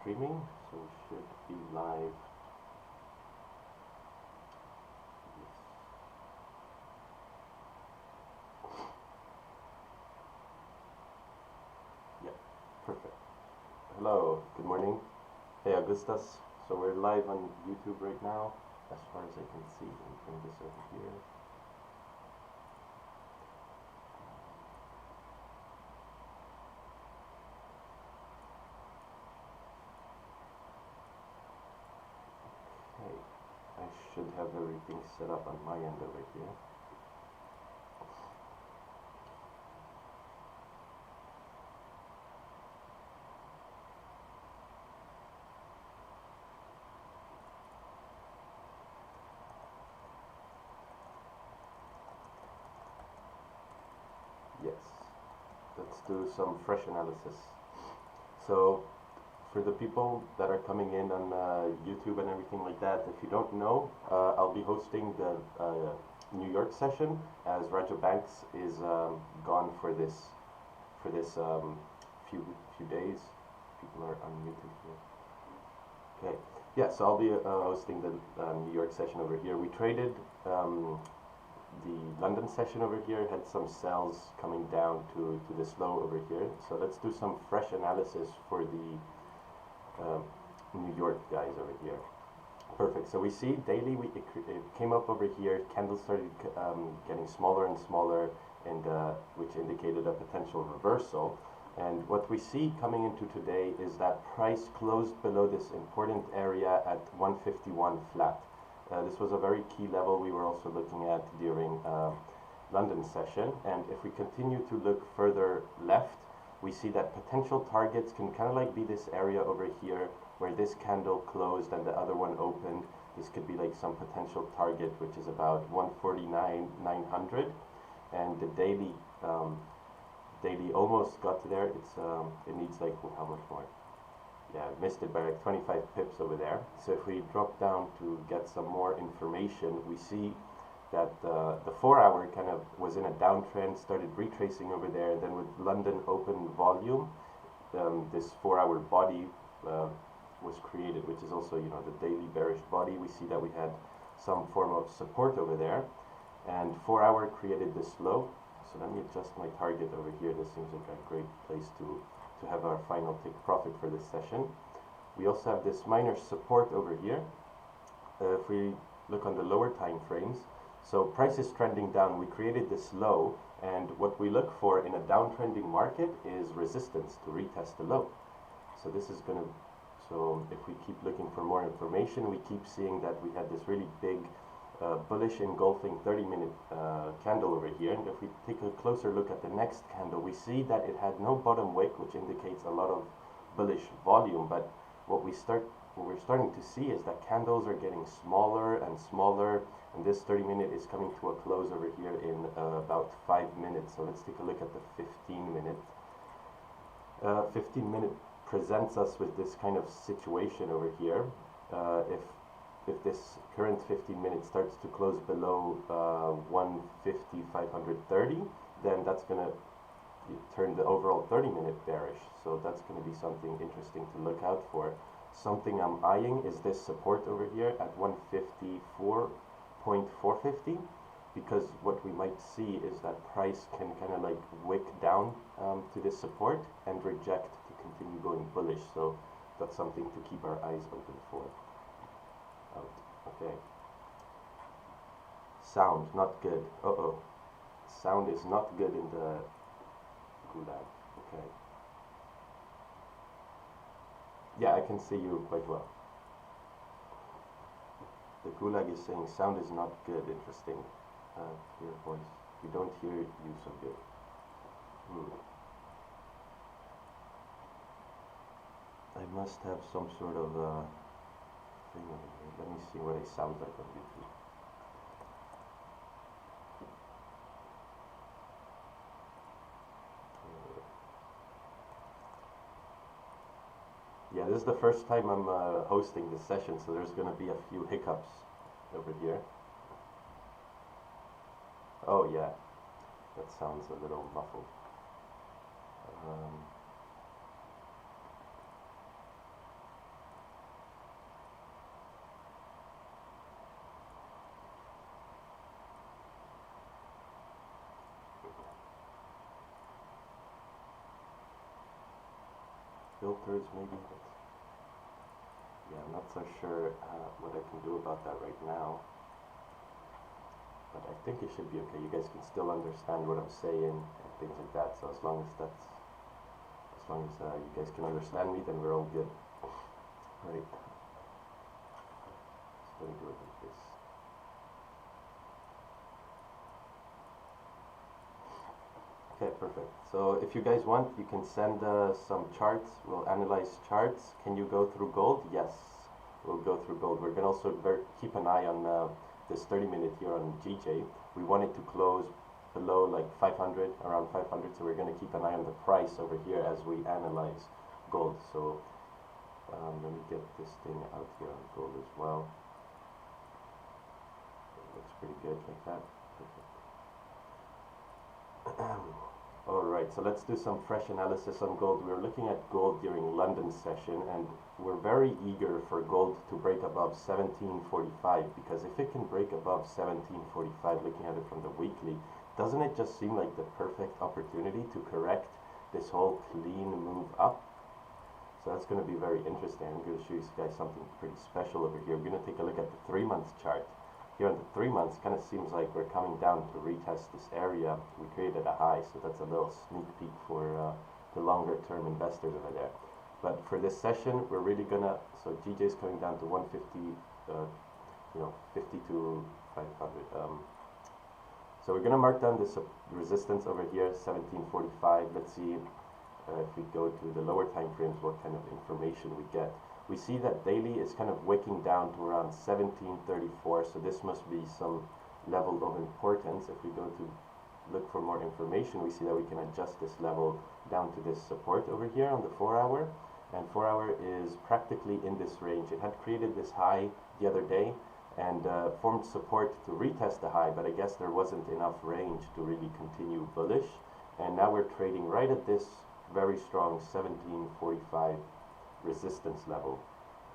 streaming, so we should be live. Yes. Yeah, perfect. Hello, good morning. Hey, Augustus. So we're live on YouTube right now, as far as I can see. Let me bring this over here. I should have everything set up on my end over here. Yes, let's do some fresh analysis. So for the people that are coming in on YouTube and everything like that, if you don't know, I'll be hosting the New York session, as Raja Banks is gone for this few days. People are on YouTube here. Okay, yeah. So I'll be hosting the New York session over here. We traded the London session over here, had some sells coming down to this low over here. So let's do some fresh analysis for the New York guys over here. Perfect. So we see daily it came up over here. Candles started getting smaller and smaller, and which indicated a potential reversal. And what we see coming into today is that price closed below this important area at 151 flat. This was a very key level we were also looking at during London session. And if we continue to look further left, we see that potential targets can kind of like be this area over here where this candle closed and the other one opened. This could be like some potential target, which is about 149,900, and the daily almost got to there. It's it needs like how much more? Yeah, I missed it by like 25 pips over there. So if we drop down to get some more information, we see that the 4-hour kind of was in a downtrend, started retracing over there, and then with London open volume, this 4-hour body was created, which is also, you know, the daily bearish body. We see that we had some form of support over there, and 4-hour created this low. So let me adjust my target over here. This seems like a great place to have our final take profit for this session. We also have this minor support over here. If we look on the lower time frames, so price is trending down. We created this low, and what we look for in a downtrending market is resistance to retest the low. So this is going to, so if we keep looking for more information, we keep seeing that we had this really big bullish engulfing 30-minute candle over here. And if we take a closer look at the next candle, we see that it had no bottom wick, which indicates a lot of bullish volume. But what we're starting to see is that candles are getting smaller and smaller, and this 30-minute is coming to a close over here in about 5 minutes. So let's take a look at the 15-minute. 15-minute presents us with this kind of situation over here. If this current 15-minute starts to close below 150,530, then that's going to turn the overall 30-minute bearish. So that's going to be something interesting to look out for. Something I'm eyeing is this support over here at 154.450, because what we might see is that price can kind of like wick down to this support and reject to continue going bullish. So that's something to keep our eyes open for. Okay. Sound not good. Sound is not good in the gulag. Okay. Yeah, I can see you quite well. The gulag is saying sound is not good. Interesting. Your voice. We don't hear you so good. I must have some sort of thing over here. Let me see what I sound like on YouTube. Yeah, this is the first time I'm hosting this session, so there's going to be a few hiccups over here. Oh yeah, that sounds a little muffled. filters maybe. Yeah, I'm not so sure what I can do about that right now. But I think it should be okay. You guys can still understand what I'm saying and things like that. So as long as you guys can understand me, then we're all good. Right. So let me do it like this. Okay, perfect. So if you guys want, you can send some charts. We'll analyze charts. Can you go through gold? Yes, we'll go through gold. We're gonna also keep an eye on this 30-minute here on GJ. We want it to close below like 500, around 500, so we're going to keep an eye on the price over here as we analyze gold. So let me get this thing out here on gold as well. It looks pretty good like that. Alright, so let's do some fresh analysis on gold. We're looking at gold during London session, and we're very eager for gold to break above 1745, because if it can break above 1745, looking at it from the weekly, doesn't it just seem like the perfect opportunity to correct this whole clean move up? So that's going to be very interesting. I'm going to show you guys something pretty special over here. We're going to take a look at the 3-month chart. Here on the 3 months, kind of seems like we're coming down to retest this area. We created a high, so that's a little sneak peek for the longer term investors over there. But for this session, we're really gonna, so GJ is coming down to 150, 50 to 500. So we're gonna mark down this resistance over here, 1745. Let's see if we go to the lower time frames, what kind of information we get. We see that daily is kind of wicking down to around 1734, so this must be some level of importance. If we go to look for more information, we see that we can adjust this level down to this support over here on the 4-hour, and 4-hour is practically in this range. It had created this high the other day and formed support to retest the high, but I guess there wasn't enough range to really continue bullish, and now we're trading right at this very strong 1745 resistance level.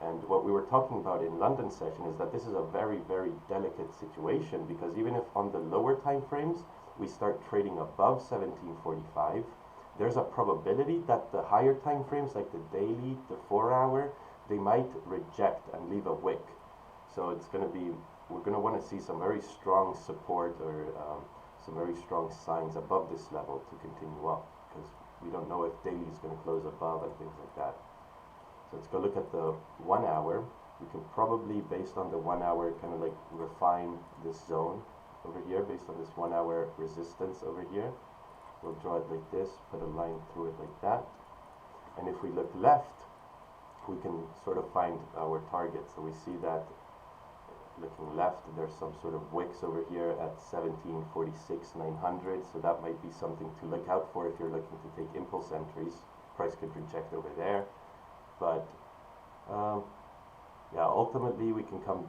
And what we were talking about in London session is that this is a very, very delicate situation, because even if on the lower time frames we start trading above 1745, there's a probability that the higher time frames like the daily, the 4-hour, they might reject and leave a wick. So it's going to be, we're going to want to see some very strong support or some very strong signs above this level to continue up, because we don't know if daily is going to close above and things like that. So let's go look at the 1-hour. We can probably, based on the 1-hour, kind of like refine this zone over here based on this 1-hour resistance over here. We'll draw it like this, put a line through it like that. And if we look left, we can sort of find our target. So we see that looking left, there's some sort of wicks over here at 1746,900. So that might be something to look out for if you're looking to take impulse entries. Price could reject over there. But yeah, ultimately we can come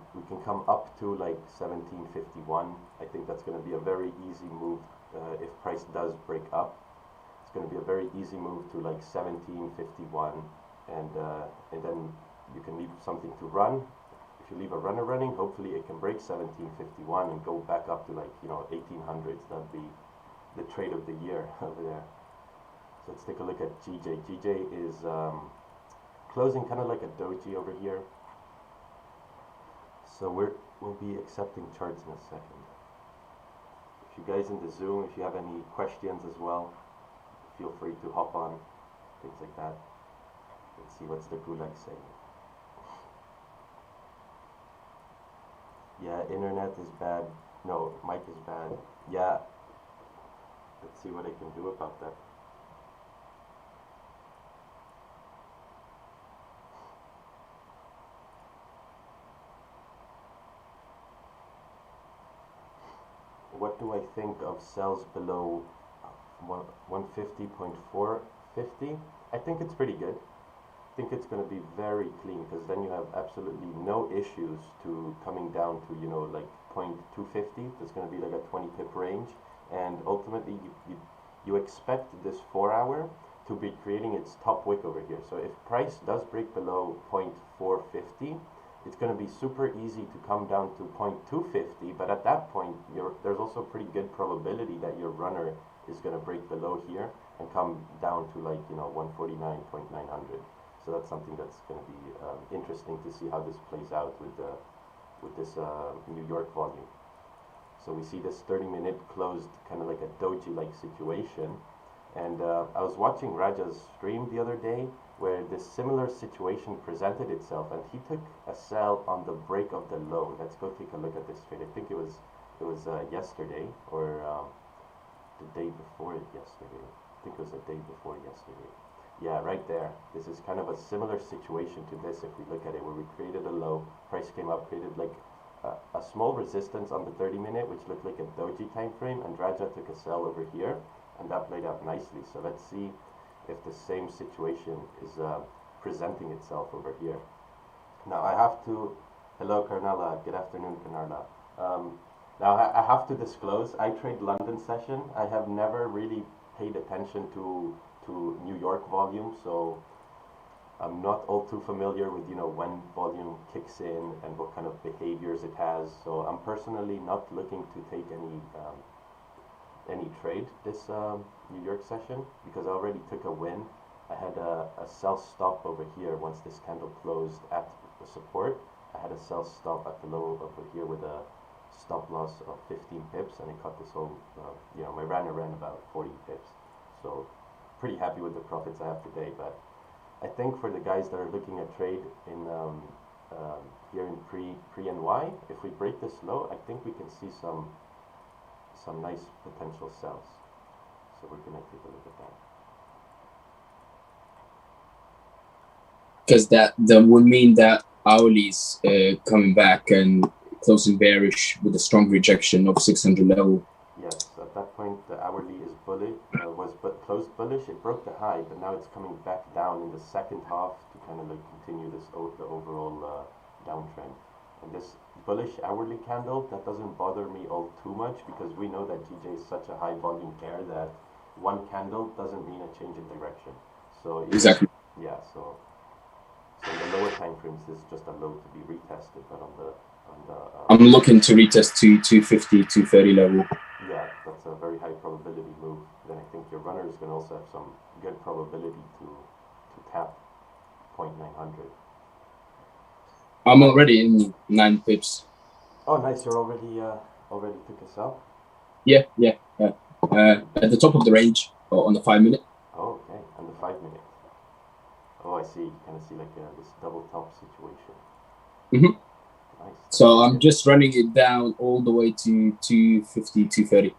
up to like 1751. I think that's going to be a very easy move if price does break up. It's going to be a very easy move to like 1751, and then you can leave something to run. If you leave a runner running, hopefully it can break 1751 and go back up to like 1800s. That'd be the trade of the year over there. So let's take a look at GJ. GJ is closing kind of like a doji over here. So we'll be accepting charts in a second. If you guys in the Zoom, if you have any questions as well, feel free to hop on, things like that. Let's see what's the gulag saying. Yeah, internet is bad. No, mic is bad. Yeah. Let's see what I can do about that. What do I think of sells below 150.450? I think it's pretty good. I think it's going to be very clean, because then you have absolutely no issues to coming down to like 0.250. That's going to be like a 20 pip range, and ultimately you expect this 4-hour to be creating its top wick over here. So if price does break below 0.450, it's going to be super easy to come down to 0.250, but at that point there's also a pretty good probability that your runner is going to break below here and come down to like 149.900. So that's something that's going to be interesting to see how this plays out with this New York volume. So we see this 30-minute closed kind of like a doji-like situation. And I was watching Raja's stream the other day where this similar situation presented itself, and he took a sell on the break of the low. Let's go take a look at this trade. I think it was yesterday or the day before yesterday. I think it was the day before yesterday. Yeah, right there. This is kind of a similar situation to this if we look at it, where we created a low, price came up, created like a small resistance on the 30-minute, which looked like a doji time frame, and Raja took a sell over here, and that played out nicely. So let's see if the same situation is presenting itself over here. Now I have to, hello Karnala, good afternoon Karnala. Now I have to disclose, I trade London session. I have never really paid attention to New York volume, so I'm not all too familiar with when volume kicks in and what kind of behaviors it has. So I'm personally not looking to take any trade this New York session because I already took a win. I had a sell stop over here once this candle closed at the support. I had a sell stop at the low over here with a stop loss of 15 pips, and it cut this whole, my runner ran about 40 pips. So pretty happy with the profits I have today. But I think for the guys that are looking at trade in here in pre-NY, if we break this low, I think we can see some nice potential sells. So we're gonna take a look at that. Because that would mean that hourly's coming back and closing bearish with a strong rejection of 600 level. Yes, at that point the hourly is bullish, closed bullish. It broke the high, but now it's coming back down in the second half to kind of like continue this the overall downtrend. And this bullish hourly candle, that doesn't bother me all too much because we know that GJ is such a high volume pair that one candle doesn't mean a change in direction. So exactly. Yeah, so in the lower time frames, this is just a low to be retested, but on the I'm looking to retest to 250, 230 level. Yeah, that's a very high probability move. Then I think your runner is going to also have some good probability to tap 0.900. I'm already in 9 pips. Oh, nice! You're already took a sell. Yeah. At the top of the range on the 5-minute. Oh, okay, on the 5-minute. Oh, I see. You kind of see like this double top situation. Mm-hmm. Nice. So I'm just running it down all the way to 250, 230.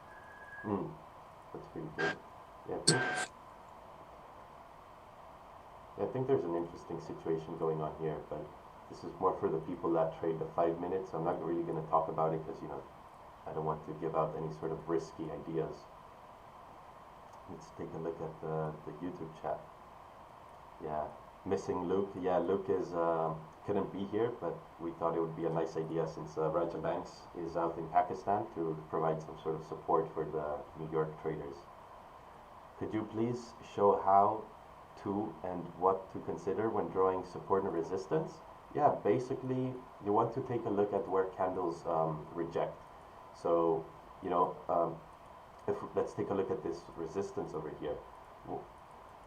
That's pretty good. Yeah, I think there's an interesting situation going on here, but this is more for the people that trade the 5 minutes. I'm not really going to talk about it because I don't want to give out any sort of risky ideas. Let's take a look at the YouTube chat. Yeah, missing Luke. Yeah, Luke is couldn't be here, but we thought it would be a nice idea since Raja Banks is out in Pakistan to provide some sort of support for the New York traders. Could you please show how to and what to consider when drawing support and resistance? Yeah, basically you want to take a look at where candles reject. So let's take a look at this resistance over here.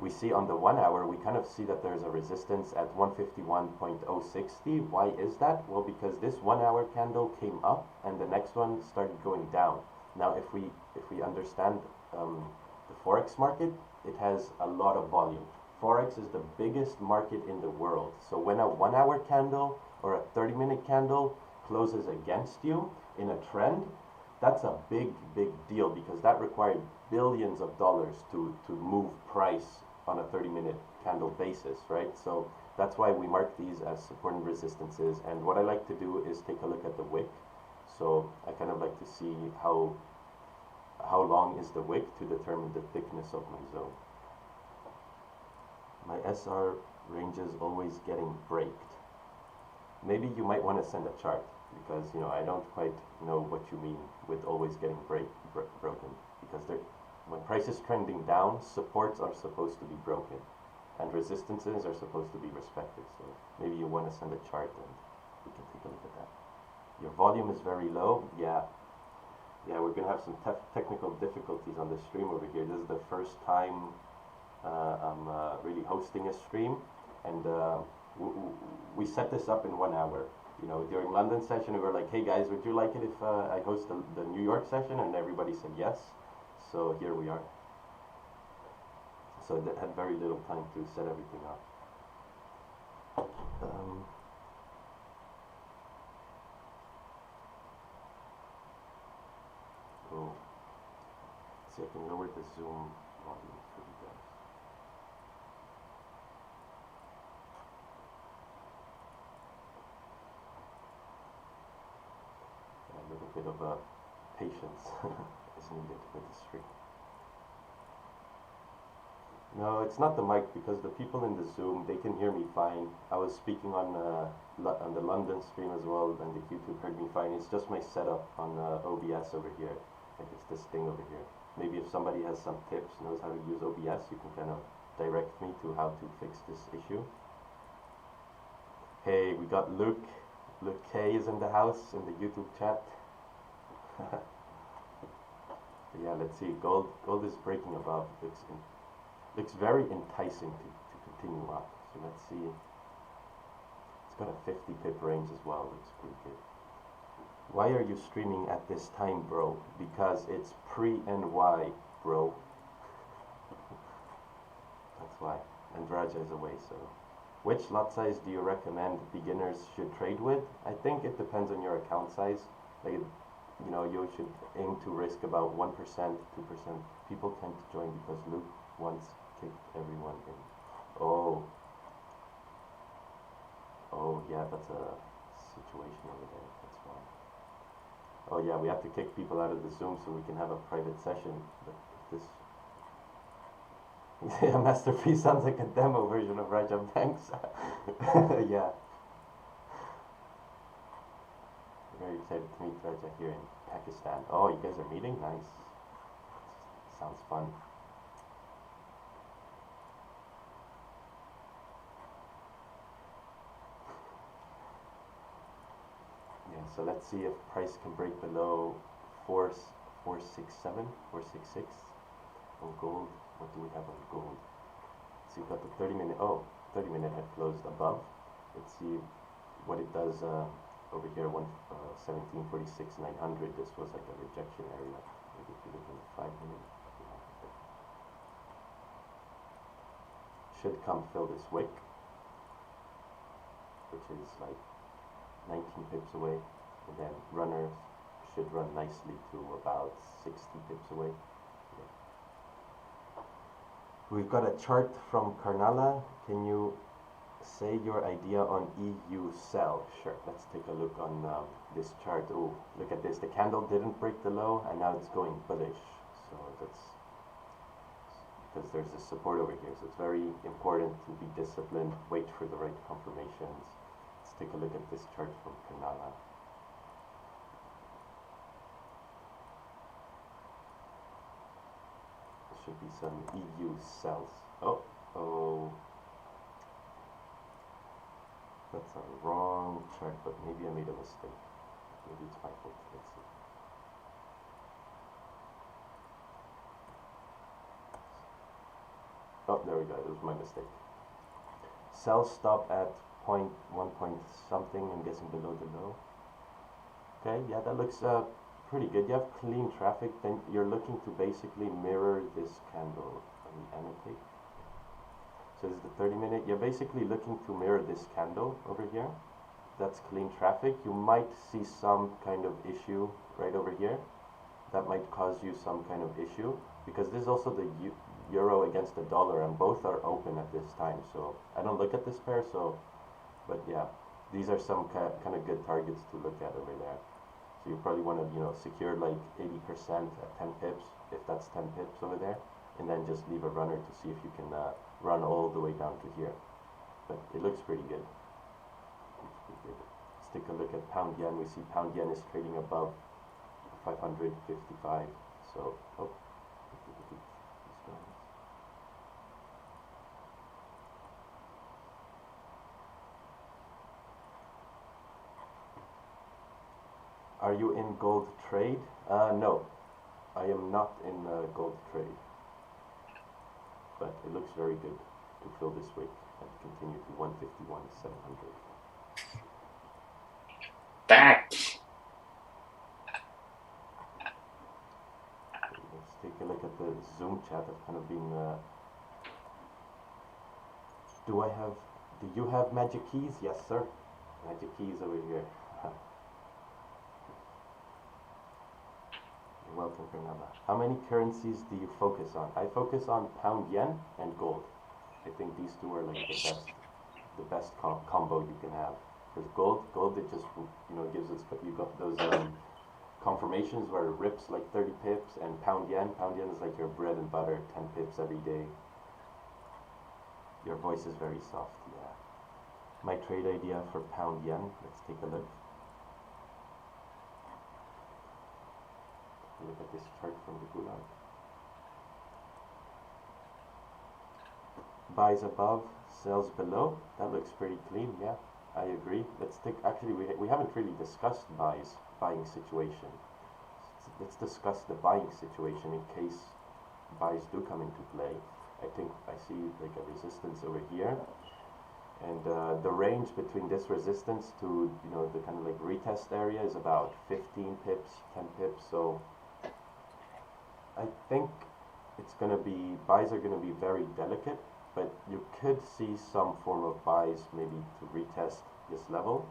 We see on the 1 hour, we kind of see that there's a resistance at 151.060. Why is that? Well, because this 1 hour candle came up and the next one started going down. Now, if we understand the Forex market, it has a lot of volume. Forex is the biggest market in the world. So when a 1 hour candle or a 30-minute candle closes against you in a trend, that's a big deal because that required billions of dollars to move price on a 30-minute candle basis, right? So that's why we mark these as support and resistances. And what I like to do is take a look at the wick. So I kind of like to see how long is the wick to determine the thickness of my zone. My SR range is always getting braked. Maybe you might want to send a chart because I don't quite know what you mean with always getting broken, because when price is trending down, supports are supposed to be broken and resistances are supposed to be respected. So maybe you want to send a chart and we can take a look at that. Your volume is very low. Yeah, we're gonna have some technical difficulties on the stream over here. This is the first time I'm really hosting a stream, and we set this up in 1 hour. You know, during London session, we were like, hey guys, would you like it if I host the New York session? And everybody said yes. So here we are. So I had very little time to set everything up. Oh, see, I can lower the zoom volume for you guys. A little bit of patience is needed with the stream. No, it's not the mic, because the people in the Zoom, they can hear me fine. I was speaking on the London stream as well, and the YouTube heard me fine. It's just my setup on OBS over here. Like it's this thing over here. Maybe if somebody has some tips, knows how to use OBS, you can kind of direct me to how to fix this issue. Hey, we got Luke. Luke K is in the house, in the YouTube chat. Yeah, let's see. Gold is breaking above. Looks very enticing to continue up. So let's see. It's got a 50 pip range as well. Looks pretty good. Why are you streaming at this time, bro? Because it's pre-NY, bro. That's why. And Raja is away, so. Which lot size do you recommend beginners should trade with? I think it depends on your account size. Like, you know, you should aim to risk about 1%, 2%. People tend to join because Luke once kicked everyone in. Oh, yeah, that's a situation over there. That's why. Oh yeah, we have to kick people out of the Zoom so we can have a private session. But this, yeah, Master P sounds like a demo version of Raja Banks. Yeah. Very excited to meet Raja here in Pakistan. Oh, you guys are meeting? Nice. Sounds fun. So let's see if price can break below 467, 466 on gold. What do we have on gold? So you've got the 30-minute, 30-minute had closed above. Let's see what it does over here, 1746, 900. This was like a rejection area. Maybe if you look in the 5-minute. Should come fill this wick, which is like 19 pips away. And then runners should run nicely to about 60 pips away. Yeah. We've got a chart from Karnala. Can you say your idea on EU sell? Sure, let's take a look on this chart. Oh, look at this. The candle didn't break the low and now it's going bullish. So that's because there's this support over here. So it's very important to be disciplined, wait for the right confirmations. Let's take a look at this chart from Karnala. Should be some EU sells. Oh, that's a wrong chart, but maybe I made a mistake. Maybe it's my fault. Let's see. Oh, there we go. It was my mistake. Sell stop at 1 point something. I'm guessing below the low. Okay, yeah, that looks pretty good. You have clean traffic, then you're looking to basically mirror this candle. Let me annotate. So this is the 30-minute. You're basically looking to mirror this candle over here. That's clean traffic. You might see some kind of issue right over here. That might cause you some kind of issue because this is also the euro against the dollar, and both are open at this time. So I don't look at this pair. So, but yeah, these are some kind of good targets to look at over there. So you probably want to, you know, secure like 80% at 10 pips, if that's 10 pips over there, and then just leave a runner to see if you can run all the way down to here. But it looks pretty good. Let's take a look at pound yen. We see pound yen is trading above 555. So, are you in gold trade? No, I am not in gold trade. But it looks very good to fill this week. and continue to 151,700. Back. Let's take a look at the Zoom chat. I've kind of been. Do you have magic keys? Yes, sir. Magic keys over here. You're welcome, Fernanda. How many currencies do you focus on? I focus on pound yen and gold. I think these two are like the best combo you can have. Because gold, it just gives us you got those confirmations where it rips like 30 pips, and pound yen is like your bread and butter, 10 pips every day. Your voice is very soft, yeah. My trade idea for pound yen, let's take a look. Look at this chart from the Gulag. Buys above, sells below. That looks pretty clean, yeah. I agree. Let's take, actually we haven't really discussed buying situation. Let's discuss the buying situation in case buys do come into play. I think I see like a resistance over here, and the range between this resistance to the kind of like retest area is about 15 pips, 10 pips. So I think it's gonna be, buys are gonna be very delicate, but you could see some form of buys maybe to retest this level.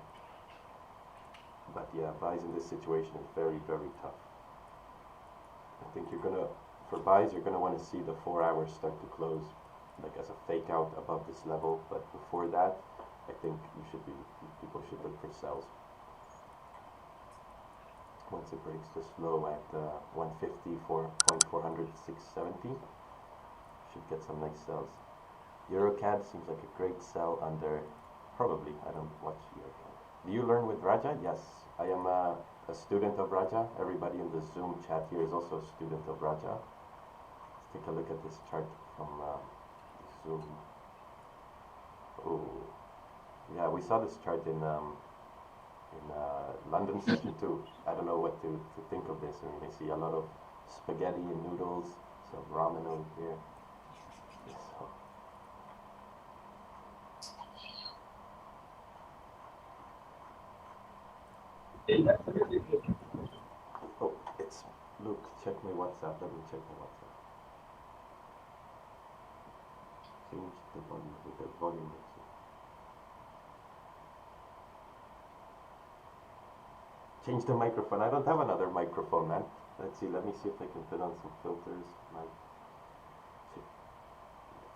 But yeah, buys in this situation is very, very tough. I think for buys, you're gonna want to see the 4 hours start to close like as a fake out above this level, but before that, I think people should look for sells. Once it breaks this low at 154.40670, should get some nice sells. Euro Cad seems like a great sell under, probably, I don't watch Euro Cad. Do you learn with Raja? Yes, I am a student of Raja. Everybody in the Zoom chat here is also a student of Raja. Let's take a look at this chart from Zoom. Oh, yeah, we saw this chart in London session too. I don't know what to think of this. I mean, I see a lot of spaghetti and noodles, some ramen over here. So. Oh, it's Luke. Check my WhatsApp. Let me check my WhatsApp. Change the volume with the volume mixer. Change the microphone. I don't have another microphone, man. Let's see. Let me see if I can put on some filters. Mic.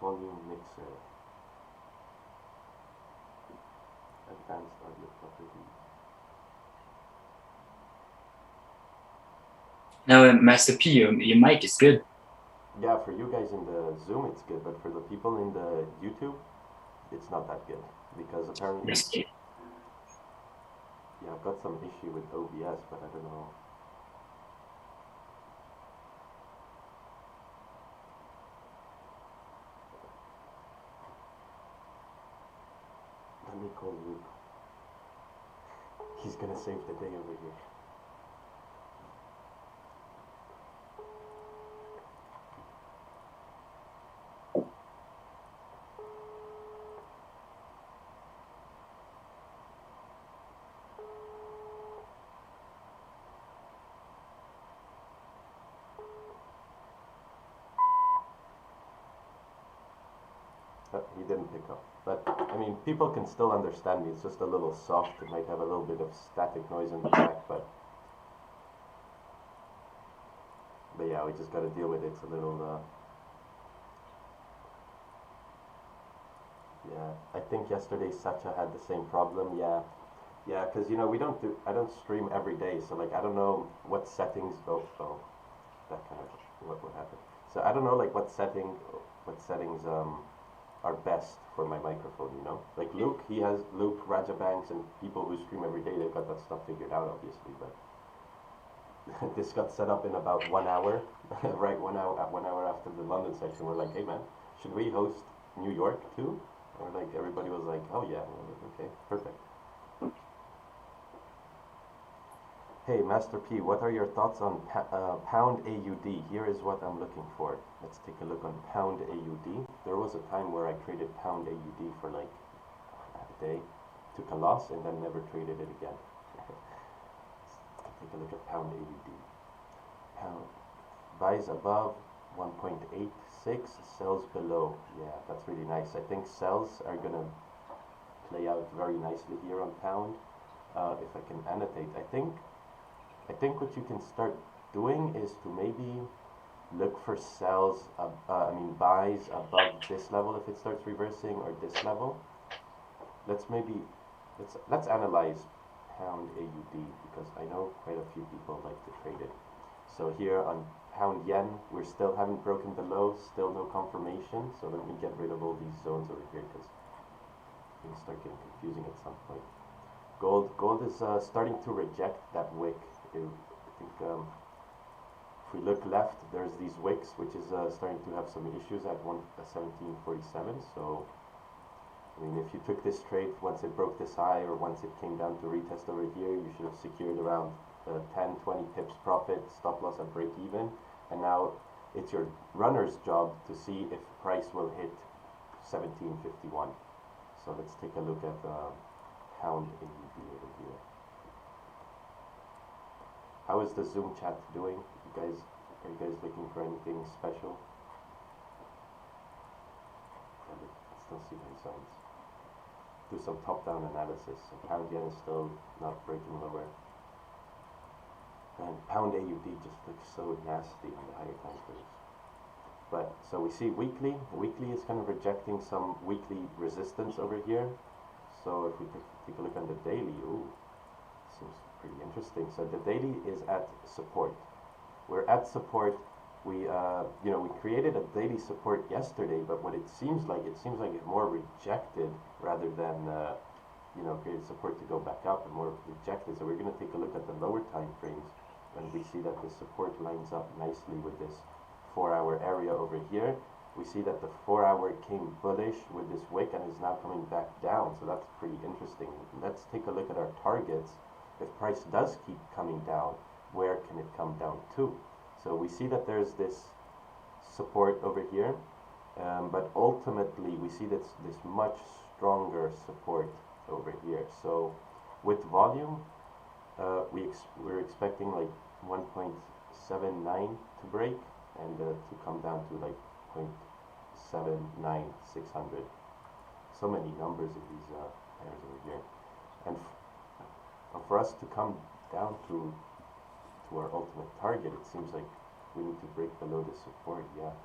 Volume mixer. Advanced audio properties. Now, Master P, your mic is good. Yeah, for you guys in the Zoom, it's good, but for the people in the YouTube, it's not that good because apparently. Yeah, I've got some issue with OBS, but I don't know. Let me call Luke. He's gonna save the day over here. He didn't pick up. But, I mean, people can still understand me. It's just a little soft. It might have a little bit of static noise in the back, but yeah, we just got to deal with it. It's a little, yeah. I think yesterday Sacha had the same problem. Yeah, because, I don't stream every day, so, like, I don't know what settings, that kind of, what happened. So I don't know, like, what settings, are best for my microphone, Like Luke, Rajabanks, and people who stream every day, they've got that stuff figured out, obviously, but this got set up in about 1 hour, right, 1 hour after the London section. We're like, hey man, should we host New York too? And we're like, everybody was like, oh yeah, like, okay, perfect. Hey, Master P, what are your thoughts on pound AUD? Here is what I'm looking for. Let's take a look on pound AUD. There was a time where I traded pound AUD for like a day, took a loss, and then never traded it again. Take a look at pound AUD. Pound buys above 1.86, sells below. Yeah, that's really nice. I think sells are gonna play out very nicely here on pound. If I can annotate, I think what you can start doing is to maybe look for sells, buys above this level if it starts reversing, or this level. Let's analyze pound AUD, because I know quite a few people like to trade it. So here on pound yen, we still haven't broken the low, still no confirmation. So let me get rid of all these zones over here, because things start getting confusing at some point. Gold is starting to reject that wick. I think if we look left, there's these wicks, which is starting to have some issues at 1747. So I mean, if you took this trade once it broke this high, or once it came down to retest over here, you should have secured around 10, 20 pips profit, stop loss at break even. And now it's your runner's job to see if price will hit 1751. So let's take a look at pound AUD over here. How is the Zoom chat doing? Are you guys looking for anything special? I still see my zones. Do some top-down analysis. So pound yen is still not breaking lower. And pound AUD just looks so nasty on the higher time frames. But so we see weekly. Weekly is kind of rejecting some weekly resistance over here. So if we take a look on the daily, ooh, seems pretty interesting. So the daily is at support. We're at support. We created a daily support yesterday, but what it seems like it's more rejected rather than created support to go back up, and more rejected. So we're going to take a look at the lower time frames, and we see that the support lines up nicely with this 4-hour area over here. We see that the 4-hour came bullish with this wick and is now coming back down, so that's pretty interesting. Let's take a look at our targets. If price does keep coming down, where can it come down to? So we see that there's this support over here, but ultimately we see this much stronger support over here. So with volume, we're expecting like 1.79 to break, and to come down to like 0.79600. So many numbers in these pairs over here, and for us to come down to our ultimate target, it seems like we need to break below the support. Yeah.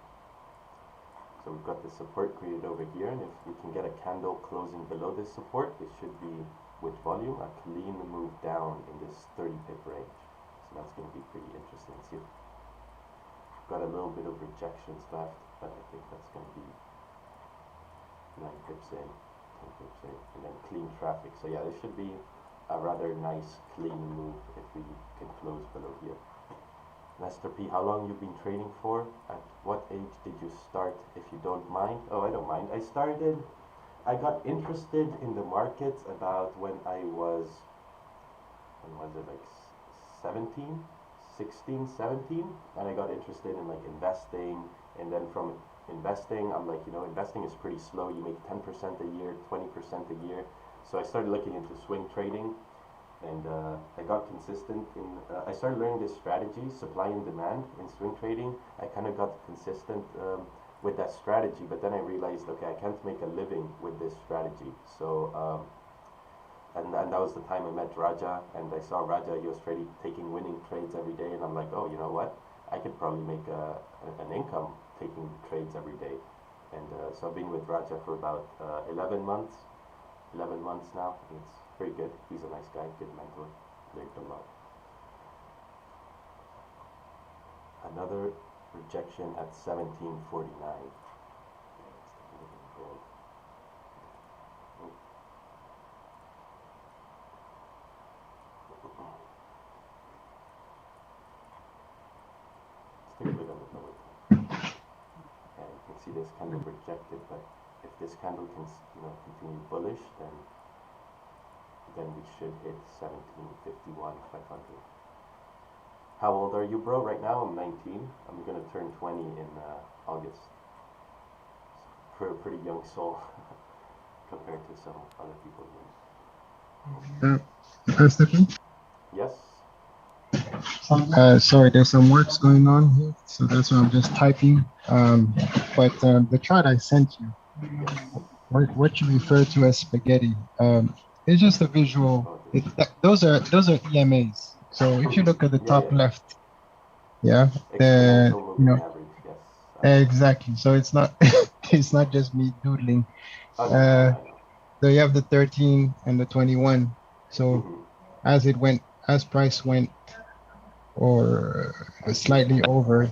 So we've got the support created over here, and if we can get a candle closing below this support, it should be, with volume, a clean move down in this 30 pip range. So that's going to be pretty interesting. See, we've got a little bit of rejections left, but I think that's going to be 9 pips in, 10 pips in, and then clean traffic. So yeah, this should be a rather nice clean move if we can close below here. Master P, how long you've been trading for? At what age did you start, if you don't mind? Oh, I don't mind. I got interested in the markets about when was it, like 17, 16, 17? And I got interested in like investing, and then from investing, I'm like, investing is pretty slow. You make 10% a year, 20% a year. So I started looking into swing trading, and I got consistent in, I started learning this strategy, supply and demand in swing trading. I kind of got consistent with that strategy, but then I realized, okay, I can't make a living with this strategy. So, and that was the time I met Raja, and I saw Raja, he was taking winning trades every day, and I'm like, oh, you know what? I could probably make an income taking trades every day. And so I've been with Raja for about 11 months now. It's pretty good. He's a nice guy, good mentor. Learned a lot. Another rejection at 1749. Let's take a look at the lower time. And you can see this candle rejected, but if this candle can continue bullish, then we should hit 1751 500. How old are you, bro? Right now I'm 19. I'm gonna turn 20 in August. For a pretty young soul compared to some other people here. Stephen? Yes? Sorry, there's some works going on here, so that's why I'm just typing. The chart I sent you, Yes. what you refer to as spaghetti, it's just a visual. Those are EMAs. So if you look at the top left, yeah, Exponential moving average, yes. exactly. So it's not it's not just me doodling. Oh, no, I know. So you have the 13 and the 21. So as price went or slightly over,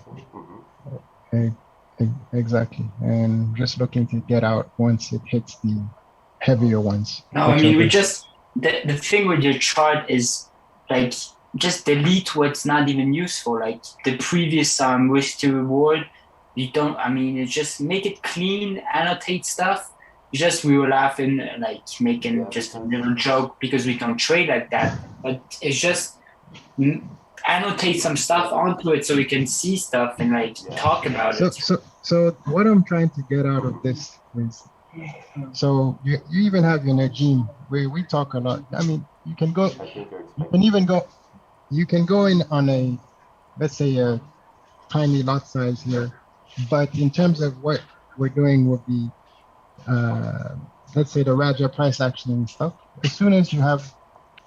exactly, and just looking to get out once it hits the heavier ones. No, I mean, we just, the thing with your chart is like, just delete what's not even useful. Like the previous risk to reward, you don't, I mean, it just make it clean, annotate stuff. Just we were laughing, like making just a little joke because we don't trade like that. But it's just annotate some stuff onto it so we can see stuff and like talk about it. So what I'm trying to get out of this is, so you even have your Najim where we talk a lot. I mean, you can go in on a, let's say, a tiny lot size here, but in terms of what we're doing will be, let's say, the Raja price action and stuff. As soon as you have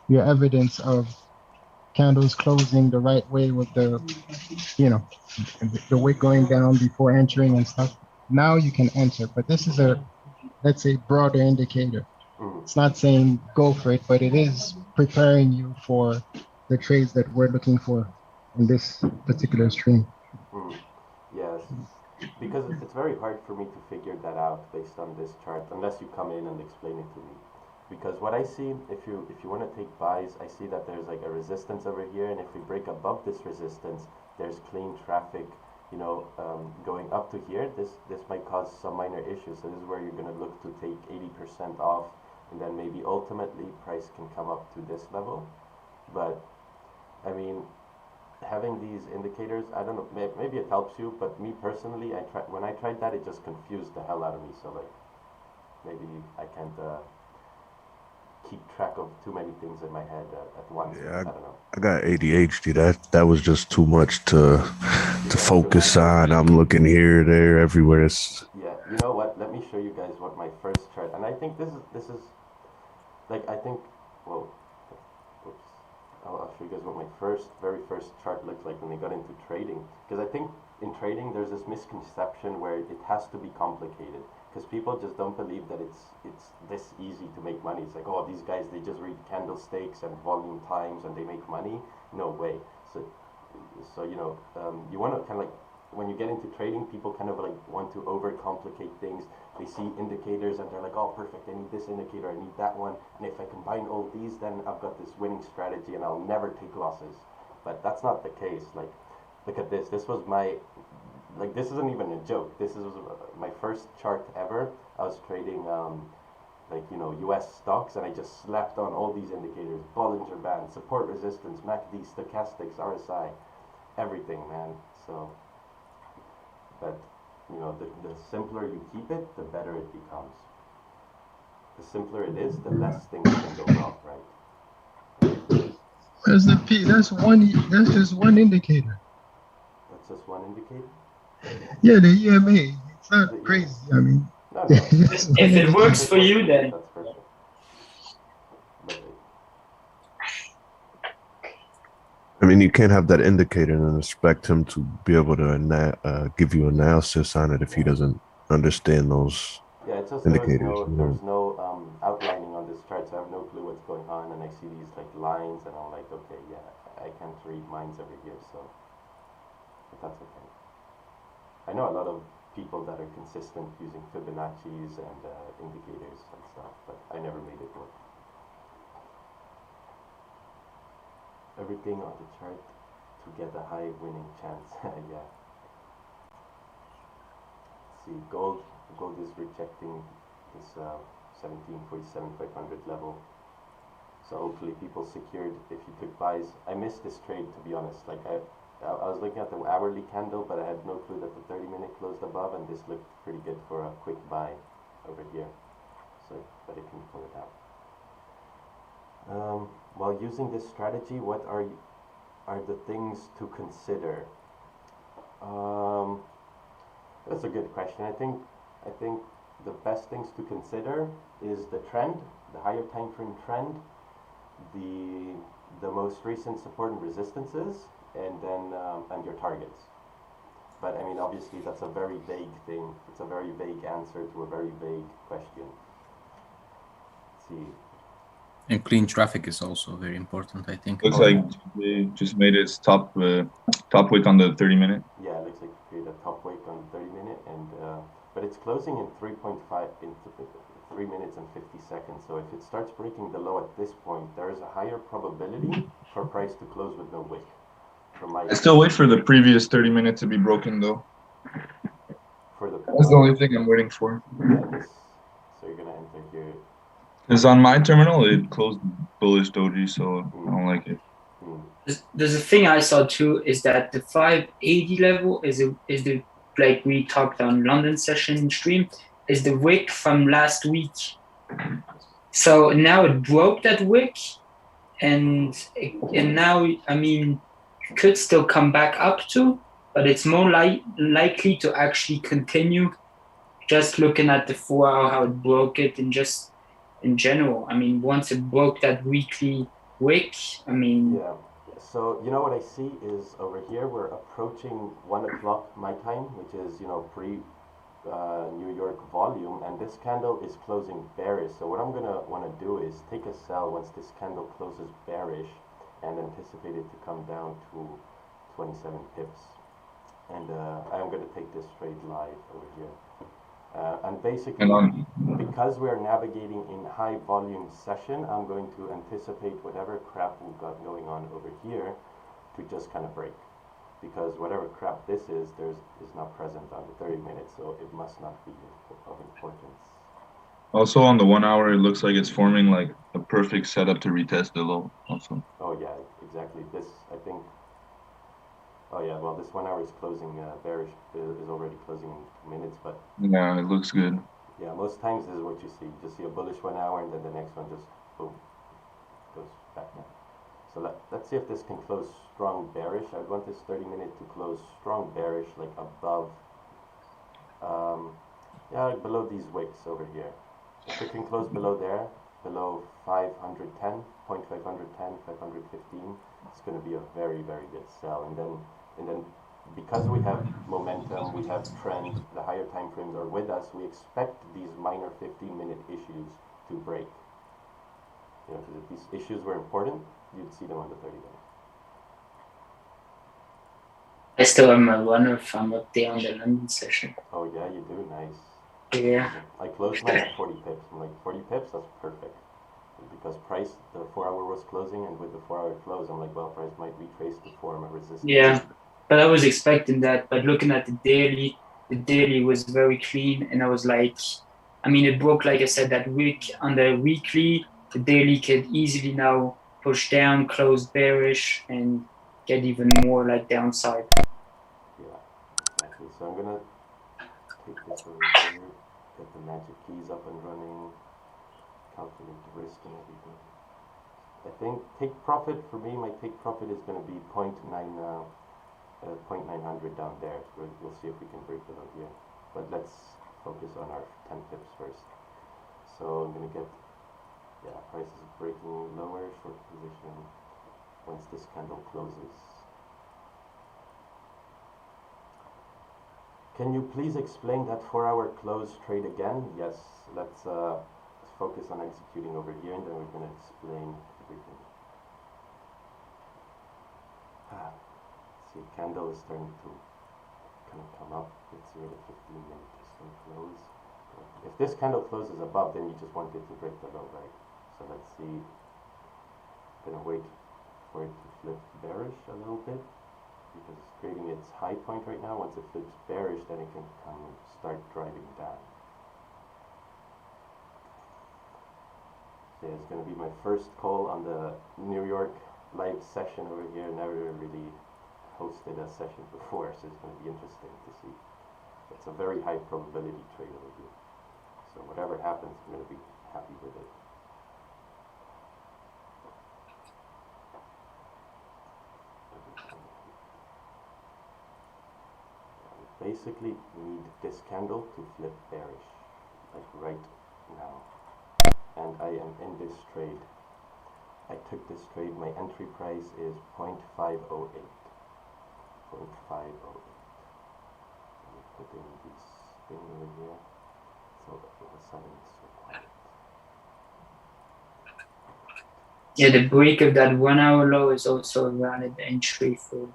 your evidence of candles closing the right way with the wick going down before entering and stuff, now you can enter. But this is a, let's say, broader indicator. It's not saying go for it, but it is preparing you for the trades that we're looking for in this particular stream. Yes, because it's very hard for me to figure that out based on this chart unless you come in and explain it to me. Because what I see, if you want to take buys, I see that there's like a resistance over here, and if we break above this resistance, there's clean traffic, going up to here. This might cause some minor issues. So this is where you're going to look to take 80% off, and then maybe ultimately price can come up to this level. But I mean, having these indicators, I don't know, maybe it helps you, but me personally, when I tried that, it just confused the hell out of me. So like, maybe I can't keep track of too many things in my head at once. Yeah, I don't know. I got ADHD. That was just too much to focus on. I'm looking here, there, everywhere. Yeah, you know what? Let me show you guys what my first chart, and I think this is like, I think, well, oops. I'll show you guys what my very first chart looked like when I got into trading. Because I think in trading there's this misconception where it has to be complicated. Because people just don't believe that it's this easy to make money. It's like, oh, these guys, they just read candlesticks and volume times and they make money. No way. So you want to kind of like, when you get into trading, people kind of like want to overcomplicate things. They see indicators and they're like, oh, perfect, I need this indicator, I need that one, and if I combine all these, then I've got this winning strategy and I'll never take losses. But that's not the case. Like, look at this. This was my, like, this isn't even a joke. This is my first chart ever. I was trading US stocks, and I just slapped on all these indicators: Bollinger Band, support, resistance, MACD, stochastics, RSI, everything, man. So, but the simpler you keep it, the better it becomes. The simpler it is, the less things can go wrong, right? Where's the P? That's just one indicator. That's just one indicator? Yeah, the EMA. It's not crazy. I mean, no. If it works for you, then that's perfect. I mean, you can't have that indicator and expect him to be able to give you analysis on it if he doesn't understand those it's just indicators. there's no outlining on this chart, so I have no clue what's going on, and I see these like lines, and I'm like, okay, yeah, I can't read minds over here, so, but that's okay. I know a lot of people that are consistent using Fibonacci's and indicators and stuff, but I never made it work. Everything on the chart to get a high winning chance. Yeah. Let's see, gold is rejecting this 1747 500 level. So hopefully people secured if you took buys. I missed this trade, to be honest. Like I was looking at the hourly candle, but I had no clue that the 30-minute closed above, and this looked pretty good for a quick buy over here. So, but it can pull it out. While using this strategy, what are the things to consider? That's a good question. I think the best things to consider is the trend, the higher time frame trend, the most recent support and resistances, and then and your targets. But I mean, obviously, that's a very vague thing. It's a very vague answer to a very vague question. Let's see. And clean traffic is also very important, I think. Looks like they just made its top wick on the 30-minute. Yeah, it looks like it created a top wick on the 30-minute, and but it's closing in 3.5 in 3 minutes and 50 seconds. So if it starts breaking the low at this point, there is a higher probability for price to close with no wick. I still wait for the previous 30-minute to be broken though. That's the only thing I'm waiting for. Yeah, so you're gonna enter here. Because on my terminal, it closed bullish doji, so I don't like it. There's a thing I saw too, is that the 580 level is the, like we talked on London session stream, is the wick from last week. So now it broke that wick, and now, I mean, it could still come back up to, but it's more likely to actually continue. Just looking at the 4 hour, how it broke it, and just in general, I mean, once it broke that weekly wick, I mean. Yeah. So you know what I see is over here we're approaching 1 o'clock my time, which is pre New York volume, and this candle is closing bearish. So what I'm gonna want to do is take a sell once this candle closes bearish, and anticipate it to come down to 27 pips. And I'm gonna take this trade live over here. And basically, because we're navigating in high volume session, I'm going to anticipate whatever crap we've got going on over here to just kind of break. Because whatever crap this is not present on the 30 minutes, so it must not be of importance. Also on the 1 hour, it looks like it's forming like a perfect setup to retest the low also. Oh yeah, exactly. This, I think, oh yeah, well, this 1 hour is closing bearish, is already closing in 2 minutes, but yeah, it looks good. Yeah, most times this is what you see. You just see a bullish 1 hour, and then the next one just boom goes back down. So let's see if this can close strong bearish. I want this 30-minute to close strong bearish, like above, yeah, like below these wicks over here. If it can close below there, below 510, 0.510, 515, it's going to be a very, very good sell. And then because we have momentum, we have trend, the higher time frames are with us, we expect these minor 15-minute issues to break. Because if these issues were important, you'd see them on the 30-minute. I still have my runner from up there on the London session. Oh yeah, you do? Nice. Yeah. I closed mine at 40 pips. I'm like, 40 pips? That's perfect. Because price, the 4 hour was closing, and with the 4 hour close, I'm like, well, price might retrace to form a resistance. Yeah, but I was expecting that. But looking at the daily was very clean, and I was like, I mean, it broke, like I said, that week on the weekly. The daily could easily now push down, close bearish, and get even more like downside. Yeah, exactly. So I'm gonna take this over here, get the magic keys up and running, calculate the risk and everything. I think take profit for me. My take profit is gonna be 0.900 down there. We'll see if we can break below here. But let's focus on our 10 pips first. So I'm gonna get. Yeah, price is breaking lower, short position, once this candle closes. Can you please explain that 4 hour close trade again? Yes, let's focus on executing over here, and then we're going to explain everything. See, candle is starting to kind of come up. Let's see where the 15-minute is going to close. If this candle closes above, then you just want it to break the low, right? So let's see. I'm gonna wait for it to flip bearish a little bit, because it's creating its high point right now. Once it flips bearish, then it can come and start driving down. Yeah, it's going to be my first call on the New York live session over here. Never really hosted a session before, so it's going to be interesting to see. It's a very high probability trade over here. So whatever happens, I'm going to be happy with it. Basically need this candle to flip bearish, like right now. And I am in this trade. I took this trade, my entry price is 0.508. 0.508. Let me put in this thing over here. So all of a sudden it's so quiet. Yeah, the break of that 1 hour low is also a valid entry for.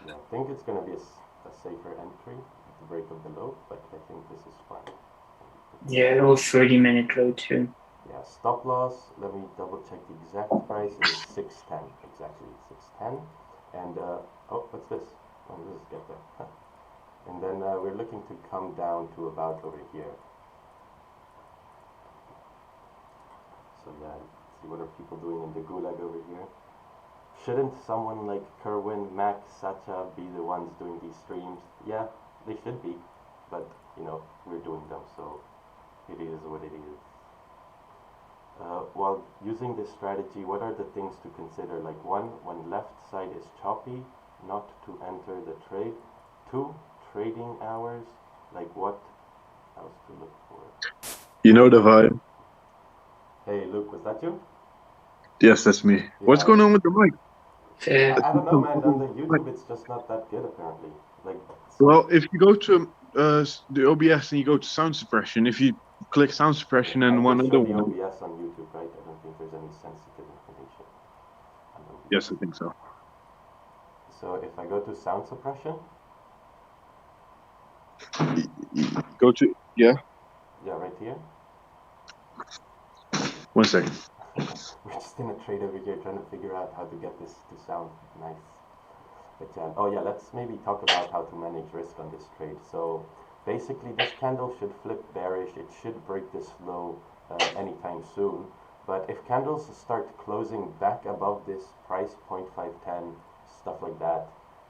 Yeah, I think it's going to be a safer entry at the break of the low, but I think this is fine. Yeah, or 30-minute low too. Yeah, stop loss, let me double check the exact price, it is 610, exactly 610. And, oh, what's this? Oh, this is get there. And then we're looking to come down to about over here. So yeah, see what are people doing in the gulag over here. Shouldn't someone like Kerwin, Mac, Sacha be the ones doing these streams? Yeah, they should be, but you know, we're doing them, so it is what it is. While using this strategy, what are the things to consider? Like one, when left side is choppy, not to enter the trade. Two, trading hours, like what else to look for? You know the vibe. Hey Luke, was that you? Yes, that's me. Yeah. What's going on with the mic? I don't know, man. On the YouTube, it's just not that good, apparently. Like, Well, if you go to the OBS and you go to sound suppression, if you click sound suppression and one other show the one. OBS on YouTube, right? I don't think there's any sensitive information. Yes, I think so. So if I go to sound suppression, Go to yeah. Yeah, right here. 1 second. We're just in a trade over here trying to figure out how to get this to sound nice. But oh yeah, let's maybe talk about how to manage risk on this trade. So basically this candle should flip bearish. It should break this low anytime soon. But if candles start closing back above this price, 0.510, stuff like that,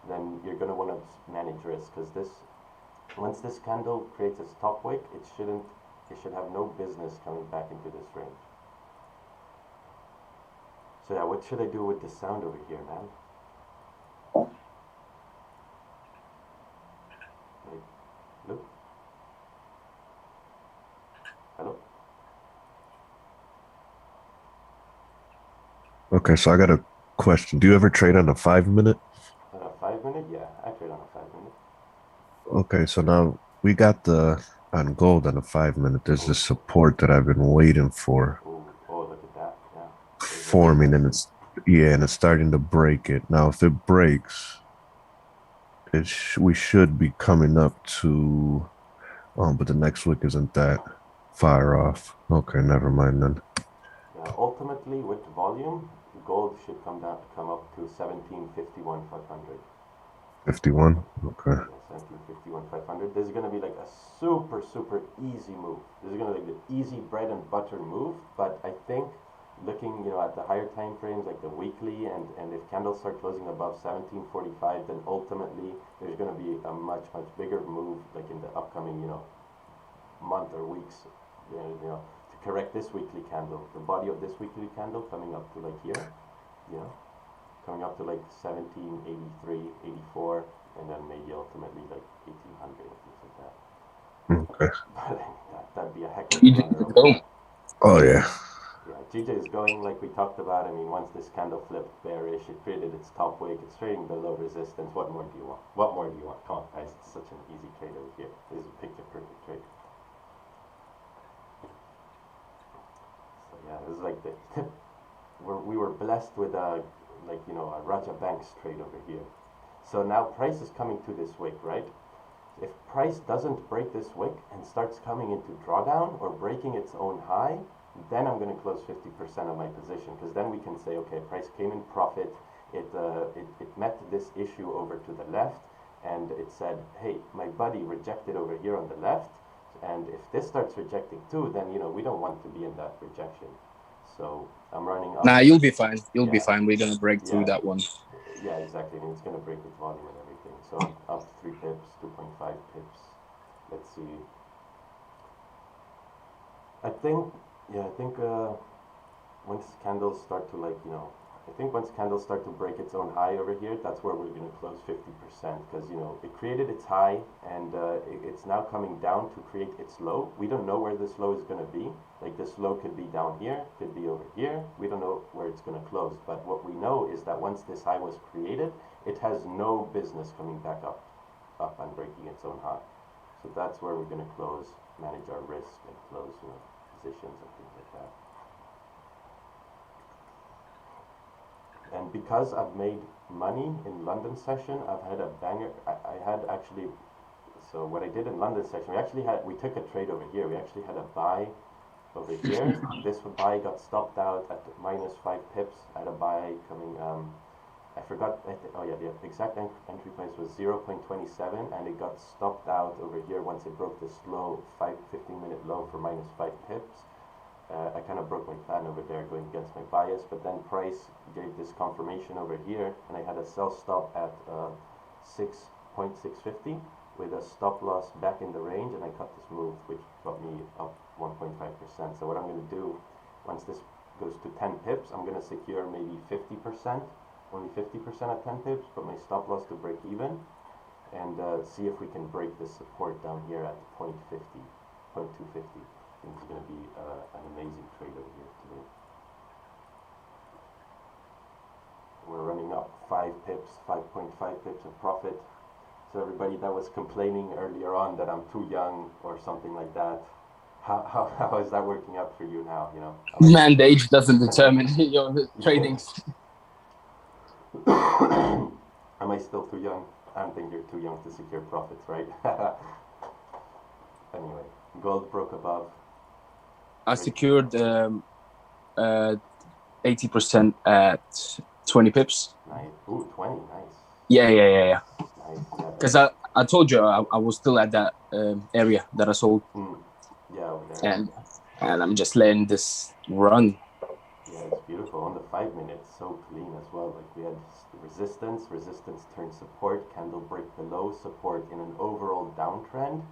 then you're going to want to manage risk, because this, once this candle creates a stop wick, it should have no business coming back into this range. So yeah, what should I do with the sound over here, man? Like, look. Hello? Okay, so I got a question. Do you ever trade on a 5 minute? 5 minute? Yeah, I trade on a 5 minute. Okay, so now we got the on gold on a 5 minute. There's this support that I've been waiting for. Ooh, oh, look at that. Yeah. Forming, and it's starting to break it. Now, if it breaks, we should be coming up to, but the next wick isn't that far off. Okay, never mind then. Yeah, ultimately, with volume, gold should come up to 1751 500. 51. Okay. Yeah, 1751 500. This is going to be like a super easy move. This is going to be like the easy bread and butter move. But I think, looking at the higher time frames, like the weekly, and if candles start closing above 1745, then ultimately there's going to be a much bigger move, like in the upcoming month or weeks, to correct this weekly candle, the body of this weekly candle coming up to like here, coming up to like 1783, 84, and then maybe ultimately like 1800 and things like that. Okay. But that'd be a heck of a runner. Oh yeah. Yeah, GJ is going like we talked about. I mean, once this candle flipped bearish, it created its top wick. It's trading below resistance. What more do you want? What more do you want? Come on, guys. It's such an easy trade over here. This is a picture-perfect trade. So yeah, this is like the we were blessed with a Raja Banks trade over here. So now price is coming to this wick, right? If price doesn't break this wick and starts coming into drawdown or breaking its own high, then I'm going to close 50% of my position, because then we can say, okay, price came in profit, it met this issue over to the left, and it said, hey, my buddy rejected over here on the left, and if this starts rejecting too, then we don't want to be in that rejection. So I'm running up. Nah, you'll be fine. You'll be Yeah. fine. We're gonna break through that one. Yeah, exactly. And it's gonna break with volume and everything. So I'm up 3 pips, 2.5 pips. Let's see. I think once candles start to I think once candles start to break its own high over here, that's where we're going to close 50%, because it created its high and it's now coming down to create its low. We don't know where this low is going to be. Like, this low could be down here, could be over here. We don't know where it's going to close, but what we know is that once this high was created, it has no business coming back up and breaking its own high. So that's where we're going to close, manage our risk, and close positions and things like that. And because I've made money in London session, I've had a banger. I had actually, so what I did in London session, we took a trade over here. We actually had a buy over here. This buy got stopped out at -5 pips. I had a buy coming, I forgot, oh yeah, the exact entry price was 0.27, and it got stopped out over here once it broke this low, 15-minute low for -5 pips. I kind of broke my plan over there going against my bias, but then price gave this confirmation over here, and I had a sell stop at 6.650 with a stop loss back in the range, and I cut this move, which got me up 1.5%. So what I'm going to do, once this goes to 10 pips, I'm going to secure maybe 50%, only 50% at 10 pips, put my stop loss to break even, and see if we can break this support down here at 0.50, 0.250. It's going to be an amazing trade over here today. We're running up 5 pips, 5.5 pips of profit. So everybody that was complaining earlier on that I'm too young or something like that, how is that working out for you now? Man, the age doesn't determine your trading. Am I still too young? I don't think you're too young to secure profits, right? Anyway, gold broke above. I secured 80% at 20 pips. Nice. Ooh, 20, nice. Yeah. Nice. Because I told you I was still at that area that I sold. Yeah, over there. And I'm just letting this run. Yeah, it's beautiful. On the 5 minutes, so clean as well. Like, we had resistance turned support, candle break below support in an overall downtrend.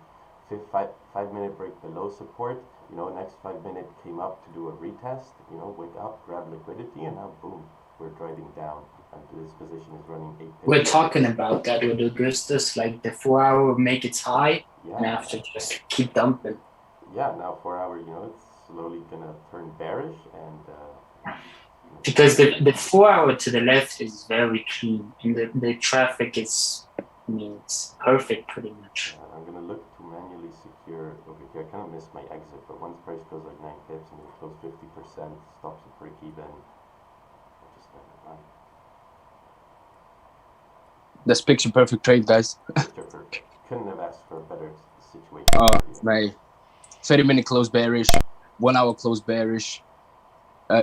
5-minute break below support. Next 5 minute came up to do a retest. Wake up, grab liquidity, and now boom, we're driving down. And this position is running 8 pips. We're talking about that with Augustus, like the 4 hour make its high, and Yeah. after just keep dumping. Yeah, now 4 hour, it's slowly gonna turn bearish, and because the 4 hour to the left is very clean, and the traffic is, it's perfect pretty much. I'm gonna look to manually secure over here. I kind of missed my exit, but once price goes like 9 pips and we close 50%, stops at break even, I'll just let it run. That's picture perfect trade, guys. Picture perfect. Couldn't have asked for a better situation. Oh, right. 30-minute close bearish, 1 hour close bearish,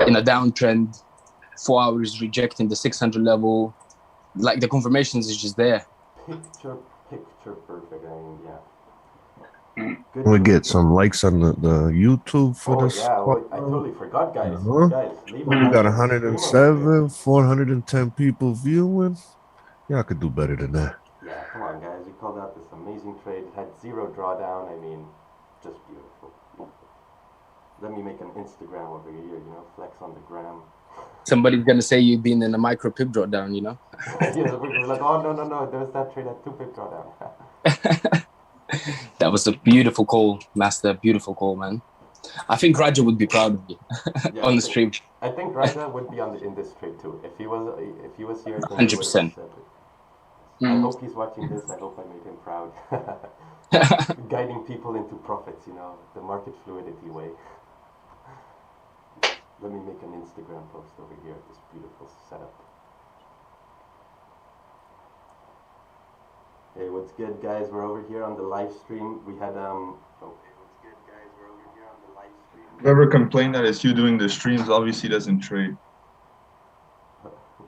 in a downtrend, 4 hours rejecting the 600 level. Like, the confirmations is just there. Picture perfect. I mean, yeah. Good We get some likes on the YouTube for this. Yeah, I totally forgot, guys. Guys, leave a We like. got 107, 410 people viewing. Y'all could do better than that. Yeah, come on, guys. We called out this amazing trade. It had 0 drawdown. I mean, just beautiful. Let me make an Instagram over here, flex on the gram. Somebody's gonna say you've been in a micro pip drawdown, We're like, oh, no, there was that trade at 2 pip drawdown. That was a beautiful call, Master. Beautiful call, man. I think Raja would be proud of you on the stream. I think Raja would be in this trade too. If he was here, 100%. I hope he's watching this. I hope I made him proud. Guiding people into profits, the market fluidity way. Let me make an Instagram post over here. This beautiful setup. Hey, what's good, guys? We're over here on the live stream. We had what's good, guys? We're over here on the live stream. Whoever complained that it's you doing the streams obviously doesn't trade.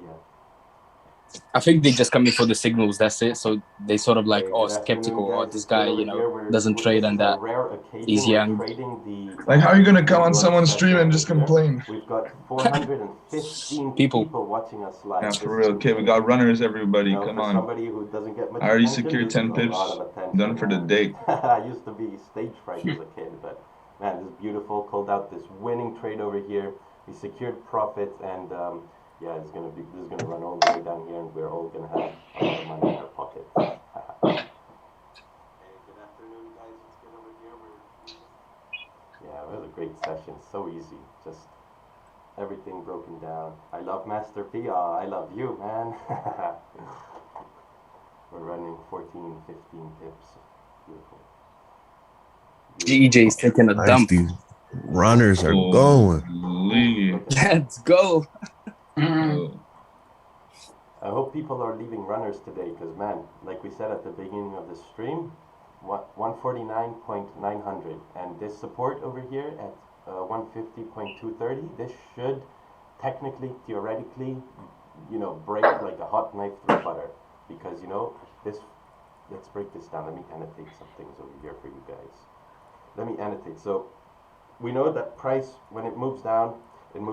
Yeah. I think they just come in for the signals. That's it. So they sort of like, Hey, oh, good afternoon, skeptical. Oh, guys. this It's good guy, over you know, here. doesn't trade this and is a that. rare occasion. He's We're young. trading the Like, how are you gonna come on T1 someone's stream session and over just here. complain? We've got 415 People. people watching us live. Yeah, This for is real. Okay, we insane. got runners, everybody. You know, Come for on. somebody who doesn't get much I already attention, secured this 10 is pips. a lot of attention. Done for the man. day. I used to be stage fright as a kid, but man, this is beautiful. Called out this winning trade over here. We secured profits, and yeah, this is gonna run all the way down here, and we're all gonna have a lot of money in our pockets. Hey, good afternoon, guys. Let's get over here. Yeah, it was a great session. So easy, just everything broken down. I love Master P. I love you, man. We're running 14, 15 pips. Beautiful. GEJ is taking a Nice, dump. these runners are going. Holy. Let's go. Oh. I hope people are leaving runners today, because man, like we said at the beginning of the stream, 149.900, and this support over here at 150.230, this should technically, theoretically, you know, break like a hot knife through butter, because you know this. Let's break this down. Let me annotate some things over here for you guys. Let me annotate. So we know that price, when it moves down in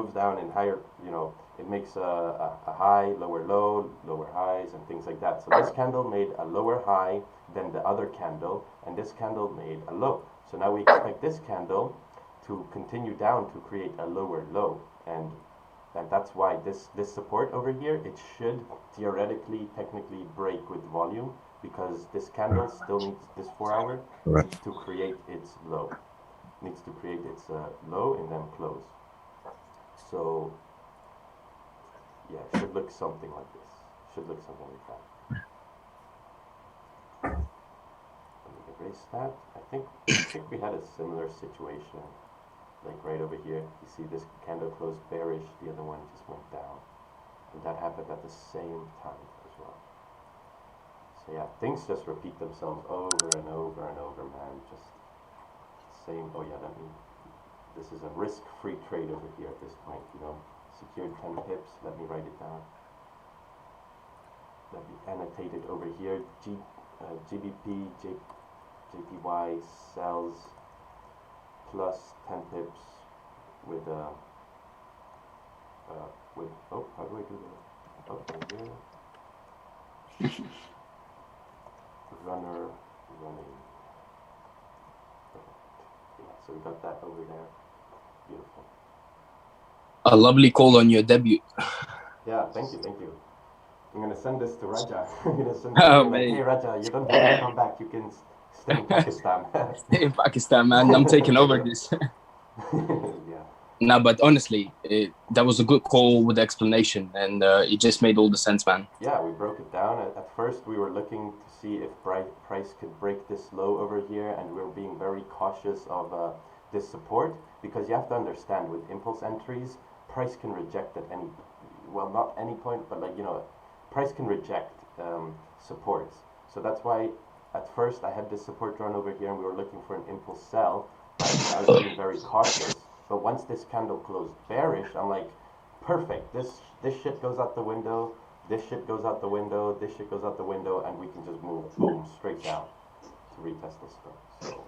higher, you know, it makes a high, lower low, lower highs, and things like that. So this candle made a lower high than the other candle, and this candle made a low. So now we expect this candle to continue down to create a lower low, and that's why this support over here, it should theoretically, technically break with volume, because this candle still needs, this 4 hour needs to create its low. Needs to create its low and then close. So yeah, it should look something like this. Should look something like that. Let me erase that. I think we had a similar situation, like right over here. You see this candle closed bearish, the other one just went down, and that happened at the same time as well. So yeah, things just repeat themselves over and over and over, man. Just same. Oh yeah, this is a risk-free trade over here at this point, you know. Secured 10 pips. Let me write it down. Let me annotate it over here. GBP, JPY sells plus 10 pips with oh, how do I do that? Oh, right here. Running. Perfect. Yeah, so we got that over there. Beautiful. A lovely call on your debut. Yeah, thank you. I'm gonna send this to Raja. I'm gonna send it Oh, to like, hey Raja, you don't have to come back. You can stay in Pakistan. Stay in Pakistan, man. I'm taking over this. Yeah. No, but honestly, that was a good call with the explanation, and it just made all the sense, man. Yeah, we broke it down. At first, we were looking to see if price could break this low over here, and we were being very cautious of this support, because you have to understand, with impulse entries, price can reject at any, well, not any point, but like, you know, price can reject supports. So that's why at first I had this support drawn over here, and we were looking for an impulse sell. I was being very cautious. But once this candle closed bearish, I'm like, perfect. This shit goes out the window. This shit goes out the window. This shit goes out the window, and we can just move, boom, straight down to retest this stuff. So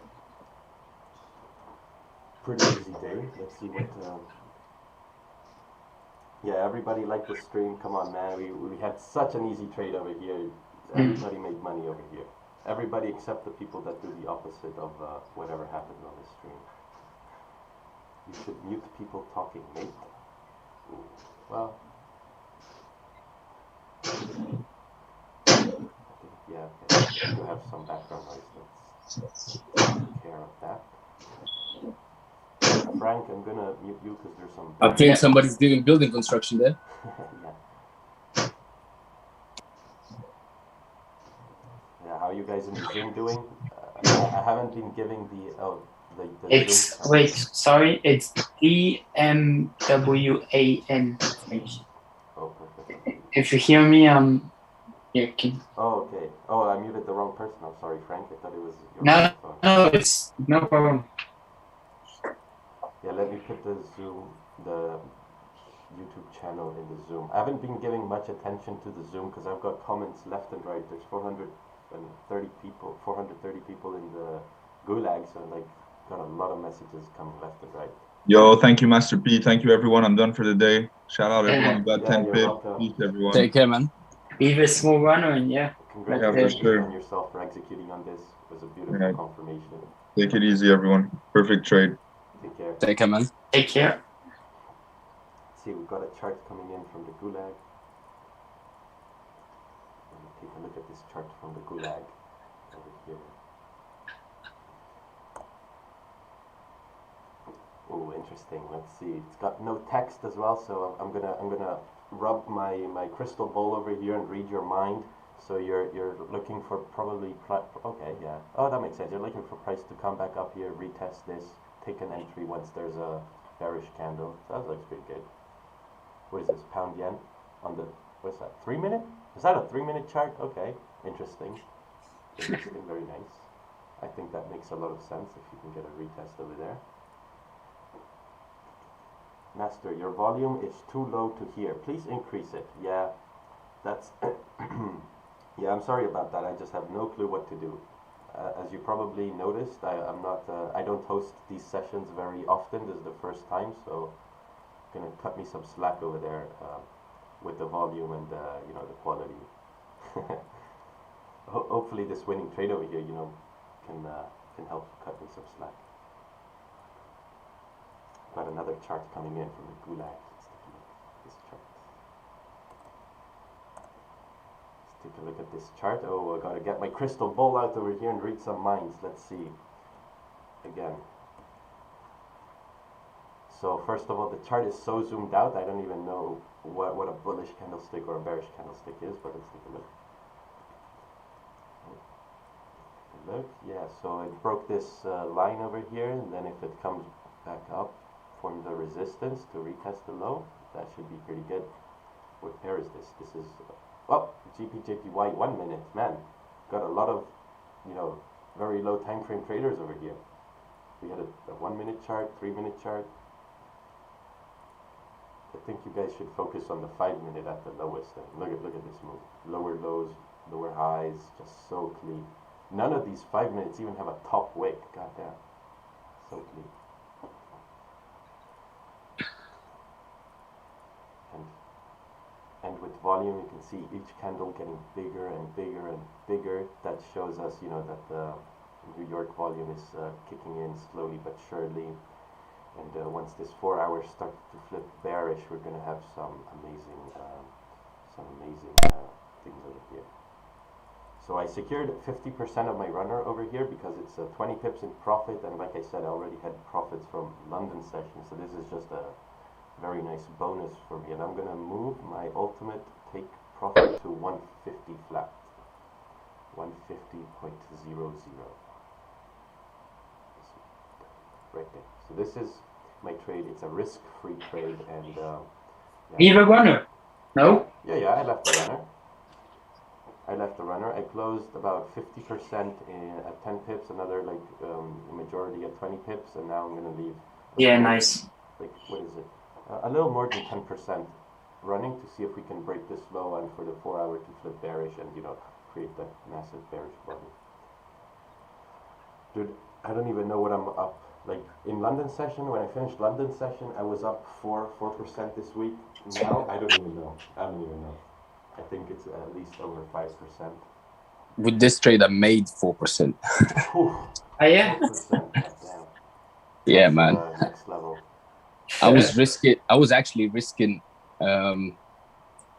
pretty easy day. Let's see what. Yeah, everybody liked the stream. Come on, man. We had such an easy trade over here. Everybody made money over here. Everybody except the people that do the opposite of whatever happened on this stream. You should mute people talking, mate. Ooh, well. Yeah, okay. You have some background noise. Let's take care of that. Frank, I'm gonna mute you because there's some. I think somebody's doing building construction there. Yeah. Yeah, how are you guys in the Zoom doing? I haven't been giving the It's Zoom. wait, sorry, it's EMWAN. Oh, perfect. If you hear me, you can. Oh, okay. Oh, I muted the wrong person. I'm sorry, Frank. I thought it was your phone. No, it's no problem. Yeah, let me put the Zoom, the YouTube channel in the Zoom. I haven't been giving much attention to the Zoom because I've got comments left and right. There's 430 people in the gulag, so like got a lot of messages coming left and right. Yo, thank you, Master P. Thank you, everyone. I'm done for the day. Shout out everyone. Got 10 pips. Peace, everyone. Take care, man. Leave a small runner, and yeah. Congratulations sure. on yourself for executing on this. It was a beautiful confirmation. Take it easy, everyone. Perfect trade. Take care. Take care, man. Take care. Let's see, we've got a chart coming in from the gulag. Let me take a look at this chart from the gulag over here. Oh, interesting. Let's see. It's got no text as well, so I'm gonna rub my crystal ball over here and read your mind. So you're looking for probably okay, yeah. Oh, that makes sense. You're looking for price to come back up here, retest this, take an entry once there's a bearish candle. So that looks pretty good. What is this? Pound yen on the what's that? 3 minute? Is that a 3 minute chart? Okay, interesting. Interesting, very nice. I think that makes a lot of sense if you can get a retest over there. Master, your volume is too low to hear. Please increase it. Yeah, that's yeah, I'm sorry about that. I just have no clue what to do. As you probably noticed, I don't host these sessions very often. This is the first time, so gonna cut me some slack over there with the volume and you know, the quality. Hopefully this winning trade over here, you know, can help cut me some slack. Got another chart coming in from the gulag. Let's take a look at this chart. Let's take a look at this chart. Oh, I gotta get my crystal ball out over here and read some minds. Let's see. Again. So first of all, the chart is so zoomed out, I don't even know what a bullish candlestick or a bearish candlestick is, but let's take a look. Look, yeah, so it broke this line over here, and then if it comes back up, forms a resistance to retest the low, that should be pretty good. What pair is this? This is, oh, GPJPY 1 minute, man. Got a lot of, you know, very low time frame traders over here. We had a 1 minute chart, 3 minute chart. I think you guys should focus on the 5 minute at the lowest. And look at this move. Lower lows, lower highs, just so clean. None of these 5 minutes even have a top wick. Goddamn, so clean. And with volume, you can see each candle getting bigger and bigger and bigger. That shows us, you know, that the New York volume is kicking in slowly but surely. And once this 4 hours start to flip bearish, we're going to have some amazing things over here. So I secured 50% of my runner over here because it's 20 pips in profit, and like I said, I already had profits from London session, so this is just a very nice bonus for me. And I'm going to move my ultimate take profit to 150 flat, 150.00. Right there. So this is my trade. It's a risk-free trade, and yeah. Leave a runner. No? Yeah, I left the runner. I closed about 50% at 10 pips, another like majority at 20 pips, and now I'm gonna leave. Yeah, nice. Like, what is it? A little more than 10% running to see if we can break this low and for the 4 hour to flip bearish and, you know, create that massive bearish body. Dude, I don't even know what I'm up. Like in London session, when I finished London session, I was up 4% this week. Now I don't even know. I think it's at least over 5%. With this trade, I made 4%. Oh yeah. 4%. Damn. Yeah, man. Next level. I was actually risking. What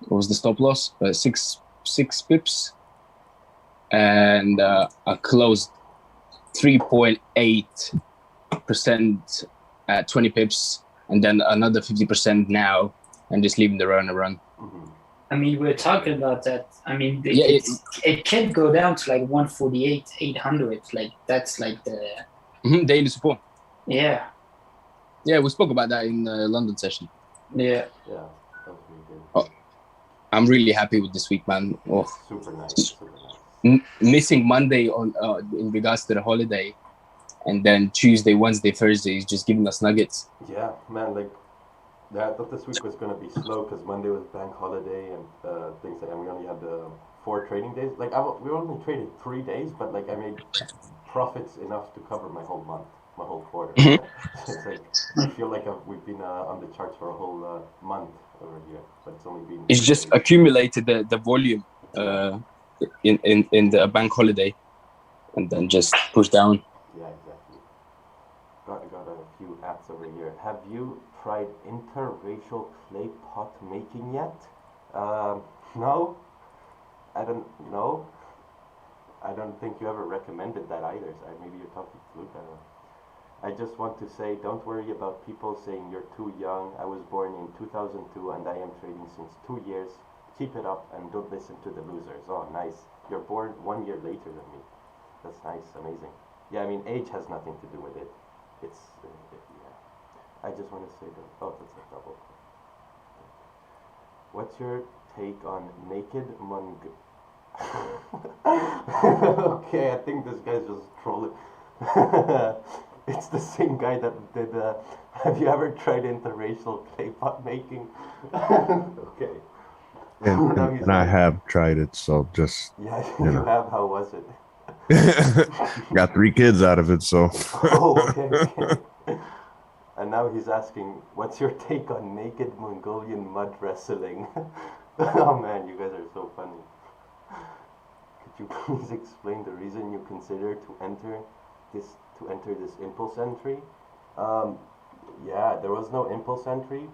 was the stop loss? 6 pips, and I closed 3.8% at 20 pips, and then another 50% now, and just leaving the runner run. Mm-hmm. I mean, we're talking about that. I mean, Yeah, it can go down to like 148, 800. Like that's like the daily support. Yeah. Yeah, we spoke about that in the London session. Yeah. Yeah, that was really good. Oh, I'm really happy with this week, man. Oh, super nice. Super nice. Missing Monday on in regards to the holiday, and then Tuesday, Wednesday, Thursday is just giving us nuggets. Yeah, man. Like Yeah, I thought this week was going to be slow because Monday was bank holiday and things like, and we only had 4 trading days. Like we only traded 3 days, but like I made profits enough to cover my whole month, my whole quarter. Mhm. So it's like I feel like we've been on the charts for a whole month over here, but it's only been It's 3 just days. accumulated the volume in the bank holiday, and then just push down. Yeah, exactly. Got a few ads over here. Have you tried interracial clay pot making yet? No, I don't know. I don't think you ever recommended that either. So maybe you're talking to Luke. I don't know. I just want to say, don't worry about people saying you're too young. I was born in 2002 and I am trading since 2 years. Keep it up and don't listen to the losers. Oh, nice. You're born 1 year later than me. That's nice, amazing. Yeah, I mean, age has nothing to do with it. It's, yeah. I just want to say that, oh, that's a double. What's your take on naked Mong? Okay, I think this guy's just trolling. It's the same guy that did, have you ever tried interracial clay pot making? Okay. And I have tried it, so just, Yeah, you know. have, how was it? Got 3 kids out of it, so. Oh, okay. And now he's asking, what's your take on naked Mongolian mud wrestling? Oh man, you guys are so funny. Could you please explain the reason you consider to enter this impulse entry? Yeah, there was no impulse entry.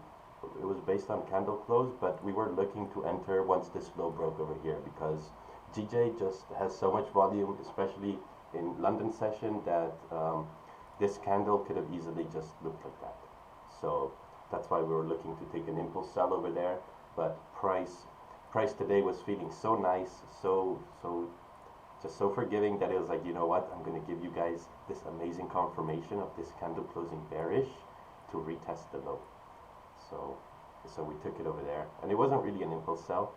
It was based on candle close, but we were looking to enter once this low broke over here because GJ just has so much volume, especially in London session, that this candle could have easily just looked like that. So that's why we were looking to take an impulse sell over there. But price today was feeling so nice, just so forgiving that it was like, you know what, I'm going to give you guys this amazing confirmation of this candle closing bearish to retest the low. So we took it over there, and it wasn't really an impulse sell,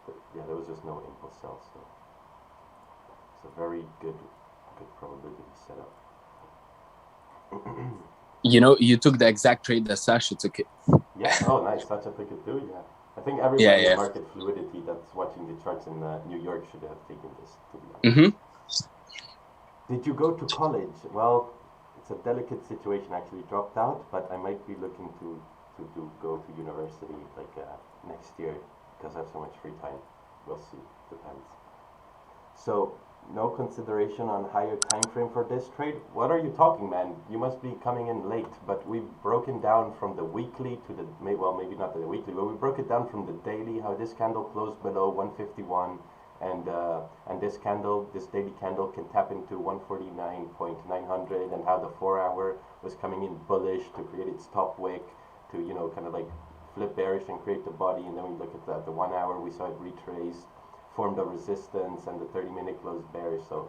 but yeah, there was just no impulse sell. So it's a very good probability setup. You know, you took the exact trade that Sasha took it. Yeah. Oh, nice. Sasha took it too. Yeah. I think everybody in market fluidity that's watching the charts in New York should have taken this, to be honest. Did you go to college? Well, it's a delicate situation. I actually dropped out, but I might be looking to go to university like next year because I have so much free time. We'll see. Depends. So, no consideration on higher time frame for this trade? What are you talking, man? You must be coming in late, but we've broken down from the weekly to the, well, maybe not the weekly, but we broke it down from the daily, how this candle closed below 151, and this daily candle can tap into 149.900, and how the 4 hour was coming in bullish to create its top wick, to, you know, kind of like flip bearish and create the body, and then we look at the 1 hour, we saw it retrace, formed a resistance, and the 30-minute closed bearish. So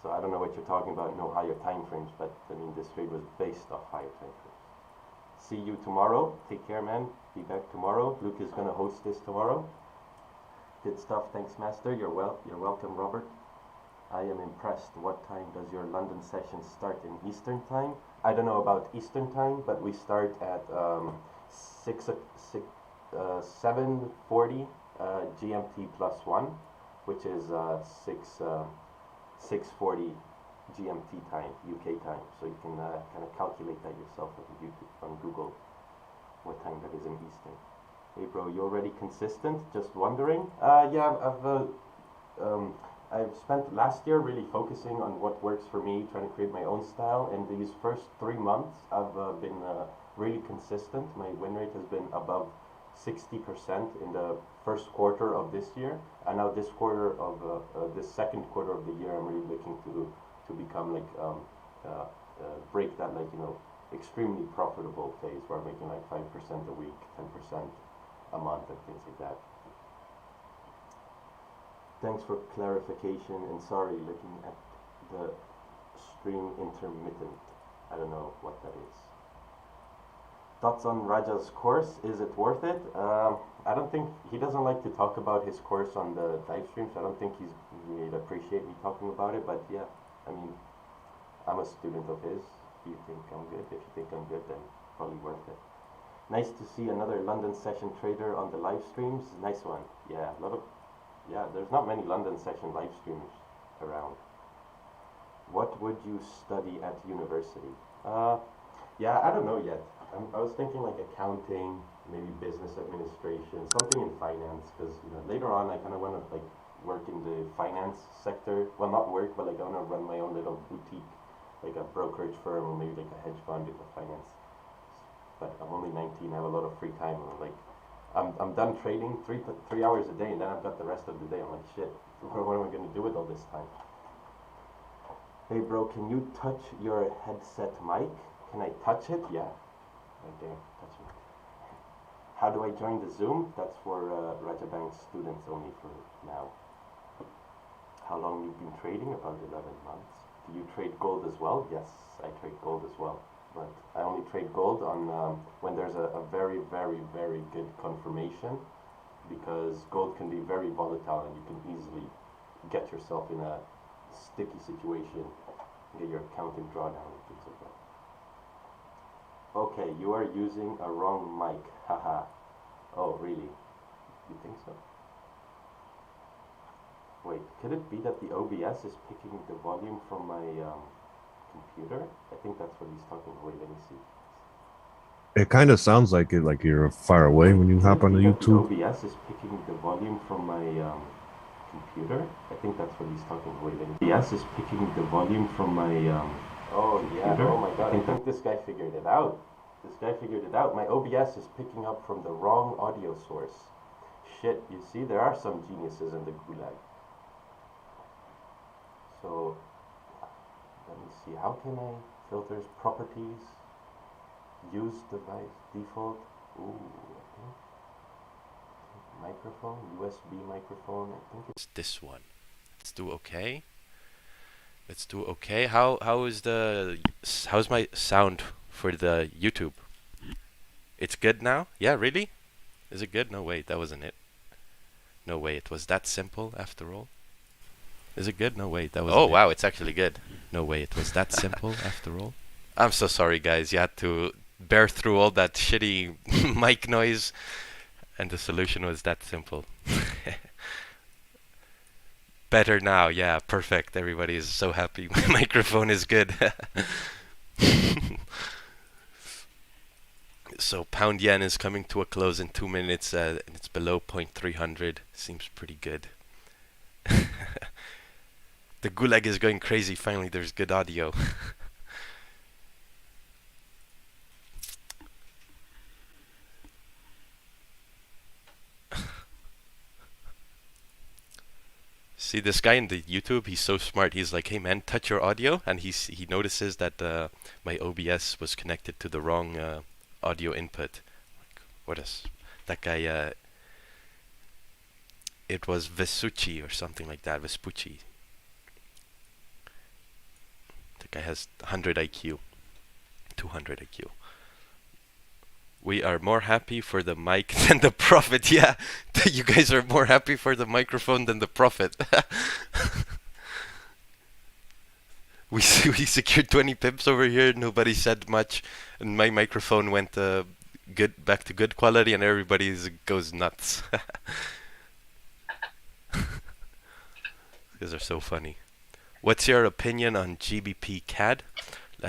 I don't know what you're talking about, no higher time frames, but I mean this trade was based off higher time frames. See you tomorrow. Take care, man. Be back tomorrow. Luke is gonna host this tomorrow. Good stuff. Thanks, Master. You're welcome, Robert. I am impressed. What time does your London session start in Eastern time? I don't know about Eastern time, but we start at 7:40 GMT +1, which is 6:40 GMT time, UK time. So you can kind of calculate that yourself on Google, what time that is in Eastern. Hey bro, you already consistent? Just wondering. Yeah, I've spent last year really focusing on what works for me, trying to create my own style. And these first 3 months, I've been really consistent. My win rate has been above 60% in the first quarter of this year, and now this quarter of this second quarter of the year, I'm really looking to become like break that, like, you know, extremely profitable phase where I'm making like 5% a week, 10% a month, and things like that. Thanks for clarification, and sorry, looking at the stream intermittent. I don't know what that is. Thoughts on Raja's course? Is it worth it? I don't think, he doesn't like to talk about his course on the live stream, so I don't think he'd appreciate me talking about it. But yeah, I mean, I'm a student of his. If you think I'm good, if you think I'm good, then probably worth it. Nice to see another London session trader on the live streams. Nice one. Yeah, there's not many London session live streams around. What would you study at university? Yeah, I don't know yet. I was thinking like accounting, maybe business administration, something in finance, because later on I kind of want to like work in the finance sector. Well, not work, but like I want to run my own little boutique, like a brokerage firm or maybe like a hedge fund in the finance. But I'm only 19. I have a lot of free time. I'm done trading 3 hours a day, and then I've got the rest of the day. I'm like, shit. What am I going to do with all this time? Hey bro, can you touch your headset mic? Can I touch it? Yeah. Right there. Touch it. How do I join the Zoom? That's for Raja Bank students only for now. How long you've been trading? About 11 months. Do you trade gold as well? Yes, I trade gold as well. But I only trade gold on when there's a very, very, very good confirmation, because gold can be very volatile and you can easily get yourself in a sticky situation, get your account in drawdown and things like that. Okay, you are using a wrong mic. Haha. Oh, really? You think so? Wait, could it be that the OBS is picking the volume from my computer? I think that's what he's talking about. Wait, let me see. It kind of sounds like it, like you're far away when you hop on the YouTube. The OBS is picking the volume from my computer. I think that's what he's talking about. Wait, let me see. OBS is picking the volume from my oh yeah, computer. Oh my god, I think this guy figured it out. This guy figured it out. My OBS is picking up from the wrong audio source. Shit, you see, there are some geniuses in the gulag. So, let me see, how can I filters, properties, use device, default, ooh, I think, microphone, USB microphone, I think it's this one. Let's do okay. Let's do okay. How's my sound for the YouTube? It's good now? Yeah, really? Is it good? No, wait, that wasn't it. No way, it was that simple after all. Is it good? No, wait, that was. Oh wow, it's actually good. No way, it was that simple after all. I'm so sorry, guys. You had to bear through all that shitty mic noise, and the solution was that simple. Better now, yeah, perfect. Everybody is so happy. My microphone is good. So pound yen is coming to a close in 2 minutes, and it's below 0.300. Seems pretty good. The gulag is going crazy. Finally, there's good audio. See, this guy in the YouTube, he's so smart. He's like, hey man, touch your audio, and he notices that my OBS was connected to the wrong audio input. Like, what is that guy? It was Vespucci or something like that. Vespucci. The guy has 100 IQ, 200 IQ. We are more happy for the mic than the profit. Yeah, you guys are more happy for the microphone than the profit. we secured 20 pips over here. Nobody said much, and my microphone went back to good quality, and everybody goes nuts. These are so funny. What's your opinion on GBP Cad?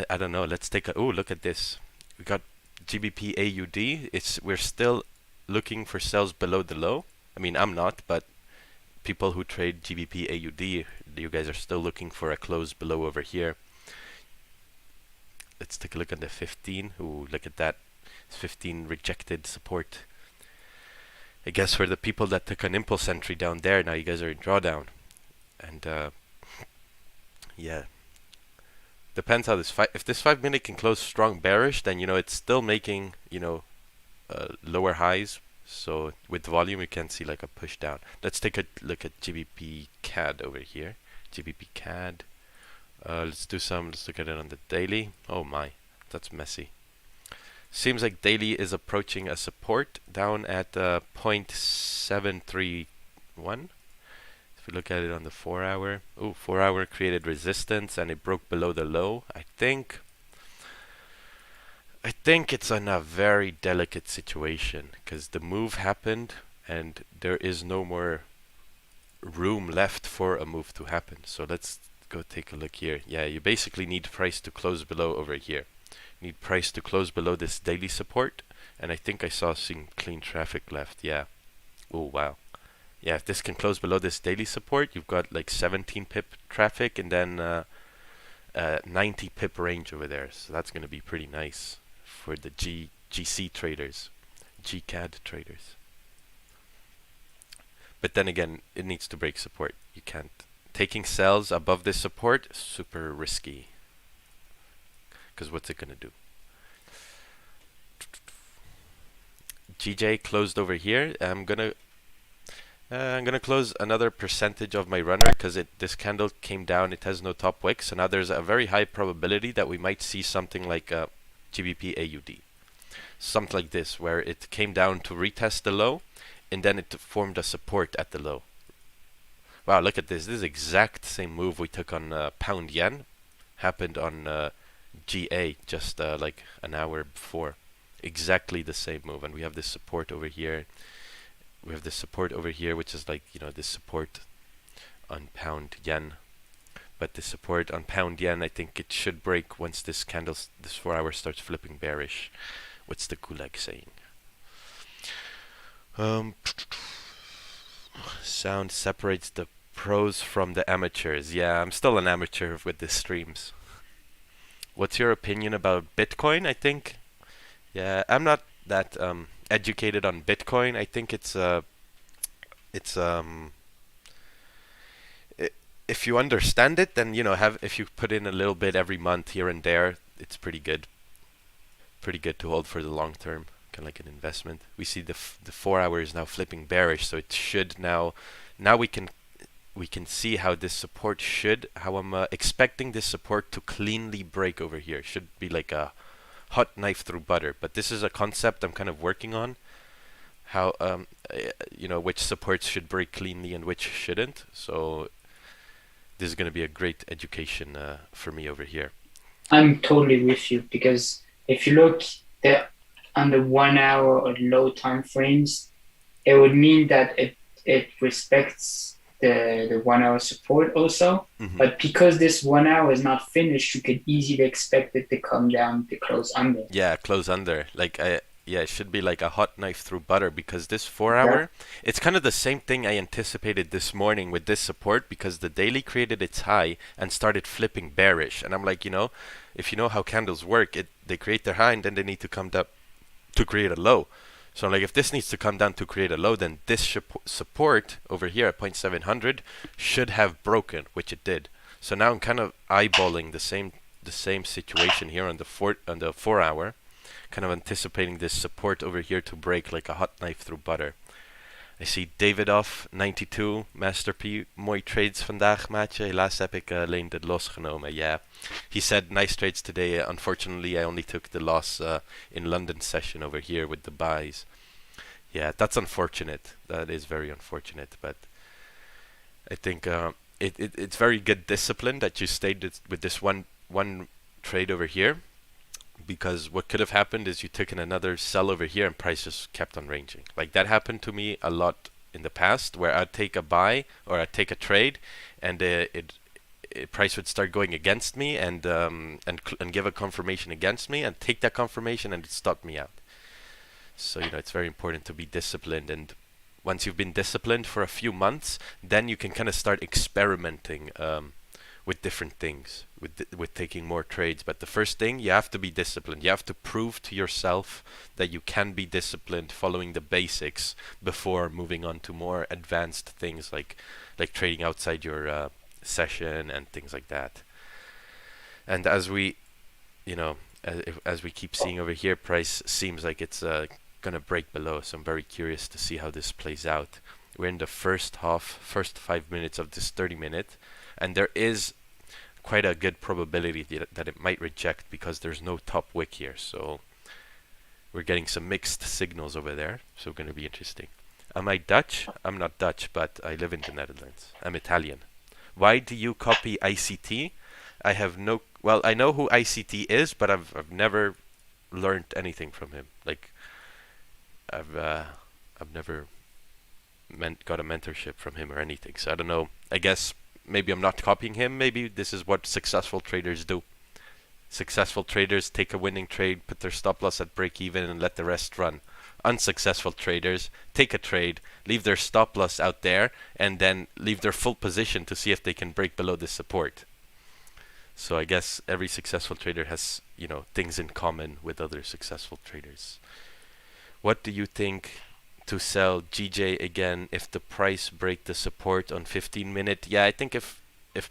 I don't know. Let's take a. Oh, look at this. We got GBP AUD. We're still looking for sells below the low. I mean, I'm not, but people who trade GBP AUD, you guys are still looking for a close below over here. Let's take a look at the 15. Ooh, look at that. It's 15 rejected support. I guess for the people that took an impulse entry down there, now you guys are in drawdown. And yeah. Depends how this if this 5 minute can close strong bearish, then it's still making lower highs. So with volume you can see like a push down. Let's take a look at GBP Cad over here. GBP Cad. Let's look at it on the daily. Oh my, that's messy. Seems like daily is approaching a support down at 0.731. If we look at it on the 4 hour, 4 hour created resistance and it broke below the low. I think I think it's in a very delicate situation because the move happened and there is no more room left for a move to happen. So let's go take a look here. Yeah, you basically need price to close below over here. You need price to close below this daily support, and I think I saw some clean traffic left. Yeah. Oh wow. Yeah, if this can close below this daily support, you've got like 17 pip traffic and then 90 pip range over there. So that's going to be pretty nice for the GC traders, GCAD traders. But then again, it needs to break support. You can't. Taking sells above this support, super risky. Because what's it going to do? GJ closed over here. I'm gonna close another percentage of my runner because this candle came down. It has no top wick, so now there's a very high probability that we might see something like a GBP AUD, something like this, where it came down to retest the low, and then it formed a support at the low. Wow, look at this! This is the exact same move we took on pound yen, happened on GA just like an hour before. Exactly the same move, and we have this support over here. We have this support over here, which is like, you know, this support on pound yen. But the support on pound yen, I think it should break once this candle, this 4 hour starts flipping bearish. What's the Gulag saying? Sound separates the pros from the amateurs. Yeah, I'm still an amateur with the streams. What's your opinion about Bitcoin? I think, yeah, I'm not that educated on Bitcoin. I think if you understand it, then, you know, if you put in a little bit every month here and there, it's pretty good. Pretty good to hold for the long term, kind of like an investment. We see the 4 hours now flipping bearish, so it should now we can see how this support should, how I'm expecting this support to cleanly break over here. Should be like a hot knife through butter, but this is a concept I'm kind of working on, how you know, which supports should break cleanly and which shouldn't. So this is going to be a great education for me over here. I'm totally with you, because if you look on the 1 hour or low time frames, it would mean that it respects the 1 hour support also. But because this 1 hour is not finished, you could easily expect it to come down to close under. Yeah, close under. Like yeah, it should be like a hot knife through butter, because this 4 hour, it's kind of the same thing I anticipated this morning with this support, because the daily created its high and started flipping bearish. And I'm like, you know, if you know how candles work, they create their high and then they need to come down to create a low. So like, if this needs to come down to create a low, then this support over here at 0.700 should have broken, which it did. So now I'm kind of eyeballing the same situation here on the 4 hour, kind of anticipating this support over here to break like a hot knife through butter. I see Davidoff 92, Master P, mooi trades vandaag maatje. Helaas heb ik alleen de loss genomen. Yeah, he said nice trades today. Unfortunately, I only took the loss in London session over here with the buys. Yeah, that's unfortunate. That is very unfortunate. But I think it's very good discipline that you stayed with this one trade over here. Because what could have happened is you took in another sell over here and price just kept on ranging. Like that happened to me a lot in the past, where I'd take a buy or I'd take a trade, and price would start going against me and give a confirmation against me, and take that confirmation and it stopped me out. So, you know, it's very important to be disciplined, and once you've been disciplined for a few months, then you can kind of start experimenting with different things, with taking more trades. But the first thing, you have to be disciplined. You have to prove to yourself that you can be disciplined, following the basics before moving on to more advanced things like trading outside your session and things like that. And as we, you know, as we keep seeing over here, price seems like it's gonna break below. So I'm very curious to see how this plays out. We're in the first 5 minutes of this 30-minute. And there is quite a good probability that it might reject, because there's no top wick here. So we're getting some mixed signals over there. So going to be interesting. Am I Dutch? I'm not Dutch, but I live in the Netherlands. I'm Italian. Why do you copy ICT? I have no... Well, I know who ICT is, but I've never learned anything from him. Like I've never got a mentorship from him or anything. So I don't know. I guess maybe I'm not copying him. Maybe this is what successful traders do. Successful traders take a winning trade, put their stop loss at break even, and let the rest run. Unsuccessful traders take a trade, leave their stop loss out there, and then leave their full position to see if they can break below the support. So I guess every successful trader has, you know, things in common with other successful traders. What do you think to sell GJ again if the price break the support on 15-minute? Yeah, I think if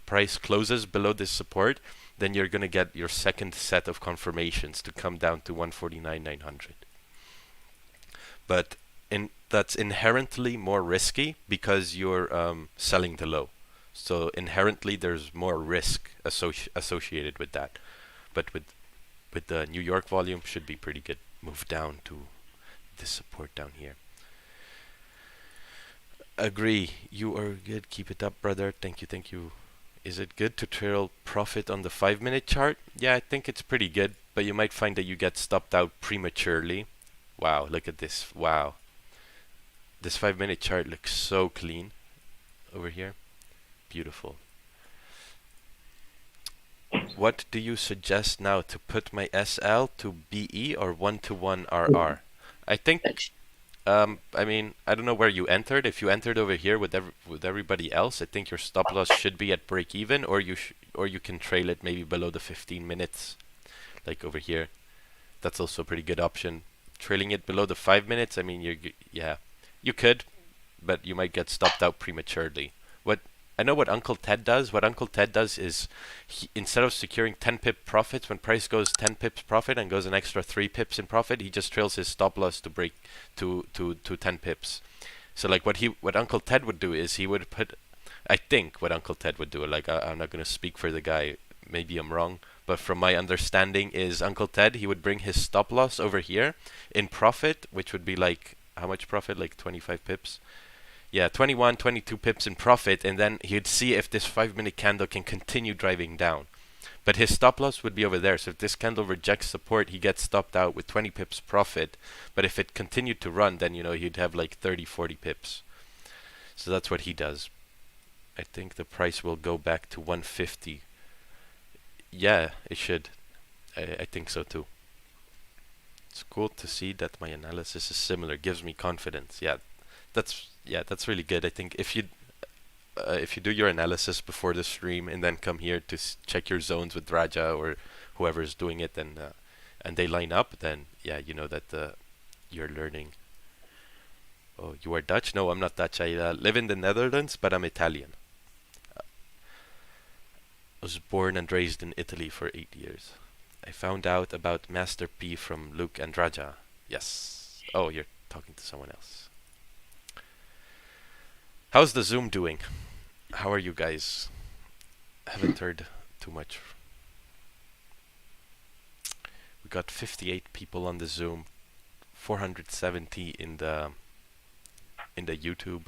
price closes below this support, then you're gonna get your second set of confirmations to come down to 149,900. But that's inherently more risky because you're selling the low. So inherently there's more risk associated with that. But with the New York volume should be pretty good. Move down to this support down here. Agree. You are good. Keep it up, brother. Thank you. Thank you. Is it good to trail profit on the 5-minute chart? Yeah, I think it's pretty good, but you might find that you get stopped out prematurely. Wow, look at this. Wow. This 5-minute chart looks so clean over here. Beautiful. What do you suggest now, to put my SL to BE or 1-to-1 RR? I think, I mean, I don't know where you entered. If you entered over here with everybody else, I think your stop loss should be at break even, or you can trail it maybe below the 15 minutes, like over here. That's also a pretty good option. Trailing it below the 5 minutes, I mean, yeah, you could, but you might get stopped out prematurely. I know what Uncle Ted does. What Uncle Ted does is, instead of securing 10 pip profits, when price goes 10 pips profit and goes an extra 3 pips in profit, he just trails his stop loss to break to 10 pips. So like what Uncle Ted would do is he would put, I think what Uncle Ted would do, like I'm not going to speak for the guy, maybe I'm wrong, but from my understanding is Uncle Ted, he would bring his stop loss over here in profit, which would be like, how much profit? Like 25 pips. Yeah, 21, 22 pips in profit, and then he'd see if this 5-minute candle can continue driving down. But his stop loss would be over there, so if this candle rejects support, he gets stopped out with 20 pips profit. But if it continued to run, then, you know, he'd have like 30, 40 pips. So that's what he does. I think the price will go back to 150. Yeah, it should. I think so too. It's cool to see that my analysis is similar. Gives me confidence. Yeah, that's really good. I think if you do your analysis before the stream and then come here to check your zones with Raja or whoever is doing it, and they line up, then yeah, you know that you're learning. Oh, you are Dutch? No, I'm not Dutch. I live in the Netherlands, but I'm Italian. I was born and raised in Italy for 8 years. I found out about Master P from Luke and Raja. Yes. Oh, you're talking to someone else. How's the Zoom doing? How are you guys? Haven't heard too much. We got 58 people on the Zoom, 470 in the YouTube.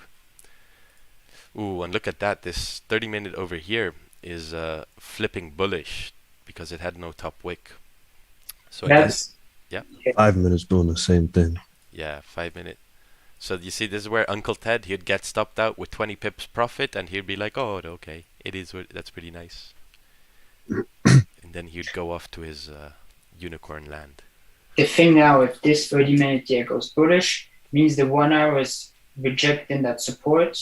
Ooh, and look at that. This 30-minute over here is flipping bullish because it had no top wick. So I guess, yeah. 5 minutes doing the same thing. Yeah, 5 minute. So you see, this is where Uncle Ted, he'd get stopped out with 20 pips profit, and he'd be like, "Oh, okay, that's pretty nice." And then he'd go off to his unicorn land. The thing now, if this 30-minute here goes bullish, means the 1 hour is rejecting that support.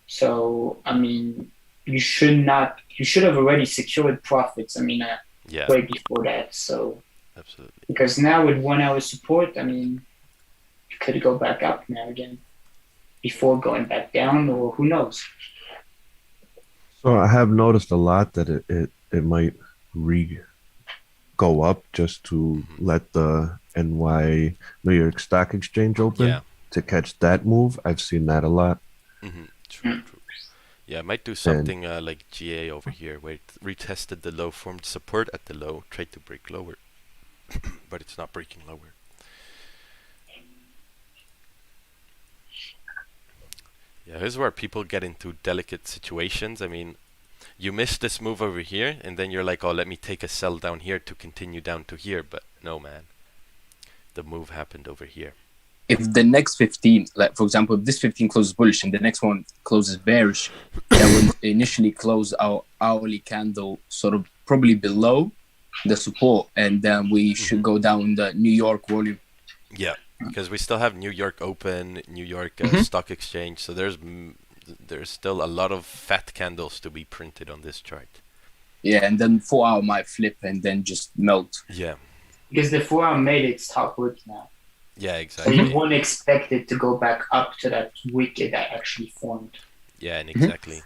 So I mean, you should have already secured profits. I mean, yeah, way before that. So absolutely. Because now with 1 hour support, I mean, you could go back up now again before going back down, or who knows. So I have noticed a lot that it might go up just to let the New York Stock Exchange open to catch that move. I've seen that a lot. True. Yeah, I might do something like GA over here, where it retested the low, formed support at the low, tried to break lower, but it's not breaking lower. Yeah, here's where people get into delicate situations. I mean, you miss this move over here, and then you're like, oh, let me take a sell down here to continue down to here. But no, man. the move happened over here. If the next 15, like for example, if this 15 closes bullish and the next one closes bearish, then we'll initially close our hourly candle sort of probably below the support, and then we should go down the New York volume. Yeah, because we still have New York Open, New York Stock Exchange, so there's still a lot of fat candles to be printed on this chart. Yeah, and then 4 hour might flip and then just melt. Yeah. Because the 4 hour made its top wick now. Yeah, So exactly. you won't expect it to go back up to that wick that actually formed. Yeah, and exactly.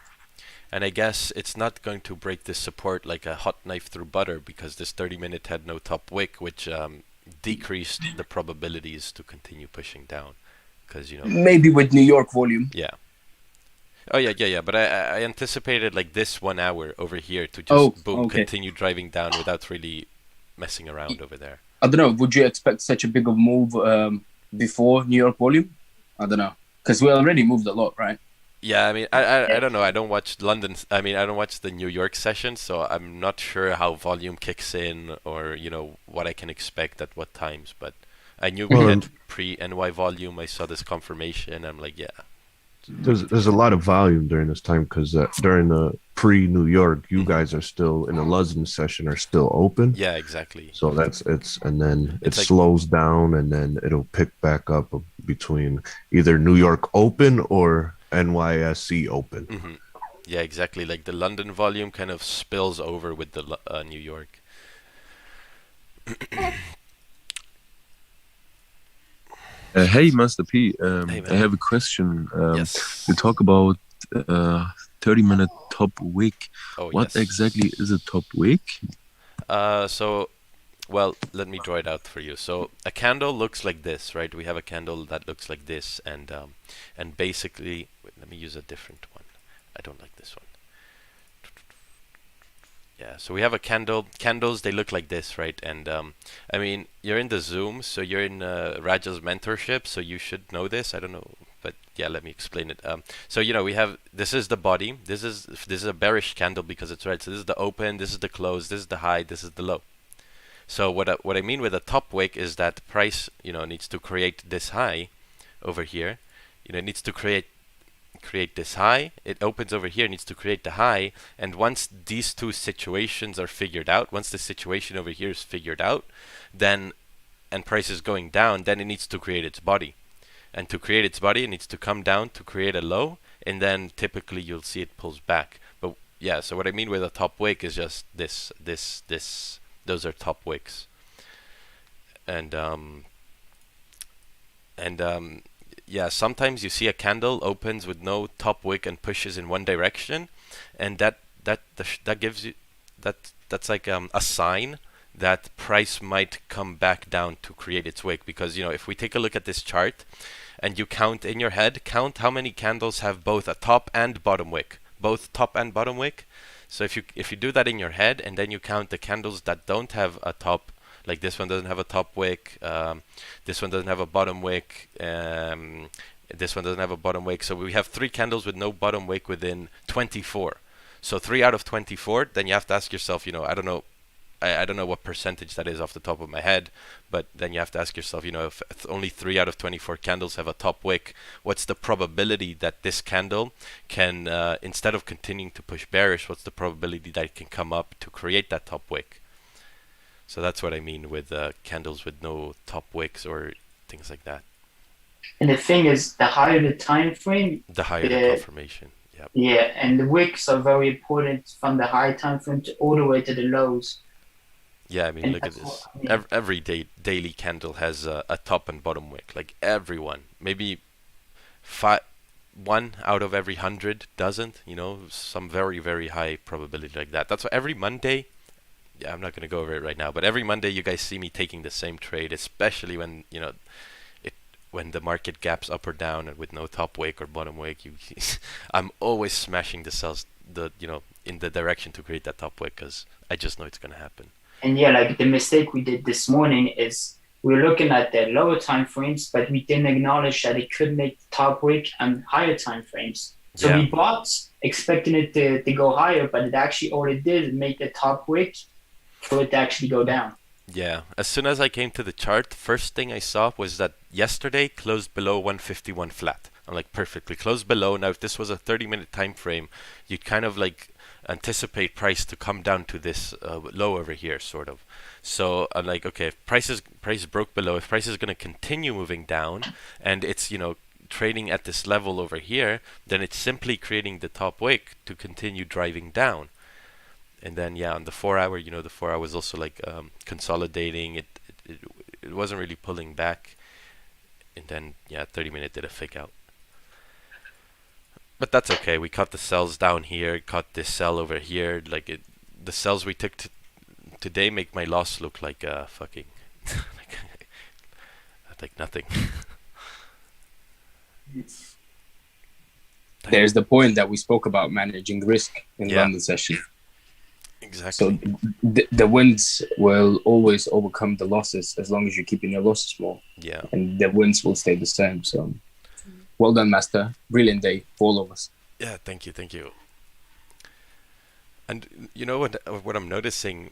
And I guess it's not going to break this support like a hot knife through butter, because this 30-minute had no top wick, which decreased the probabilities to continue pushing down. Because, you know, maybe with New York volume. Yeah. Oh yeah. But I anticipated like this 1 hour over here to just continue driving down without really messing around over there. I don't know. Would you expect such a big of move before New York volume? I don't know, because we already moved a lot, right? Yeah, I mean, I don't know. I don't watch London. I mean, I don't watch the New York session, so I'm not sure how volume kicks in, or you know what I can expect at what times. But I knew we had pre-NY volume. I saw this confirmation. I'm like, yeah. There's a lot of volume during this time, because during the pre-New York, you guys are still in the London session, are still open. Yeah, exactly. So and then it like, slows down, and then it'll pick back up between either New York Open or NYSE Open. Yeah, exactly. Like the London volume kind of spills over with the New York. Hey, Master P. Hey, I have a question. Yes. You talk about 30-minute top wick. Oh, What yes. exactly is a top wick? Well, let me draw it out for you. So a candle looks like this, right? We have a candle that looks like this, and basically, wait, let me use a different one. I don't like this one. Yeah, so we have a candles, they look like this, right? And I mean, you're in the Zoom, so you're in Raja's mentorship, so you should know this. I don't know, but yeah, let me explain it. So you know, we have, this is the body, this is a bearish candle because it's right. So this is the open, this is the close, this is the high, this is the low. So what I mean with a top wick is that price, you know, needs to create this high over here. You know, it needs to create this high. It opens over here, needs to create the high, and once these two situations are figured out, once the situation over here is figured out, then and price is going down, then it needs to create its body. And to create its body, it needs to come down to create a low, and then typically you'll see it pulls back. But yeah, so what I mean with a top wick is just this. Those are top wicks. And yeah, sometimes you see a candle opens with no top wick and pushes in one direction, and that gives you that's like a sign that price might come back down to create its wick. Because you know, if we take a look at this chart and you count in your head, count how many candles have both a top and bottom wick, both top and bottom wick. So if you do that in your head, and then you count the candles that don't have a top, like this one doesn't have a top wick, this one doesn't have a bottom wick, this one doesn't have a bottom wick. So we have 3 candles with no bottom wick within 24. So 3 out of 24, then you have to ask yourself, you know, I don't know what percentage that is off the top of my head, but then you have to ask yourself, you know, if only 3 out of 24 candles have a top wick, what's the probability that this candle can, instead of continuing to push bearish, what's the probability that it can come up to create that top wick? So that's what I mean with candles with no top wicks or things like that. And the thing is, the higher the time frame, the higher the confirmation. Yep. Yeah, and the wicks are very important from the high time frame to all the way to the lows. Yeah, I mean, look at this. Every daily candle has a top and bottom wick. Like everyone, maybe 1 out of every 100 doesn't. You know, some very, very high probability like that. That's why every Monday. Yeah, I'm not going to go over it right now, but every Monday you guys see me taking the same trade, especially when, you know, when the market gaps up or down and with no top wick or bottom wick, I'm always smashing the cells, you know, in the direction to create that top wick, because I just know it's going to happen. And yeah, like the mistake we did this morning is we were looking at the lower time frames, but we didn't acknowledge that it could make top wick and higher time frames. So we bought expecting it to go higher, but it actually all it did is make the top wick for it to actually go down. Yeah, as soon as I came to the chart, first thing I saw was that yesterday closed below 151 flat. I'm like, perfectly closed below. Now, if this was a 30-minute time frame, you'd kind of like anticipate price to come down to this low over here, sort of. So I'm like, okay, if price broke below, if price is going to continue moving down, and it's, you know, trading at this level over here, then it's simply creating the top wick to continue driving down. And then, yeah, on the 4 hour, you know, the 4 hour was also like consolidating. It wasn't really pulling back. And then, yeah, 30-minute did a fake out. But that's okay. We caught the sells down here, caught this sell over here. Like the sells we took today make my loss look like fucking like nothing. There's the point that we spoke about managing risk in London session. Exactly. So the wins will always overcome the losses as long as you're keeping your losses small. Yeah. And the wins will stay the same. So well done, Master. Brilliant day for all of us. Yeah, thank you, thank you. And you know what I'm noticing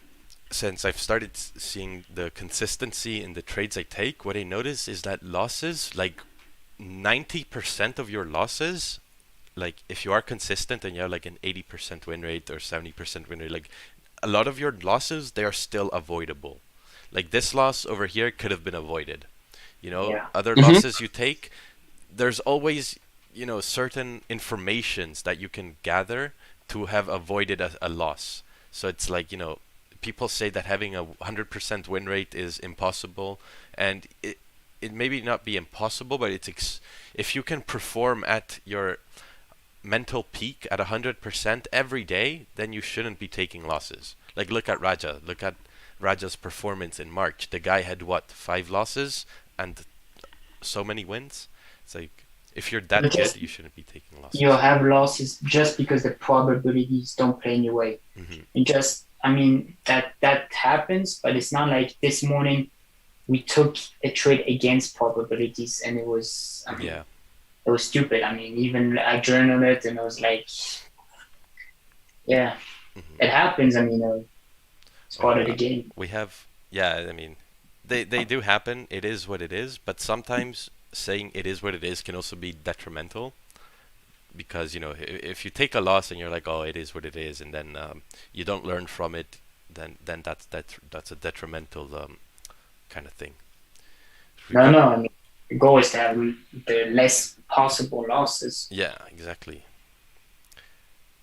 since I've started seeing the consistency in the trades I take, what I notice is that losses, like 90% of your losses, like if you are consistent and you have like an 80% win rate or 70% win rate, like a lot of your losses, they are still avoidable. Like this loss over here could have been avoided. You know, other losses you take, there's always, you know, certain informations that you can gather to have avoided a loss. So it's like, you know, people say that having a 100% win rate is impossible, and it maybe not be impossible, but it's if you can perform at your mental peak at 100% every day, then you shouldn't be taking losses. Like look at Raja. Look at Raja's performance in March. The guy had what, 5 losses and so many wins. It's like if you're that good, you shouldn't be taking losses. You'll have losses just because the probabilities don't play in your way. And just, I mean, that happens, but it's not like this morning we took a trade against probabilities and it was, I mean, it was stupid. I mean, even I journaled it and I was like, it happens. I mean, it's part of the game. We have, I mean, they do happen. It is what it is. But sometimes saying it is what it is can also be detrimental, because, you know, if you take a loss and you're like, oh, it is what it is, and then you don't learn from it, then that's a detrimental kind of thing. No, I mean, the goal is to have the less possible losses. Yeah, exactly.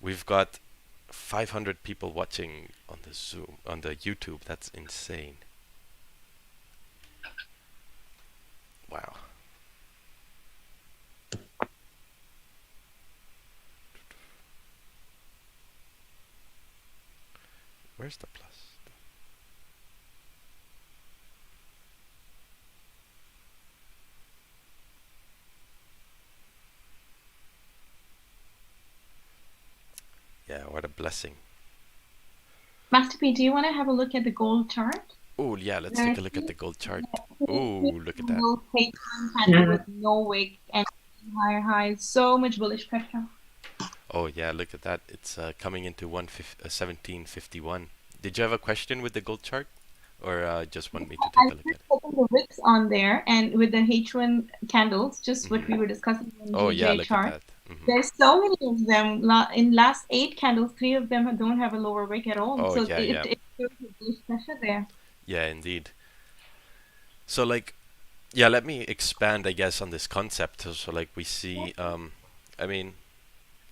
We've got 500 people watching on the Zoom, on the YouTube. That's insane. Wow. Where's the plus? Yeah, what a blessing. Master P, do you want to have a look at the gold chart? Oh, yeah, let's take a look at the gold chart. Oh, look at that. With no wick and higher highs, so much bullish pressure. Oh, yeah, look at that. It's coming into 1751. Did you have a question with the gold chart? Or just want me to take a look at it? I put the wicks on there, and with the H1 candles, just what we were discussing in the GJ chart. At that. There's so many of them. In last 8 candles, 3 of them don't have a lower wick at all. Oh, so it shows bullish pressure there. Yeah, indeed. So, like, yeah, let me expand, I guess, on this concept. So, like, we see, I mean,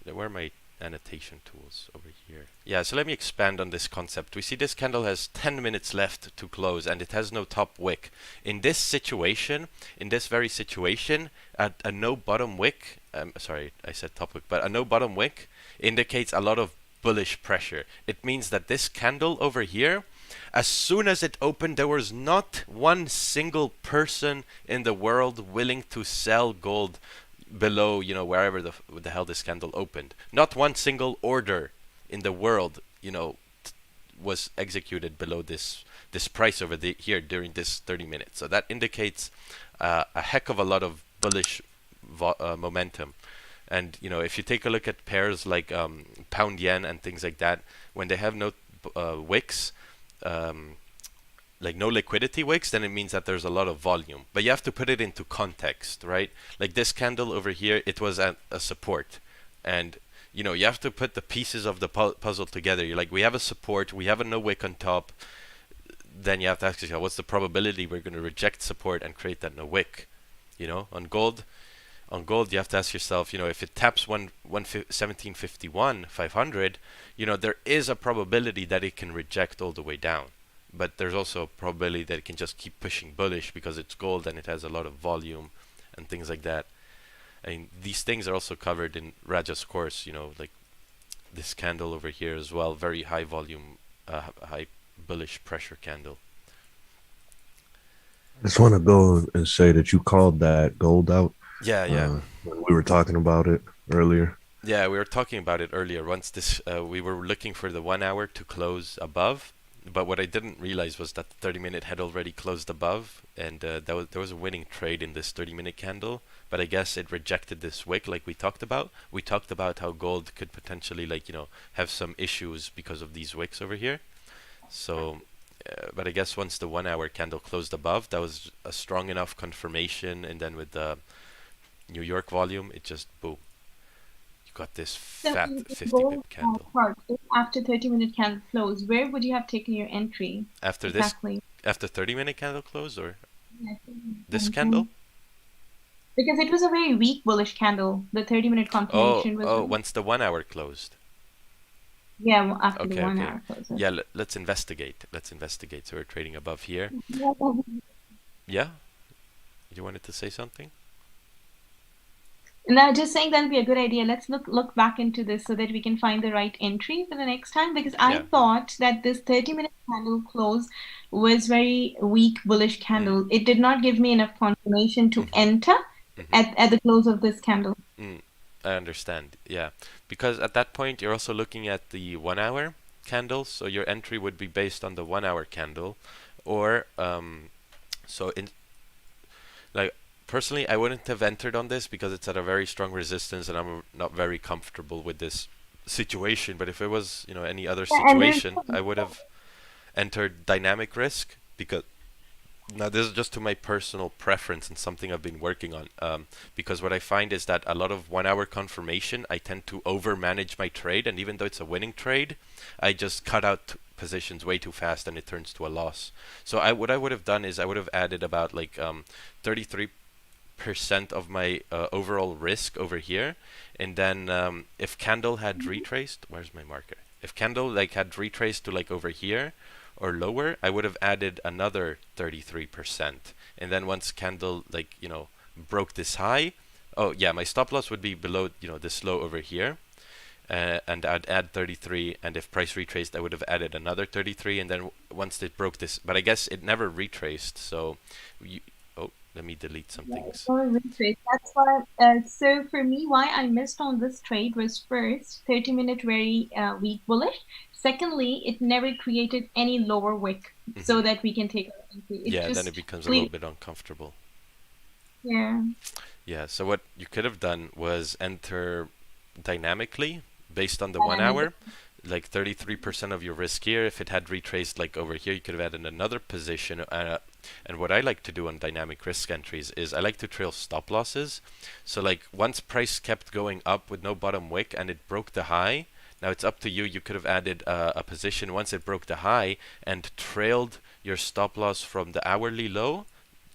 where are my annotation tools? Over here. Yeah, so let me expand on this concept. We see this candle has 10 minutes left to close, and it has no top wick. In this situation, in this very situation, a no bottom wick, sorry, I said top wick, but a no bottom wick indicates a lot of bullish pressure. It means that this candle over here, as soon as it opened, there was not one single person in the world willing to sell gold below, you know, wherever the hell this candle opened. Not one single order in the world, you know, was executed below this price over here during this 30 minutes. So that indicates a heck of a lot of bullish momentum. And, you know, if you take a look at pairs like pound yen and things like that, when they have no wicks, like no liquidity wicks, then it means that there's a lot of volume. But you have to put it into context, right? Like this candle over here, it was at a support, and you know, you have to put the pieces of the puzzle together. You're like, we have a support, we have a no wick on top. Then you have to ask yourself, what's the probability we're going to reject support and create that no wick? You know, on gold, you have to ask yourself, you know, if it taps 1751 500, you know, there is a probability that it can reject all the way down. But there's also a probability that it can just keep pushing bullish because it's gold and it has a lot of volume and things like that. I mean, these things are also covered in Raja's course, you know, like this candle over here as well, very high volume, high bullish pressure candle. I just want to go and say that you called that gold out. Yeah. When we were talking about it earlier. Yeah, we were talking about it earlier. Once this, we were looking for the 1 hour to close above. But what I didn't realize was that the 30-minute had already closed above, and there was a winning trade in this 30-minute candle. But I guess it rejected this wick, like we talked about. We talked about how gold could potentially, like, you know, have some issues because of these wicks over here. So, but I guess once the 1 hour candle closed above, that was a strong enough confirmation. And then with the New York volume, it just boom. Got this fat 50 pip candle. After 30-minute candle close, where would you have taken your entry? After exactly? After 30-minute candle close, or this candle? Because it was a very weak bullish candle. The 30-minute confirmation was. Oh, once the 1 hour closed. Yeah, well, after the 1 hour close. Yeah, let's investigate. So we're trading above here. Yeah? You wanted to say something? No, just saying that'll be a good idea. Let's look back into this so that we can find the right entry for the next time. Because I thought that this 30-minute candle close was very weak bullish candle. It did not give me enough confirmation to enter at the close of this candle. I understand. Yeah, because at that point you're also looking at the 1 hour candle, so your entry would be based on the 1 hour candle, or personally, I wouldn't have entered on this because it's at a very strong resistance, and I'm not very comfortable with this situation. But if it was, you know, any other situation, I would have entered dynamic risk, because now this is just to my personal preference and something I've been working on. Because what I find is that a lot of 1 hour confirmation, I tend to over manage my trade, and even though it's a winning trade, I just cut out positions way too fast and it turns to a loss. So what I would have done is I would have added about like 33% of my overall risk over here, and then if candle had retraced, where's my marker? If candle like had retraced to like over here or lower, I would have added another 33%. And then once candle, like, you know, broke this high, oh yeah, my stop loss would be below, you know, this low over here, and I'd add 33, and if price retraced, I would have added another 33, and then once it broke this, but I guess it never retraced, so let me delete some things. That's why. So for me, why I missed on this trade was, first, 30-minute very weak bullish. Secondly, it never created any lower wick so that we can take our entry. Then it becomes a little bit uncomfortable. Yeah. Yeah. So what you could have done was enter dynamically based on the 1 hour. Like 33% of your risk here. If it had retraced like over here, you could have added another position. And what I like to do on dynamic risk entries is I like to trail stop losses. So like once price kept going up with no bottom wick and it broke the high, now it's up to you. You could have added a position once it broke the high and trailed your stop loss from the hourly low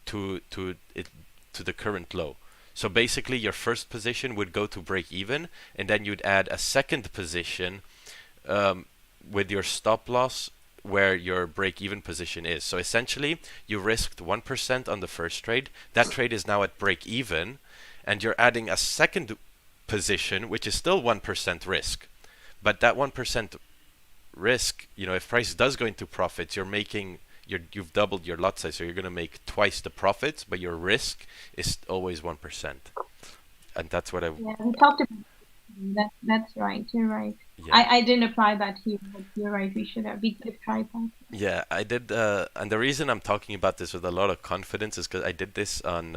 to the current low. So basically your first position would go to break even, and then you'd add a second position with your stop loss where your break-even position is. So essentially, you risked 1% on the first trade. That trade is now at break-even, and you're adding a second position, which is still 1% risk. But that 1% risk, you know, if price does go into profits, you've doubled your lot size, so you're going to make twice the profits, but your risk is always 1%. And that's what we talked about. That's right. You're right. Yeah. I didn't apply that here, but you're right. We could have tried that. Yeah, I did. And the reason I'm talking about this with a lot of confidence is because I did this on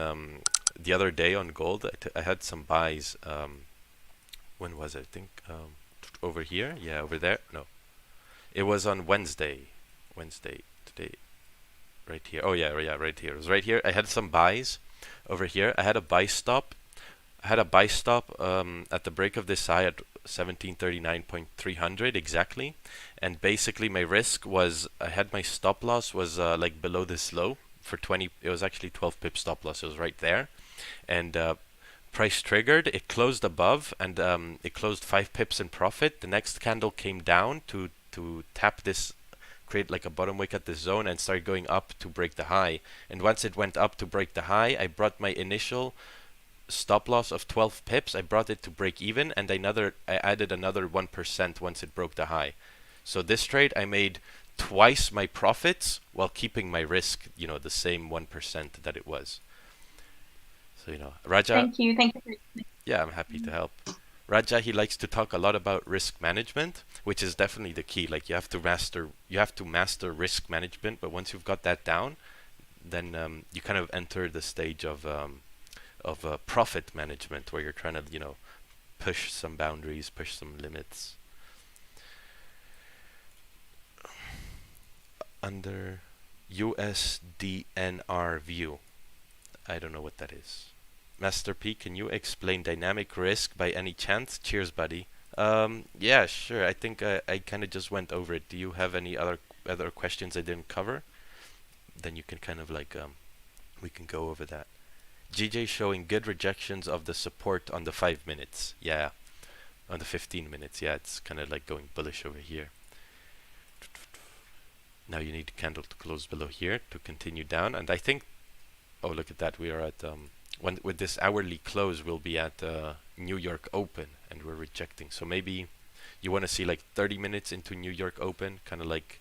the other day on gold. I had some buys. When was it? I think over here. Yeah, over there. No, it was on Wednesday. Today. right here. Oh yeah, right here. It was right here. I had some buys over here. I had a buy stop. At the break of this high at 1739.300 exactly, and basically my risk was, I had my stop loss was like below this low for 20. It was actually 12 pip stop loss. It was right there, and price triggered. It closed above, and it closed 5 pips in profit. The next candle came down to tap this, create like a bottom wick at this zone, and started going up to break the high. And once it went up to break the high, I brought my initial stop loss of 12 pips. I brought it to break even, and I added another 1% once it broke the high. So this trade I made twice my profits while keeping my risk, the same 1% that it was. So Raja. Thank you. Yeah, I'm happy to help. Raja, he likes to talk a lot about risk management, which is definitely the key. Like you have to master risk management, but once you've got that down, then you kind of enter the stage of profit management, where you're trying to push some boundaries, push some limits. Under USDNR view, I don't know what that is. Master P, can you explain dynamic risk by any chance? Cheers, buddy. Yeah, sure. I think I kind of just went over it. Do you have any other questions I didn't cover? Then you can kind of like we can go over that. GJ showing good rejections of the support on the 5 minutes. Yeah. On the 15 minutes. Yeah, it's kind of like going bullish over here. Now you need candle to close below here to continue down. And I think, oh, look at that. We are at, with this hourly close, we'll be at New York Open, and we're rejecting. So maybe you want to see like 30 minutes into New York Open, kind of like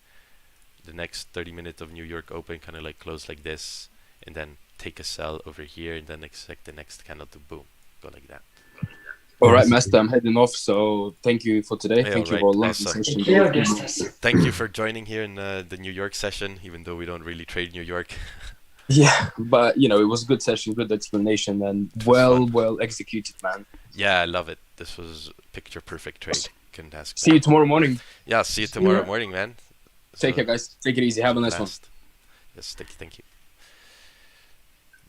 the next 30 minutes of New York Open, kind of like close like this, and then take a sell over here, and then expect the next candle to boom, go like that. All right, Master, I'm heading off, so thank you for today. Yeah, thank you right. for a long session. Thank you for joining here in the New York session, even though we don't really trade New York. Yeah, but it was a good session, good explanation, and well executed, man. Yeah, I love it. This was picture perfect trade. Couldn't ask. See you tomorrow morning. Yeah, see you tomorrow morning, man. Take care, guys. Take it easy. Have a nice one. Yes, thank you.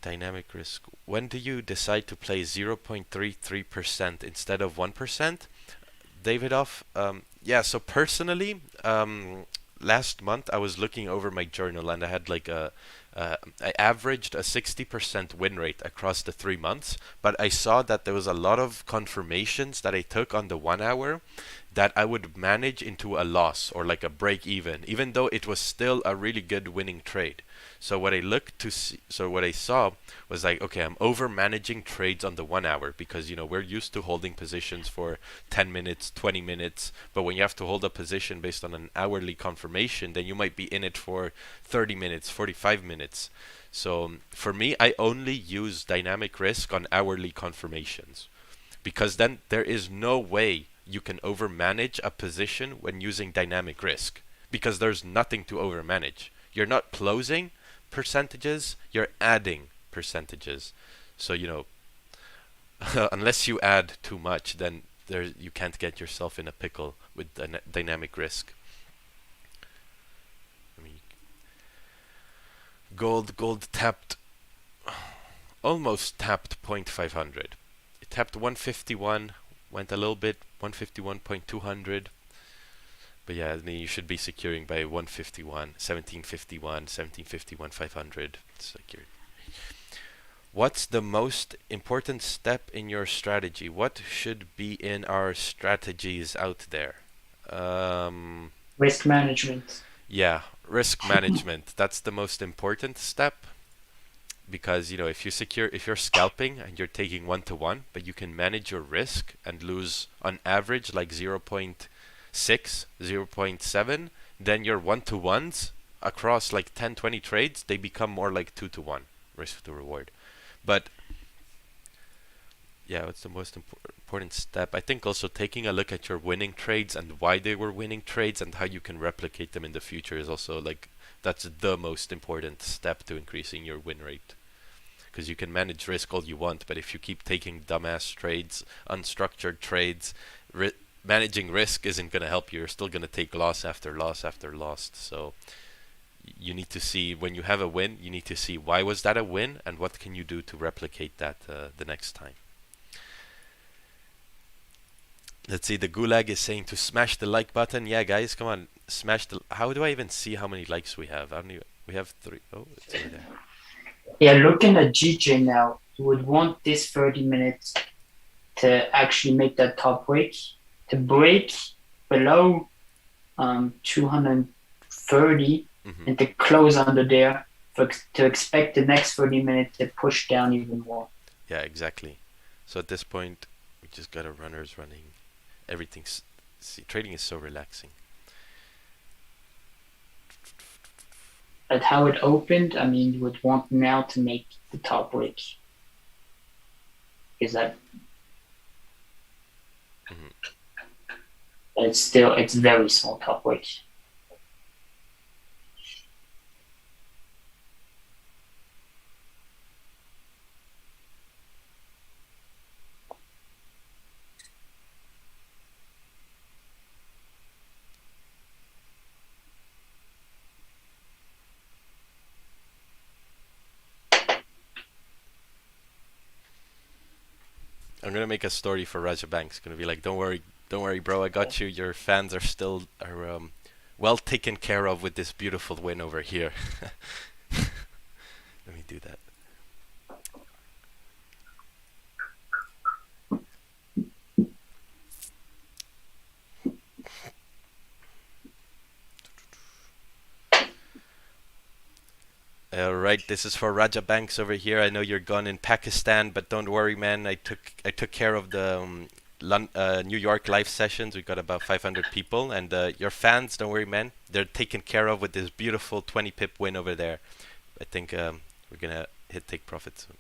Dynamic risk. When do you decide to play 0.33% instead of 1%? Davidoff, yeah, so personally, last month I was looking over my journal, and I had like I averaged a 60% win rate across the 3 months, but I saw that there was a lot of confirmations that I took on the 1 hour that I would manage into a loss or like a break even though it was still a really good winning trade. So what I saw was like, okay, I'm over managing trades on the 1 hour because we're used to holding positions for 10 minutes, 20 minutes, but when you have to hold a position based on an hourly confirmation, then you might be in it for 30 minutes, 45 minutes. So for me, I only use dynamic risk on hourly confirmations, because then there is no way you can overmanage a position when using dynamic risk, because there's nothing to overmanage. You're not closing percentages, you're adding percentages. So unless you add too much, then you can't get yourself in a pickle with dynamic risk. Gold tapped, almost tapped 0.500. It tapped 151, went a little bit, 151.200. But yeah, I mean, you should be securing by 151, 1751, 500. It's like what's the most important step in your strategy? What should be in our strategies out there? Risk management. Yeah, risk management. That's the most important step, because if you're scalping and you're taking 1-to-1, but you can manage your risk and lose on average like 0.6, 0.7, then your 1-to-1s across like 10, 20 trades, they become more like 2-to-1 risk to reward. But yeah, it's the most important step. I think also taking a look at your winning trades and why they were winning trades and how you can replicate them in the future is also like, that's the most important step to increasing your win rate. Because you can manage risk all you want, but if you keep taking dumbass trades, unstructured trades, managing risk isn't going to help you. You're still going to take loss after loss after loss. So you need to see, when you have a win, you need to see why was that a win and what can you do to replicate that the next time. Let's see, the Gulag is saying to smash the like button. Yeah, guys, come on, smash the... How do I even see how many likes we have? I don't even... We have 3. Oh, it's over there. Yeah, looking at GJ now, you would want this 30 minutes to actually make that top break, to break below 230 and to close under there to expect the next 30 minutes to push down even more. Yeah, exactly. So at this point, we just got our runners running. Everything's... See, trading is so relaxing. At how it opened, I mean, you would want now to make the top break. Is that... It's very small top break. I'm gonna make a story for Raja Banks. Gonna be like, don't worry, bro. I got you. Your fans are still well taken care of with this beautiful win over here. Let me do that. Alright, this is for Raja Banks over here. I know you're gone in Pakistan, but don't worry, man. I took care of the New York live sessions. We got about 500 people, and your fans, don't worry, man. They're taken care of with this beautiful 20 pip win over there. I think we're gonna hit take profit soon.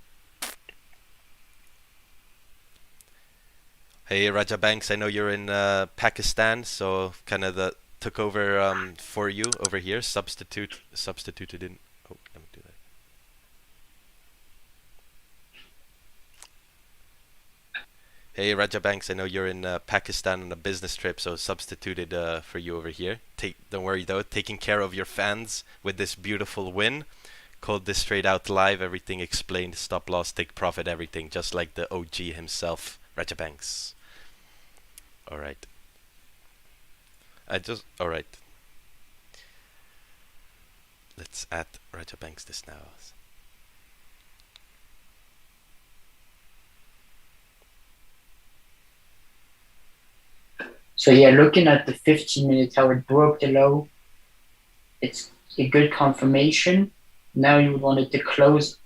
Hey, Raja Banks. I know you're in Pakistan, so kind of took over for you over here. Substituted in. Oh, let me do that. Hey, Raja Banks, I know you're in Pakistan on a business trip, so substituted for you over here. Don't worry though, taking care of your fans with this beautiful win. Called this straight out live, everything explained, stop loss, take profit, everything, just like the OG himself, Raja Banks. Alright. Alright. Let's add Raja Banks this now. So yeah, looking at the 15 minutes, how it broke the low, it's a good confirmation. Now you would want it to close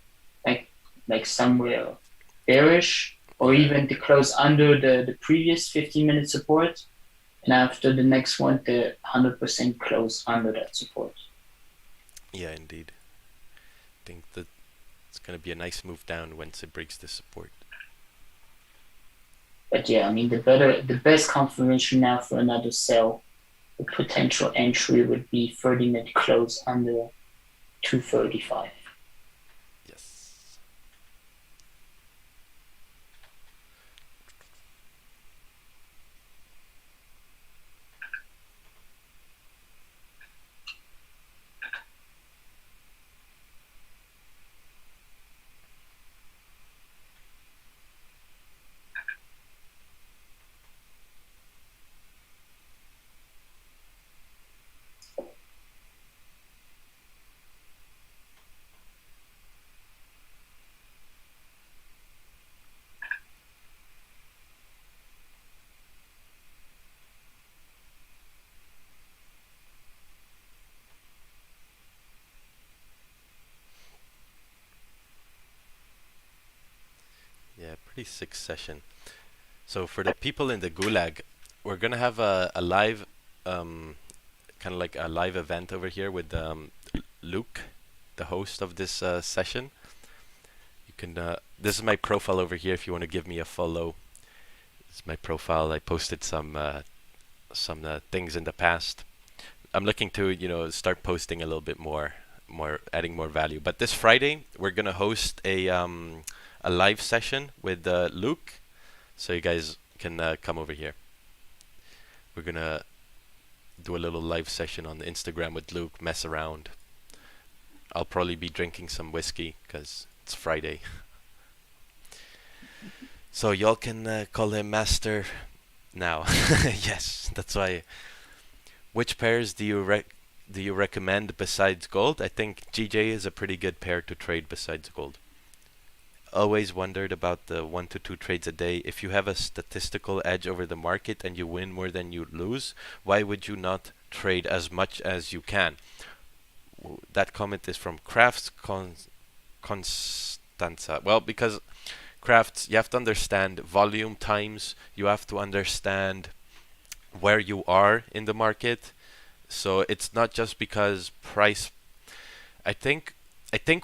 like somewhere bearish, or even to close under the previous 15-minute support, and after the next one to 100% close under that support. Yeah, indeed. I think that it's going to be a nice move down once it breaks the support. But yeah, I mean, the best confirmation now for another sell, the potential entry would be 30-minute close under 235. Yes. Yeah, pretty sick session. So for the people in the Gulag, we're gonna have a live, kind of like a live event over here with Luke, the host of this session. You can. This is my profile over here. If you want to give me a follow, this is my profile. I posted some things in the past. I'm looking to start posting a little bit more, adding more value. But this Friday we're gonna host a live session with Luke, so you guys can come over here. We're gonna do a little live session on Instagram with Luke, mess around. I'll probably be drinking some whiskey because it's Friday. So y'all can call him Master now. Yes, that's why. Which pairs do you recommend besides gold? I think GJ is a pretty good pair to trade besides gold. Always wondered about the 1 to 2 trades a day. If you have a statistical edge over the market and you win more than you lose, why would you not trade as much as you can? That comment is from Crafts Constanza. Well, because Crafts, you have to understand volume times. You have to understand where you are in the market. So it's not just because price. I think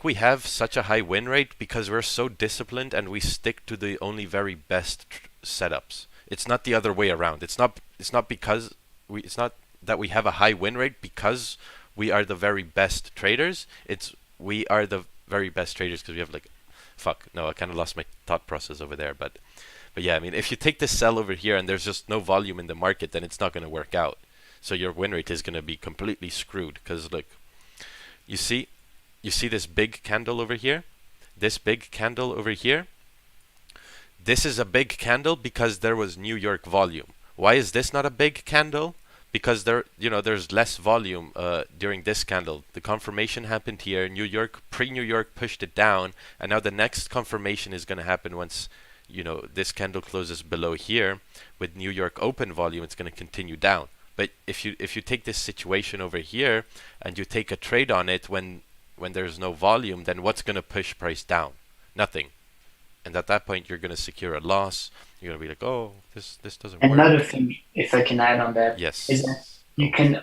we have such a high win rate because we're so disciplined and we stick to the only very best setups. It's not the other way around. It's not because it's not that we have a high win rate because we are the very best traders. We are the very best traders because we have I kind of lost my thought process over there, but yeah, I mean, if you take this sell over here and there's just no volume in the market, then it's not going to work out. So your win rate is going to be completely screwed because look, you see this big candle over here, this big candle over here. This is a big candle because there was New York volume. Why is this not a big candle? Because there's less volume during this candle. The confirmation happened here. New York, pre-New York pushed it down, and now the next confirmation is going to happen once this candle closes below here. With New York open volume, it's going to continue down. But if you take this situation over here and you take a trade on it when there's no volume, then what's going to push price down? Nothing. And at that point, you're going to secure a loss. You're going to be like, oh, this doesn't work. Another thing, if I can add on that, yes, is that you can,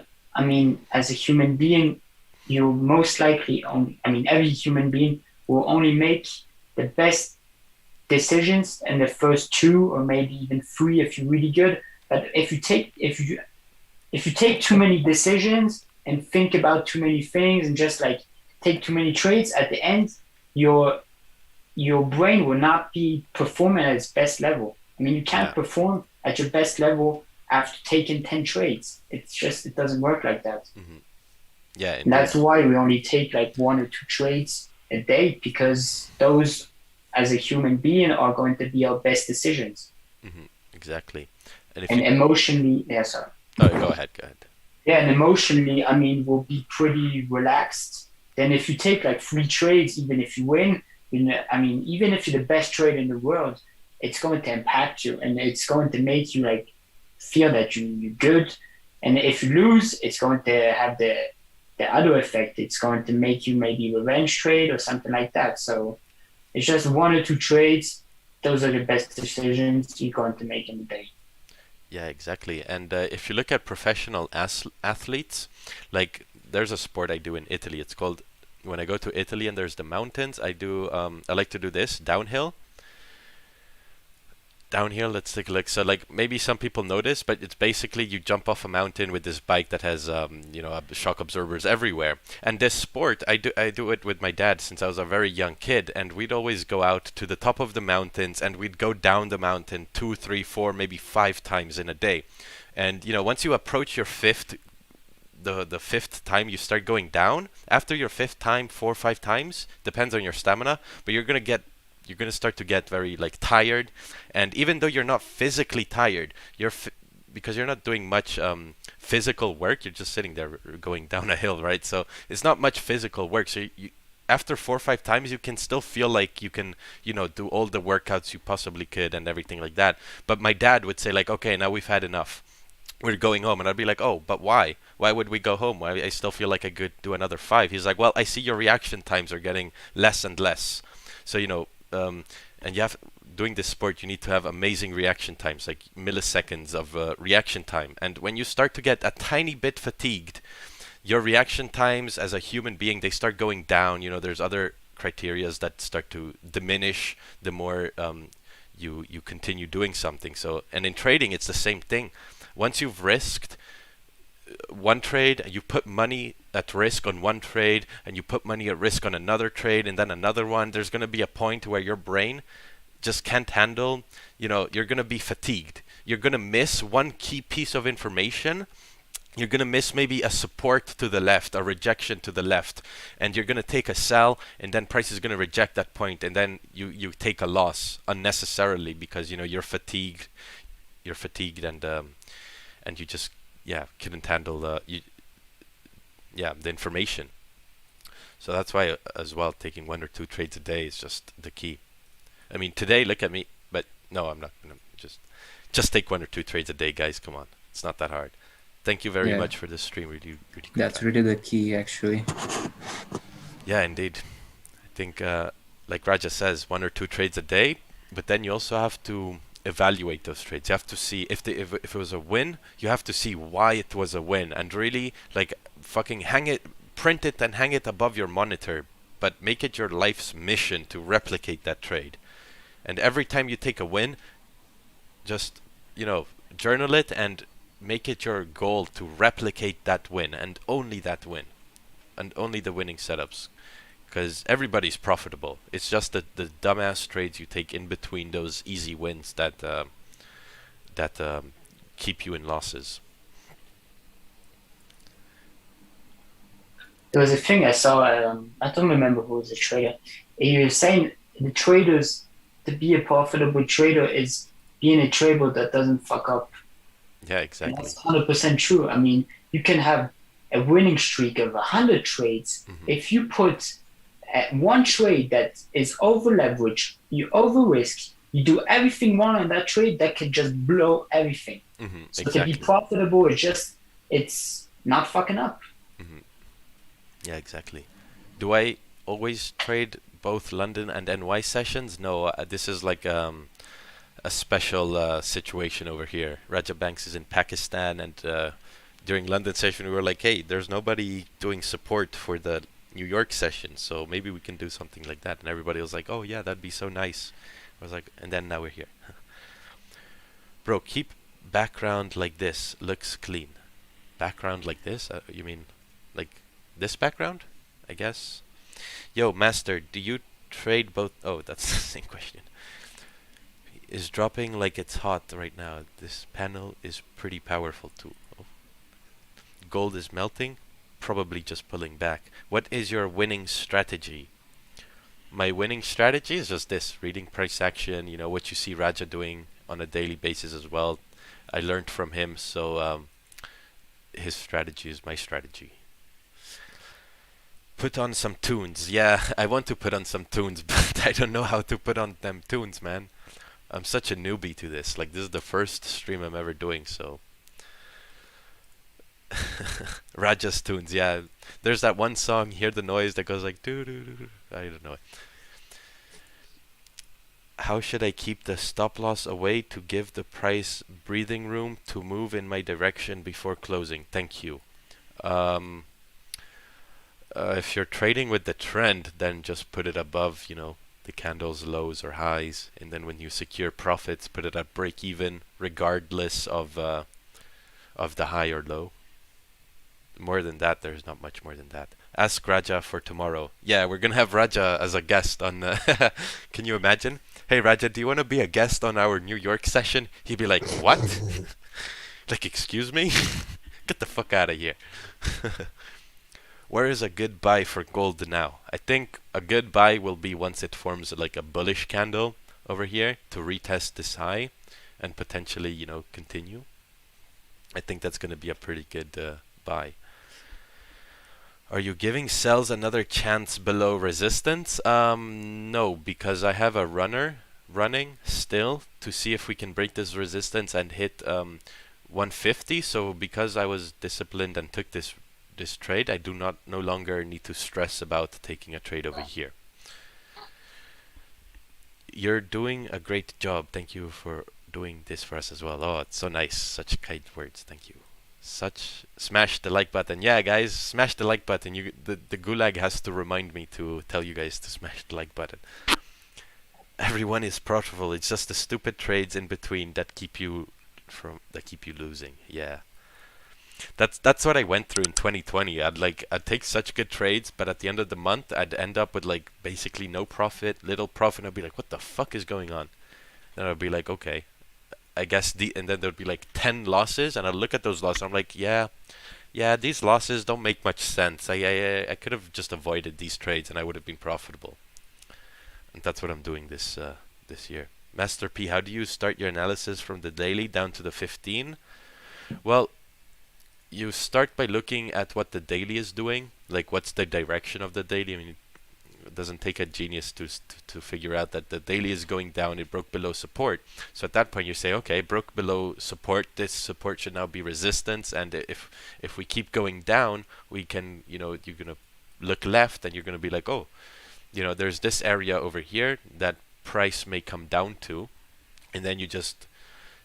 as a human being, you most likely, every human being will only make the best decisions in the first 2 or maybe even 3 if you're really good. But if you take too many decisions and think about too many things and just take too many trades, at the end, your brain will not be performing at its best level. You can't perform at your best level after taking 10 trades. It doesn't work like that. Mm-hmm. Yeah, and that's why we only take 1 or 2 trades a day, because those, as a human being, are going to be our best decisions. Mm-hmm. Exactly. And emotionally, sorry. Oh, go ahead. Yeah, and emotionally, we'll be pretty relaxed. Then if you take 3 trades, even if you win, even if you're the best trader in the world, it's going to impact you, and it's going to make you feel that you're good. And if you lose, it's going to have the other effect. It's going to make you maybe revenge trade or something like that. So it's just 1 or 2 trades. Those are the best decisions you're going to make in the day. Yeah, exactly. And if you look at professional athletes, there's a sport I do in Italy. It's called, when I go to Italy and there's the mountains, I like to do this, downhill. Let's take a look. So maybe some people know this, but it's basically you jump off a mountain with this bike that has shock absorbers everywhere. And this sport, I do it with my dad since I was a very young kid, and we'd always go out to the top of the mountains and we'd go down the mountain 2, 3, 4, maybe 5 times in a day. And once you approach your fifth time you start going down, after your 5th time, 4 or 5 times, depends on your stamina, but you're going to start to get very tired. And even though you're not physically tired, because you're not doing much physical work, you're just sitting there going down a hill, right? So it's not much physical work. So after 4 or 5 times, you can still feel like you can, do all the workouts you possibly could and everything like that. But my dad would say okay, now we've had enough. We're going home. And I'd be like, oh, but why? Why would we go home? I still feel like I could do another 5. He's like, well, I see your reaction times are getting less and less. So, and doing this sport, you need to have amazing reaction times, milliseconds of reaction time. And when you start to get a tiny bit fatigued, your reaction times as a human being, they start going down. There's other criterias that start to diminish the more you continue doing something. So, and in trading, it's the same thing. Once you've risked 1 trade, you put money at risk on 1 trade, and you put money at risk on another trade, and then another one, there's going to be a point where your brain just can't handle, you're going to be fatigued. You're going to miss one key piece of information, you're going to miss maybe a support to the left, a rejection to the left, and you're going to take a sell, and then price is going to reject that point, and then you take a loss unnecessarily because, you know, you're fatigued, and you just, yeah, couldn't handle the information. So that's why as well, taking 1 or 2 trades a day is just the key. I mean, today, look at me, but no, I'm not going to just take 1 or 2 trades a day, guys. Come on, it's not that hard. Thank you very much for this stream. Really good. That's really the key, actually. Yeah, indeed. I think, like Raja says, 1 or 2 trades a day, but then you also have to evaluate those trades. You have to see if it was a win. You have to see why it was a win, and really, like, fucking print it and hang it above your monitor, but make it your life's mission to replicate that trade. And every time you take a win, just, you know, journal it and make it your goal to replicate that win, and only that win, and only the winning setups, because everybody's profitable. It's just the dumbass trades you take in between those easy wins that keep you in losses. There was a thing I saw. I don't remember who was the trader. He was saying the traders, to be a profitable trader is being a trader that doesn't fuck up. Yeah, exactly. And that's 100% true. I mean, you can have a winning streak of 100 trades. If you put one trade that is over leveraged, you over risk, you do everything wrong on that trade, that can just blow everything. So to be profitable, it's not fucking up. Yeah, exactly. Do I always trade both London and NY sessions? No, this is like a special situation over here. Raja Banks is in Pakistan, and during London session we were like, hey, there's nobody doing support for the New York session, so maybe we can do something like that. And everybody was like, oh yeah, that'd be so nice. I was like, and then now we're here. Bro, keep background like this, looks clean. Background like this? You mean like this background, I guess? Yo, Master, do you trade both? Oh, that's the same question. Is dropping like it's hot right now. This panel is pretty powerful too. Oh. Gold is melting, probably just pulling back. What is your winning strategy? My winning strategy is just this: reading price action, you know, what you see Raja doing on a daily basis as well. I learned from him, so his strategy is my strategy. Put on some tunes. Yeah, I want to put on some tunes, but I don't know how to put on them tunes, man. I'm such a newbie to this. Like, this is the first stream I'm ever doing, so. Raja's tunes, yeah. There's that one song, Hear the Noise, that goes like doo doo doo. I don't know. How should I keep the stop loss away to give the price breathing room to move in my direction before closing? Thank you. If you're trading with the trend, then just put it above, you know, the candle's lows or highs, and then when you secure profits, put it at break even, regardless of the high or low. More than that, there's not much more than that. Ask Raja for tomorrow. Yeah, we're gonna have Raja as a guest on. Can you imagine? Hey Raja, do you want to be a guest on our New York session? He'd be like, what? Like, excuse me? Get the fuck out of here. Where is a good buy for gold now? I think a good buy will be once it forms like a bullish candle over here to retest this high and potentially, you know, continue. I think that's going to be a pretty good buy. Are you giving sells another chance below resistance? No, because I have a runner running still to see if we can break this resistance and hit 150. So because I was disciplined and took this trade, I do no longer need to stress about taking a trade over here. You're doing a great job. Thank you for doing this for us as well. Oh, it's so nice. Such kind words. Thank you. Smash the like button. Yeah, guys, smash the like button. The gulag has to remind me to tell you guys to smash the like button. Everyone is profitable. It's just the stupid trades in between that keep you losing. Yeah. That's what I went through in 2020. I'd take such good trades, but at the end of the month I'd end up with like basically no profit, little profit, and I'd be like, what the fuck is going on? Then I'd be like, okay, I guess and then there'd be like 10 losses, and I'd look at those losses. I'm like, yeah, these losses don't make much sense. I could have just avoided these trades, and I would have been profitable. And that's what I'm doing this year. Master P, how do you start your analysis from the daily down to the 15? Well, you start by looking at what the daily is doing, like what's the direction of the daily. I mean, it doesn't take a genius to figure out that the daily is going down. It broke below support. So at that point you say, okay, broke below support. This support should now be resistance. And if we keep going down, we can, you're gonna look left, and you're gonna be like, oh, there's this area over here that price may come down to, and then you just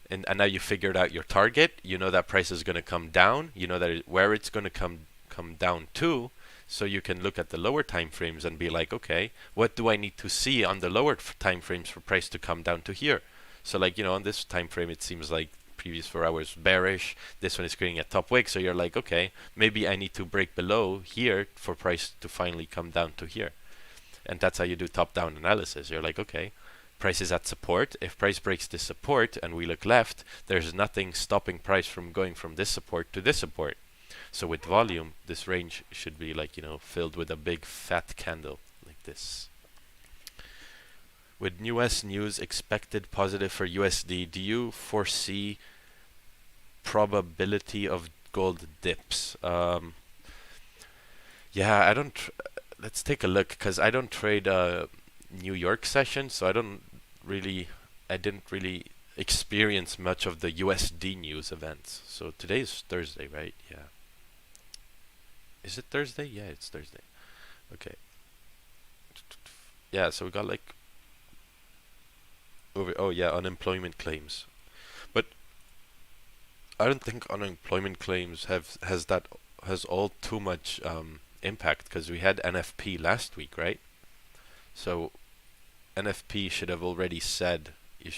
and now you figured out your target. You know that price is going to come down. You know that where it's going to come down to. So you can look at the lower time frames and be like, okay, what do I need to see on the lower time frames for price to come down to here? So like, on this time frame, it seems like previous 4 hours bearish. This one is creating a top wick. So you're like, okay, maybe I need to break below here for price to finally come down to here. And that's how you do top-down analysis. You're like, okay, price is at support. If price breaks this support and we look left, there's nothing stopping price from going from this support to this support. So with volume, this range should be like, filled with a big fat candle like this. With US news expected positive for USD, do you foresee probability of gold dips? Yeah, I don't. Let's take a look, because I don't trade New York session, so I didn't really experience much of the USD news events. So today's Thursday, right? Yeah. Is it Thursday? Yeah, it's Thursday. Okay. Yeah, so we got like unemployment claims. But I don't think unemployment claims has all too much impact, because we had NFP last week, right? So NFP should have already said,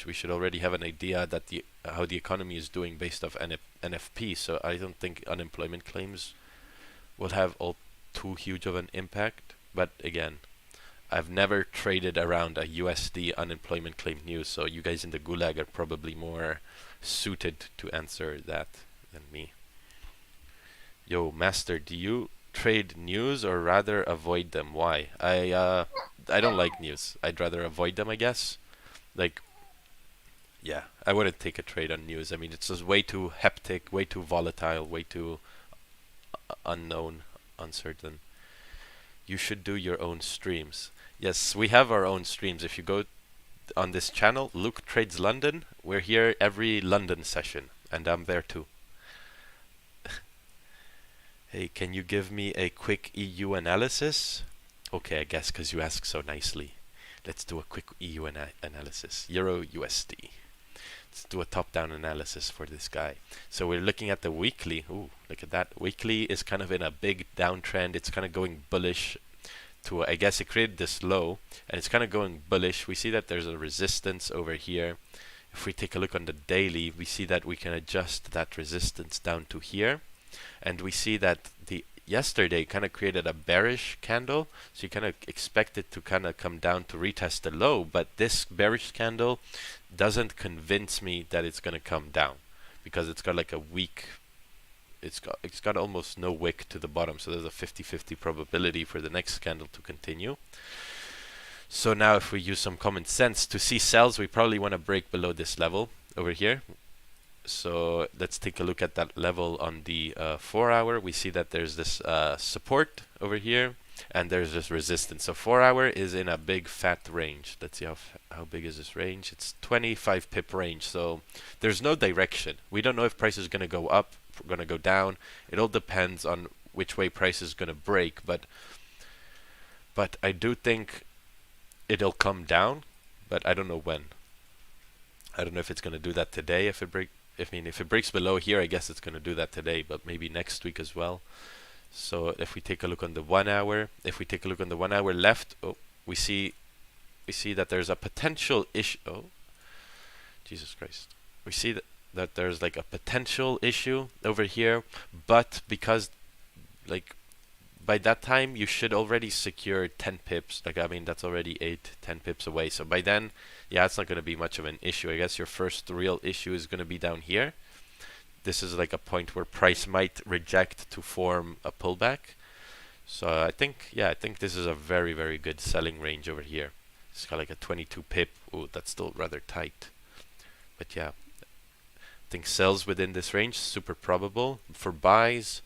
we should already have an idea that how the economy is doing based off NFP. So I don't think unemployment claims will have all too huge of an impact. But again, I've never traded around a USD unemployment claim news, so you guys in the Gulag are probably more suited to answer that than me. Yo, Master, do you trade news or rather avoid them? Why? I don't like news. I'd rather avoid them, I guess. Like, yeah, I wouldn't take a trade on news. I mean, it's just way too hectic, way too volatile, way too unknown, uncertain. You should do your own streams. Yes, we have our own streams. If you go on this channel, Luke Trades London, we're here every London session, and I'm there too. Hey, can you give me a quick EU analysis? Okay, I guess because you asked so nicely. Let's do a quick EU analysis. Euro USD. Let's do a top-down analysis for this guy. So we're looking at the weekly. Ooh, look at that. Weekly is kind of in a big downtrend. It's kind of going bullish to, I guess it created this low, and it's kind of going bullish. We see that there's a resistance over here. If we take a look on the daily, we see that we can adjust that resistance down to here. And we see that yesterday kind of created a bearish candle, so you kind of expect it to kind of come down to retest the low, but this bearish candle doesn't convince me that it's going to come down, because it's got like a weak, it's got almost no wick to the bottom, so there's a 50-50 probability for the next candle to continue. So now if we use some common sense to see sells, we probably want to break below this level over here. So let's take a look at that level on the 4 hour. We see that there's this support over here, and there's this resistance. So 4 hour is in a big fat range. Let's see how big is this range. It's 25 pip range. So there's no direction. We don't know if price is going to go up, going to go down. It all depends on which way price is going to break. But I do think it'll come down, but I don't know when. I don't know if it's going to do that today. If it breaks below here, I guess it's going to do that today, but maybe next week as well. So if we take a look on the 1 hour, left, we see that there's a potential issue. Oh, Jesus Christ! We see that there's like a potential issue over here, but because like by that time you should already secure 10 pips. Like, I mean, that's already 8-10 pips away. So by then yeah, it's not going to be much of an issue. I guess your first real issue is going to be down here. This is like a point where price might reject to form a pullback. So I think, yeah, I think this is a very, very good selling range over here. It's got like a 22 pip. Oh, that's still rather tight. But yeah, I think sells within this range, super probable. For buys,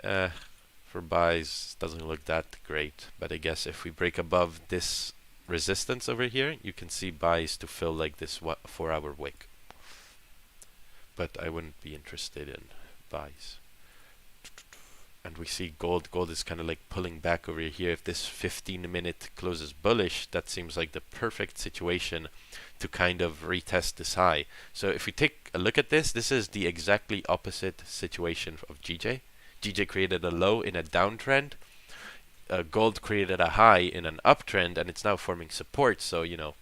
doesn't look that great. But I guess if we break above this resistance over here, you can see buys to fill like this 4-hour wick. But I wouldn't be interested in buys. And we see gold. Gold is kind of like pulling back over here. If this 15-minute closes bullish, that seems like the perfect situation to kind of retest this high. So if we take a look at this, this is the exactly opposite situation of GJ. GJ created a low in a downtrend. Gold created a high in an uptrend, and it's now forming support. So, you know,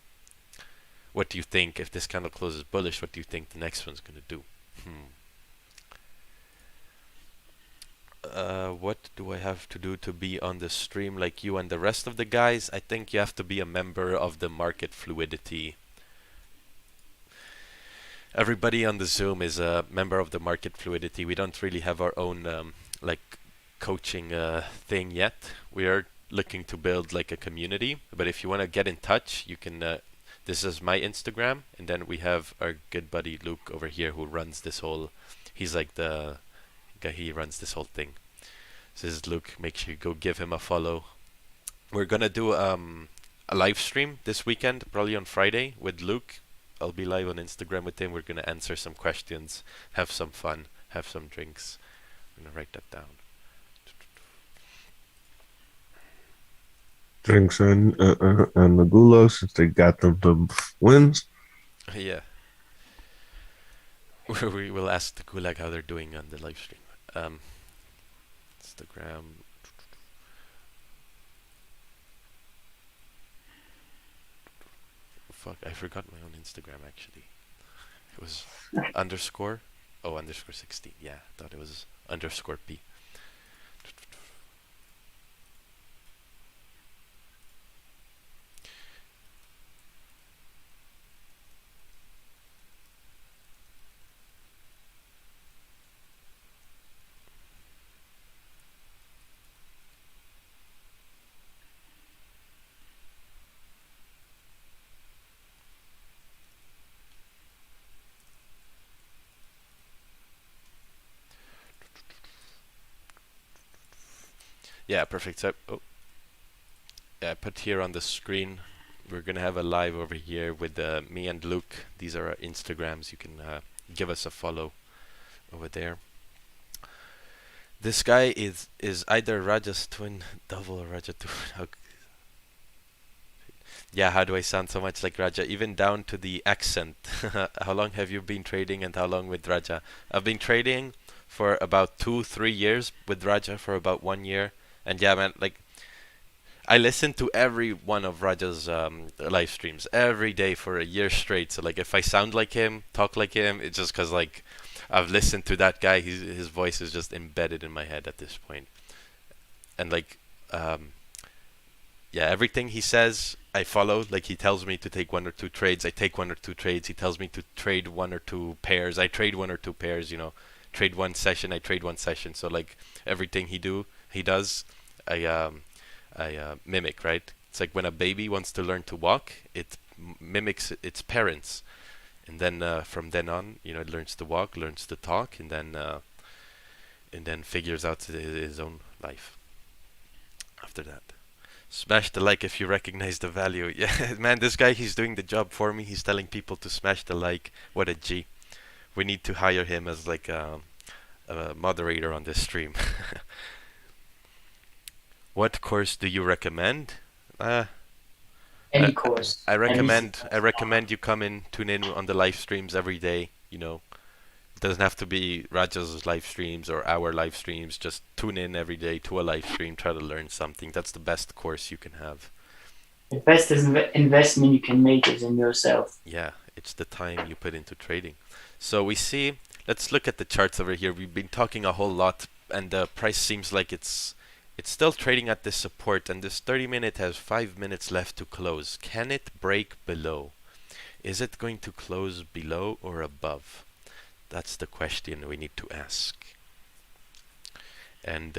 what do you think if this candle closes bullish? What do you think the next one's going to do? What do I have to do to be on the stream like you and the rest of the guys? I think you have to be a member of the Market Fluidity. Everybody on the Zoom is a member of the Market Fluidity. We don't really have our own like coaching thing yet. We are looking to build like a community, but if you want to get in touch, you can this is my Instagram, and then we have our good buddy Luke over here who runs this whole, he's like the guy, he runs this whole thing. This is Luke. Make sure you go give him a follow. We're gonna do a live stream this weekend, probably on Friday, with Luke. I'll be live on Instagram with him. We're gonna answer some questions, have some fun, have some drinks. I'm gonna write that down. Drinks and the Gula, since they got them the wins. Yeah. We will ask the Gulag how they're doing on the live stream. Instagram. Fuck, I forgot my own Instagram actually. It was underscore. Oh, underscore 16. Yeah, I thought it was underscore P. Yeah, perfect. So, yeah, I put here on the screen. We're gonna have a live over here with me and Luke. These are our Instagrams. You can give us a follow over there. This guy is either Raja's twin double or Raja twin. Yeah, how do I sound so much like Raja? Even down to the accent. How long have you been trading, and how long with Raja? I've been trading for about 2-3 years, with Raja for about 1 year. And yeah, man, like, I listen to every one of Raja's live streams every day for a year straight. So like, if I sound like him, talk like him, it's just because like I've listened to that guy. His voice is just embedded in my head at this point. And like, yeah, everything he says, I follow. Like, he tells me to take 1 or 2 trades, I take 1 or 2 trades. He tells me to trade 1 or 2 pairs, I trade 1 or 2 pairs. You know, trade 1 session, I trade 1 session. So like, everything he does, I mimic, right? It's like when a baby wants to learn to walk, it mimics its parents, and then from then on, you know, it learns to walk, learns to talk, and then figures out his own life after that. Smash the like if you recognize the value. Yeah, man, this guy, he's doing the job for me. He's telling people to smash the like. What a G. We need to hire him as like a moderator on this stream. What course do you recommend? Any course. I recommend you come in, tune in on the live streams every day. You know, it doesn't have to be Raja's live streams or our live streams. Just tune in every day to a live stream. Try to learn something. That's the best course you can have. The best investment you can make is in yourself. Yeah, it's the time you put into trading. So we see. Let's look at the charts over here. We've been talking a whole lot, and the price seems like it's still trading at this support, and this 30-minute has 5 minutes left to close. Can it break below? is it going to close below or above? That's the question we need to ask. And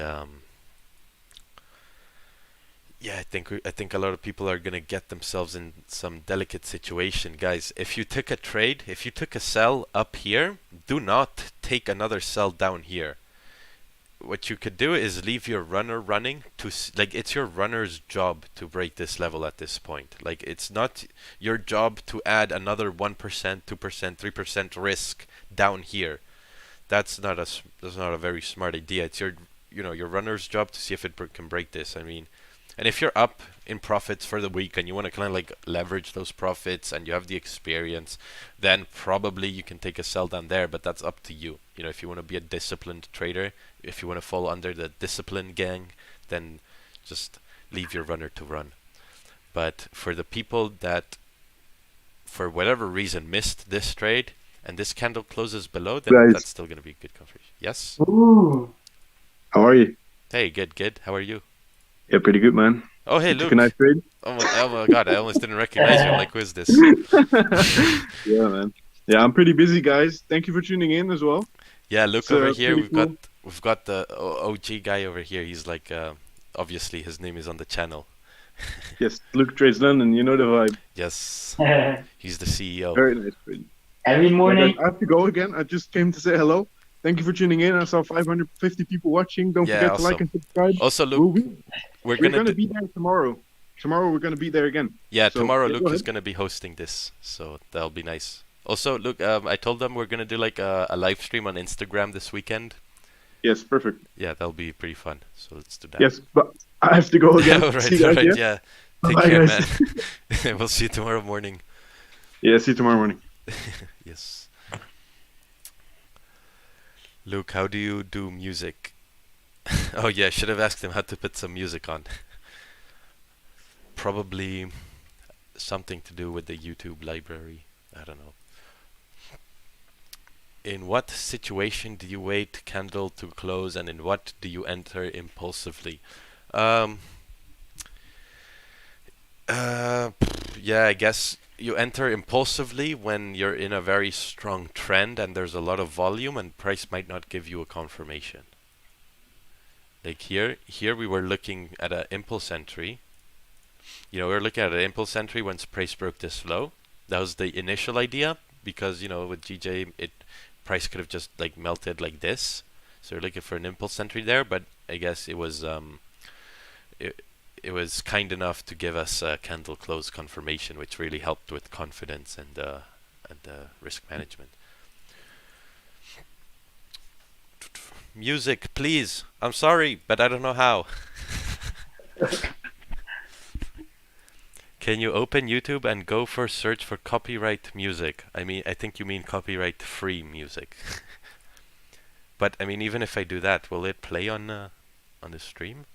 yeah, I think a lot of people are gonna get themselves in some delicate situation, guys. If you took a trade, if you took a sell up here, do not take another sell down here. What you could do is leave your runner running to like, it's your runner's job to break this level at this point. Like, it's not your job to add another 1%, 2%, 3% risk down here. That's not a very smart idea. It's your your runner's job to see if it can break this. I mean, and if you're up in profits for the week and you want to kind of like leverage those profits and you have the experience, then probably you can take a sell down there, but that's up to you. You know, if you want to be a disciplined trader, if you want to fall under the discipline gang, then just leave your runner to run. But for the people that, for whatever reason, missed this trade and this candle closes below, then Guys. that's still going to be a good confirmation. Yes? Ooh. How are you? Hey, good. How are you? Yeah, pretty good, man. Oh, hey, You Luke. took a nice trade? Oh my God, I almost didn't recognize you. I'm like, who is this? Yeah, man. Yeah, I'm pretty busy, guys. Thank you for tuning in as well. Yeah, look It's, over here. pretty cool. We've got the OG guy over here. He's like, obviously his name is on the channel. Yes, Luke trades London. You know the vibe. Yes, he's the CEO. Very nice trade. Every Yeah, morning. guys, I have to go again. I just came to say hello. Thank you for tuning in. I saw 550 people watching. Don't Yeah, forget to like awesome. and subscribe. Also, Luke, We're we're gonna be there tomorrow. Tomorrow we're gonna be there again. Yeah, So, tomorrow yeah, go Luke is ahead. gonna be hosting this, so that'll be nice. Also, Luke, I told them we're gonna do like a live stream on Instagram this weekend. Yes, perfect. Yeah, that'll be pretty fun. So let's do that. Yes, but I have to go again. Alright, See you guys, yeah. Bye, Take care, guys. man. We'll see you tomorrow morning. Yeah, see you tomorrow morning. Yes. Luke, how do you do music? Oh yeah, I should have asked him how to put some music on. Probably something to do with the YouTube library. I don't know. In what situation do you wait candle to close, and in what do you enter impulsively? Yeah, I guess you enter impulsively when you're in a very strong trend and there's a lot of volume and price might not give you a confirmation. Like here we were looking at an impulse entry. You know, we were looking at an impulse entry once price broke this low. That was the initial idea, because you know, with GJ price could have just like melted like this. So we're looking for an impulse entry there, but I guess it was it was kind enough to give us a candle close confirmation, which really helped with confidence and risk management. Music, please. I'm sorry, but I don't know how. Can you open YouTube and go for search for copyright music? I mean, I think you mean copyright free music. But I mean, even if I do that, will it play on the stream?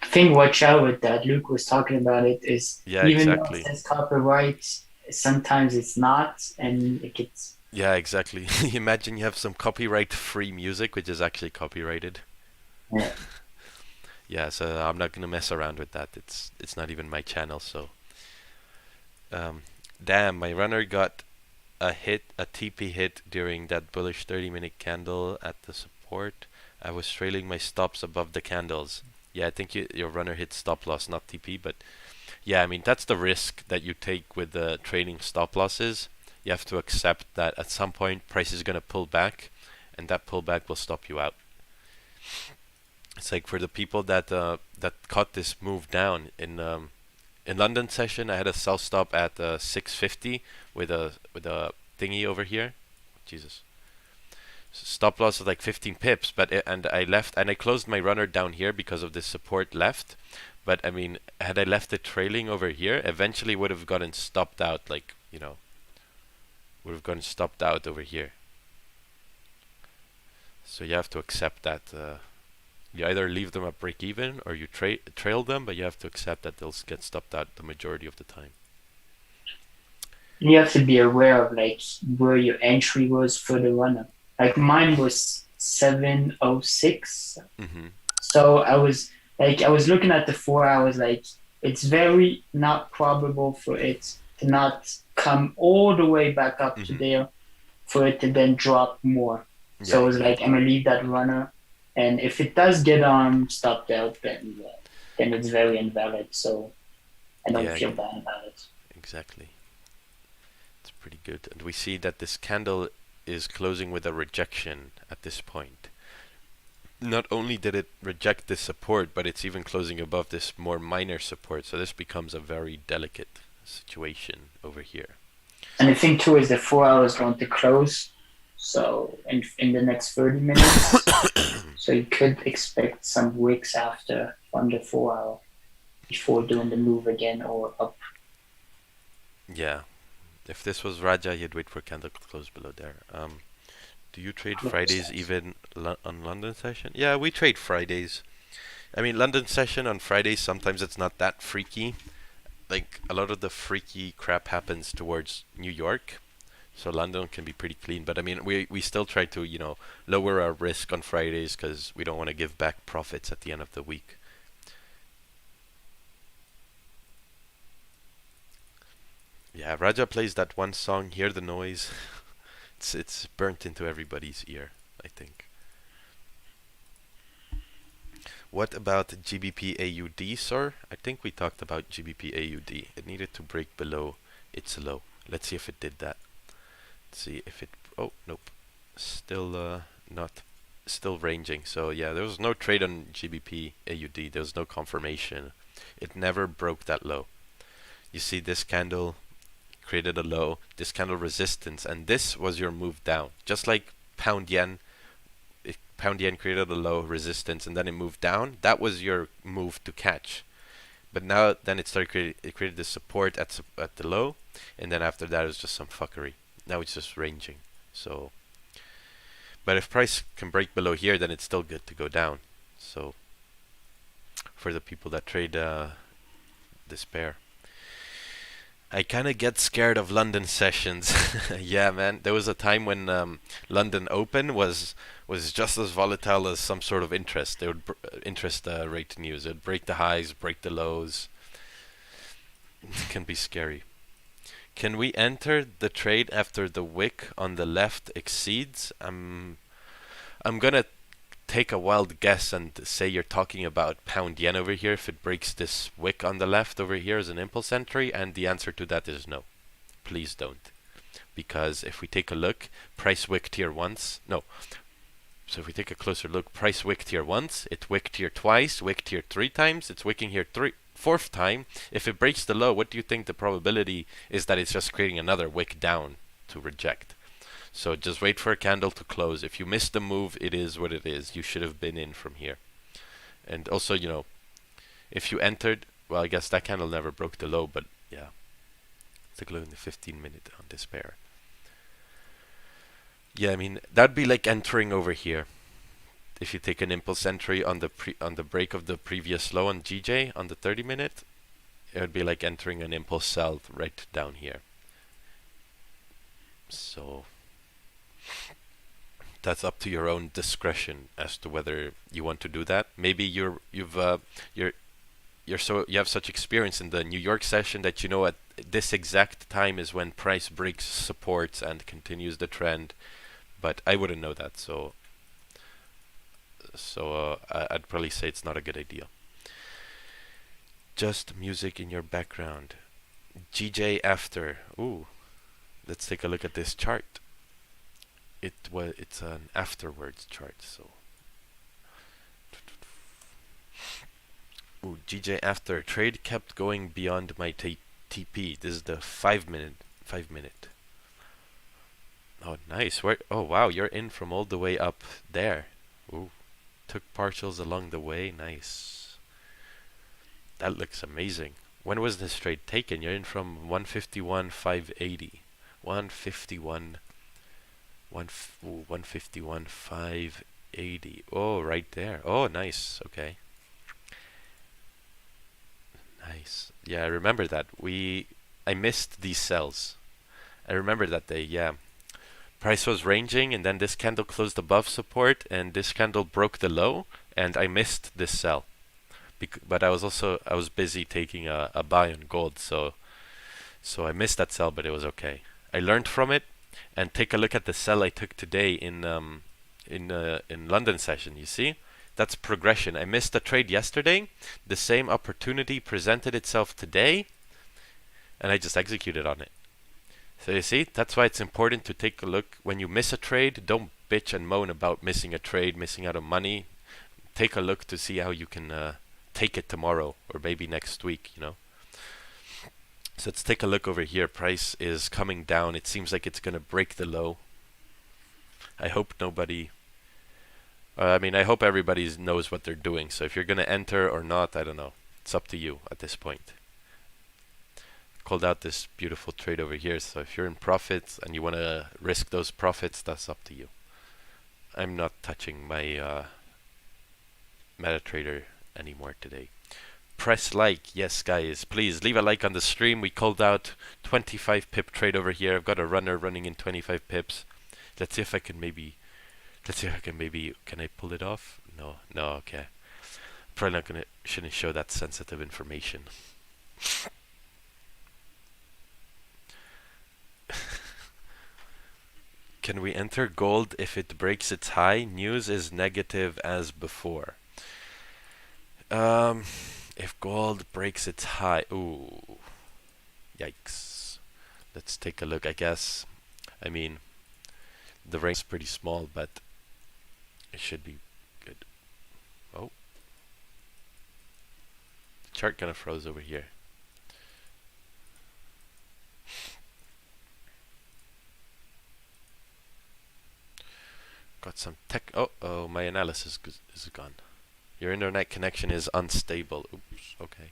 I think watch out with that. Luke was talking about it. Is Yeah, even exactly. though it says copyright, sometimes it's not, and it gets. Yeah, exactly. Imagine you have some copyright free music which is actually copyrighted. Yeah. Yeah, so I'm not gonna mess around with that. It's not even my channel, so. Damn, my runner got a TP hit during that bullish 30-minute candle at the support. I was trailing my stops above the candles. Yeah, I think your runner hit stop loss, not TP, but yeah, I mean, that's the risk that you take with the trading stop losses. You have to accept that at some point price is gonna pull back, and that pullback will stop you out. It's like for the people that caught this move down in London session, I had a sell stop at 650 with a thingy over here. Jesus. Stop loss of like 15 pips, but and I left and I closed my runner down here because of this support left. But I mean, had I left it trailing over here, eventually would have gotten stopped out, like, you know, would have gotten stopped out over here. So you have to accept that you either leave them at break even or you trail them, but you have to accept that they'll get stopped out the majority of the time. You have to be aware of like where your entry was for the runner. Like mine was 706. So I was looking at the 4 hours, like it's very not probable for it to not come all the way back up to there for it to then drop more. So it's like, I'm gonna leave that runner, and if it does get stopped out, then it's very invalid. So I don't feel bad about it. Exactly. It's pretty good. And we see that this candle is closing with a rejection at this point. Not only did it reject this support, but it's even closing above this more minor support. So this becomes a very delicate situation over here. And I think too is the 4 hours going to close. So in the next 30 minutes, so you could expect some wicks after on the 4 hour before doing the move again or up. Yeah, if this was Raja, you'd wait for candle to close below there. Do you trade Fridays even on London session? Yeah, we trade Fridays. I mean, London session on Fridays, sometimes it's not that freaky. Like, a lot of the freaky crap happens towards New York. So London can be pretty clean. But I mean, we still try to, you know, lower our risk on Fridays because we don't want to give back profits at the end of the week. Yeah, Raja plays that one song, Hear the Noise. It's burnt into everybody's ear, I think. What about GBP AUD, sir? I think we talked about GBP AUD. It needed to break below its low. Let's see if it did that. Let's see if it... Oh, nope. Still still ranging. So yeah, there was no trade on GBP AUD. There was no confirmation. It never broke that low. You see this candle created a low, this candle resistance, and this was your move down. Just like pound yen, pound yen created a low resistance and then it moved down. That was your move to catch. But now then it started it created this support at the low, and then after that it was just some fuckery. Now it's just ranging. So, but if price can break below here, then it's still good to go down. So for the people that trade this pair. I kind of get scared of London sessions. Yeah, man. There was a time when London Open was just as volatile as some sort of interest. They would interest rate news. It would break the highs, break the lows. It can be scary. Can we enter the trade after the wick on the left exceeds? I'm gonna take a wild guess and say you're talking about pound yen over here if it breaks this wick on the left over here as an impulse entry, and the answer to that is no. Please don't. Because if we take a look, price wicked here once. No. So if we take a closer look, price wicked here once, it wicked here twice, wicked here 3 times, it's wicking here 4th time. If it breaks the low, what do you think the probability is that it's just creating another wick down to reject? So just wait for a candle to close. If you missed the move, it is what it is. You should have been in from here. And also, you know, if you entered, well, I guess that candle never broke the low, but yeah. Let's take a look in the 15-minute on this pair. Yeah, I mean, that'd be like entering over here. If you take an impulse entry on the break of the previous low on GJ on the 30-minute, it would be like entering an impulse sell right down here. So that's up to your own discretion as to whether you want to do that. Maybe you have such experience in the New York session that you know at this exact time is when price breaks supports and continues the trend, but I wouldn't know that, so I'd probably say it's not a good idea. Just music in your background. GJ after. Ooh, let's take a look at this chart. It's an afterwards chart, so. Ooh, GJ after. Trade kept going beyond my TP. This is the 5 minute. Oh, nice. Oh, wow, you're in from all the way up there. Ooh, took partials along the way. Nice. That looks amazing. When was this trade taken? You're in from 151, 580. 151, 151, 580. Oh, right there. Oh, nice. Okay. Nice. Yeah, I remember that. I missed these sells. I remember that day, yeah. Price was ranging, and then this candle closed above support, and this candle broke the low, and I missed this sell. But I was busy taking a buy on gold, so So I missed that sell, but it was okay. I learned from it, and take a look at the sell I took today in London session. You see, that's progression. I missed the trade yesterday. The same opportunity presented itself today, and I just executed on it. So you see, that's why it's important to take a look. When you miss a trade, don't bitch and moan about missing a trade, missing out on money. Take a look to see how you can take it tomorrow or maybe next week, you know. So let's take a look over here. Price is coming down. It seems like it's going to break the low. I hope nobody... I mean, I hope everybody knows what they're doing. So if you're going to enter or not, I don't know. It's up to you at this point. Called out this beautiful trade over here. So if you're in profits and you want to risk those profits, that's up to you. I'm not touching my MetaTrader anymore today. Press like. Yes, guys, please leave a like on the stream. We called out 25 pip trade over here. I've got a runner running in 25 pips. Let's see if I can maybe... Can I pull it off? No, okay. Probably not gonna... Shouldn't show that sensitive information. Can we enter gold if it breaks its high? News is negative as before. If gold breaks its high... Ooh. Yikes. Let's take a look, I guess. I mean, the range is pretty small, but it should be good. Oh. The chart kind of froze over here. Got some tech... Oh, my analysis is gone. Your internet connection is unstable. Oops, okay.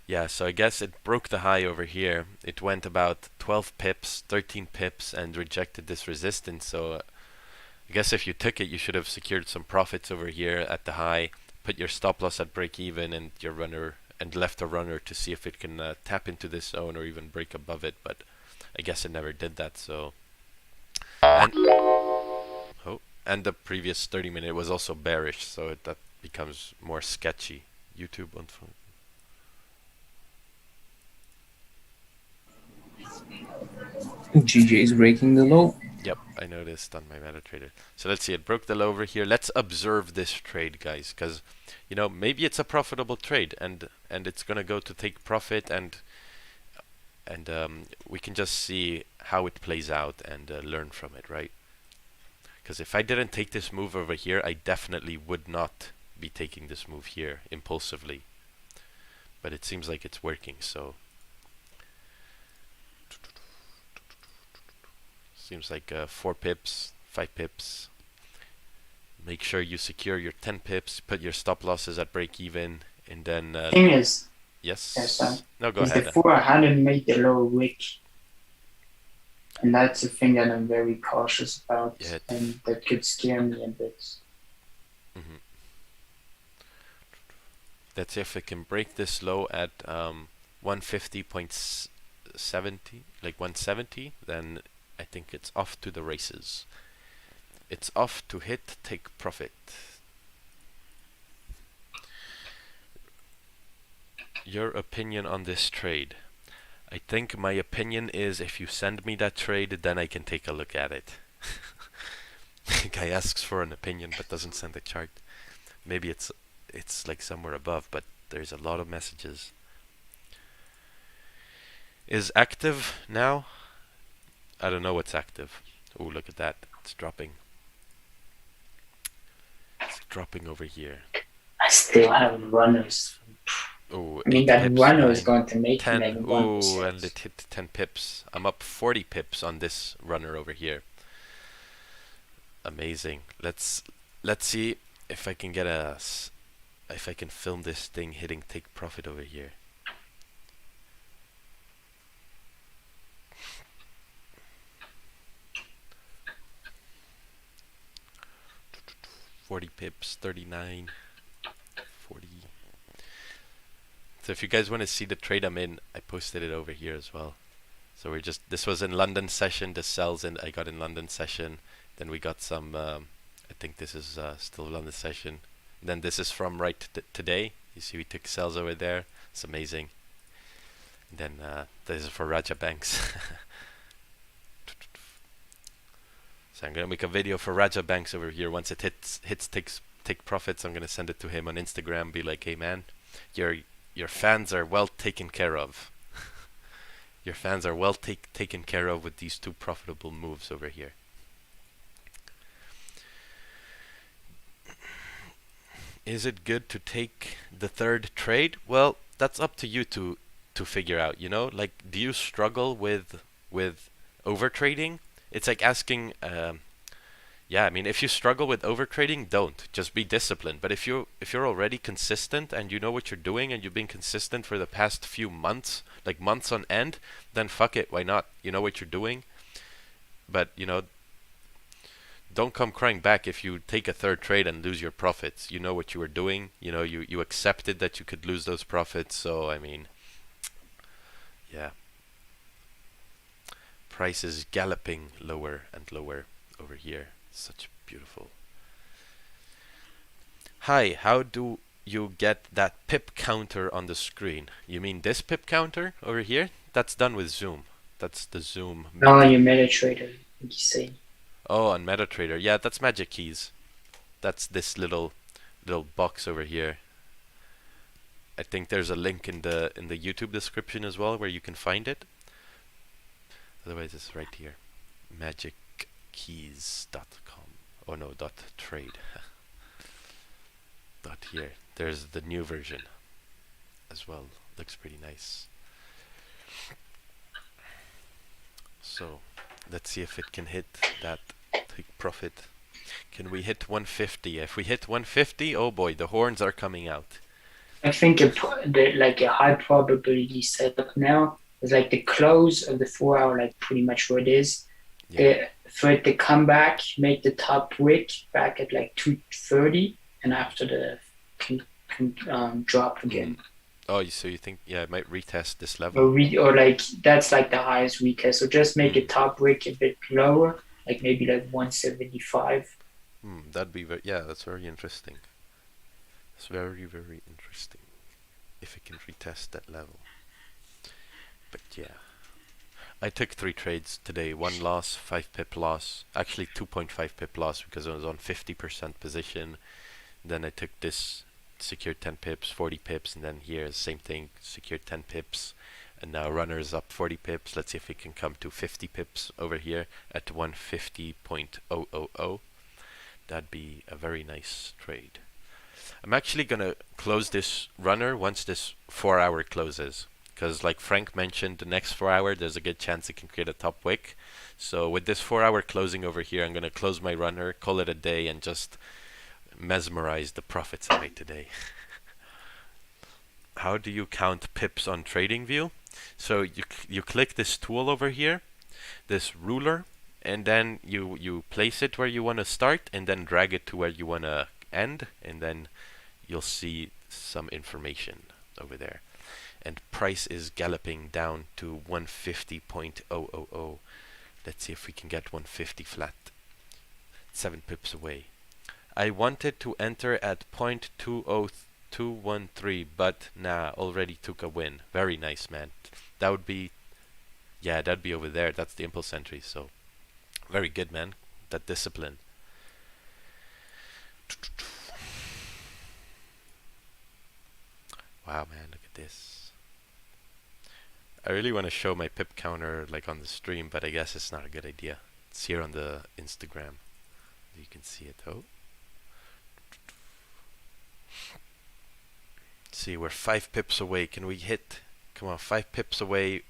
Yeah, so I guess it broke the high over here. It went about 12 pips, 13 pips, and rejected this resistance. So I guess if you took it, you should have secured some profits over here at the high, put your stop loss at break even, and your runner, and left a runner to see if it can tap into this zone or even break above it. But I guess it never did that. So and the previous 30-minute was also bearish, so that becomes more sketchy. YouTube on phone. GG is breaking the low. Yep, I noticed on my MetaTrader. So let's see, it broke the low over here. Let's observe this trade, guys, because you know, maybe it's a profitable trade, and it's gonna go to take profit, and we can just see how it plays out and learn from it, right? Because if I didn't take this move over here, I definitely would not be taking this move here impulsively. But it seems like it's working, so... Seems like 4 pips, 5 pips. Make sure you secure your 10 pips, put your stop losses at break even, and then... Thing is... Yes? No, go ahead. Before I hadn't made the low wick. And that's the thing that I'm very cautious about, and that could scare me a bit. Mm-hmm. Let's see if it can break this low at 150.70, like 170, then I think it's off to the races. It's off to hit, take profit. Your opinion on this trade? I think my opinion is if you send me that trade, then I can take a look at it. Guy asks for an opinion but doesn't send a chart. Maybe it's like somewhere above, but there's a lot of messages. Is active now? I don't know what's active. Oh, look at that. It's dropping. It's dropping over here. I still have runners. Ooh, I mean, that runner is going to make 10. like Ooh, and it hit 10 pips. I'm up 40 pips on this runner over here. Amazing. Let's see if I can get if I can film this thing hitting take profit over here. $40 pips, 39, 40. So if you guys want to see the trade I'm in, I posted it over here as well. So this was in London session, the sells and I got in London session. Then we got some, I think this is still London session. Then this is from today. You see we took sells over there. It's amazing. Then this is for Raja Banks. So I'm gonna make a video for Raja Banks over here. Once it hits take profits, I'm gonna send it to him on Instagram. Be like, hey man, your fans are well taken care of. Your fans are well taken care of with these two profitable moves over here. Is it good to take the third trade? Well, that's up to you to figure out, you know? Like, do you struggle with over trading? It's like asking, yeah, I mean, if you struggle with over trading, don't. Just be disciplined. But if you're already consistent and you know what you're doing and you've been consistent for the past few months, like months on end, then fuck it, why not? You know what you're doing. But, you know, don't come crying back if you take a third trade and lose your profits. You know what you were doing. You know, you accepted that you could lose those profits. So, I mean, yeah. Price is galloping lower and lower over here. Such beautiful. Hi, how do you get that pip counter on the screen? You mean this pip counter over here? That's done with Zoom. That's the Zoom. No, you MetaTrader, like you say. Oh, on MetaTrader. Yeah, that's Magic Keys. That's this little box over here. I think there's a link in the YouTube description as well where you can find it. Otherwise, it's right here. magickeys.com. Oh no, .trade. Here. There's the new version as well. Looks pretty nice. So, let's see if it can hit that take profit. Can we hit 150? If we hit 150, oh boy, the horns are coming out. I think like a high probability setup now is like the close of the 4 hour, like pretty much where it is. Yeah. For it to come back, make the top wick back at like 230, and after the can drop again. Oh, so you think, yeah, it might retest this level? Or like that's like the highest retest. So just make a top wick a bit lower, like maybe like 175. That'd be yeah, that's very interesting. It's very, very interesting if it can retest that level. But yeah, I took 3 trades today. 1 loss, 5 pip loss. Actually 2.5 pip loss because I was on 50% position. Then I took this, secured 10 pips, 40 pips, and then here same thing, secured 10 pips. And now runner's up 40 pips. Let's see if we can come to 50 pips over here at 150.000. That'd be a very nice trade. I'm actually gonna close this runner once this 4 hour closes, because like Frank mentioned, the next 4 hour there's a good chance it can create a top wick. So with this 4 hour closing over here, I'm gonna close my runner, call it a day, and just mesmerize the profits I made today. How do you count pips on Tradingview? So you click this tool over here, this ruler, and then you place it where you want to start and then drag it to where you want to end, and then you'll see some information over there. And price is galloping down to 150.000. Let's see if we can get 150 flat. 7 pips away. I wanted to enter at 0.20213, but nah, already took a win. Very nice, man. That would be, yeah, that'd be over there. That's the impulse entry. So very good, man. That discipline. Wow, man, look at this. I really want to show my pip counter like on the stream, but I guess it's not a good idea. It's here on the Instagram. You can see it. Oh. See, we're 5 pips away. Can we hit? Come on, 5 pips away.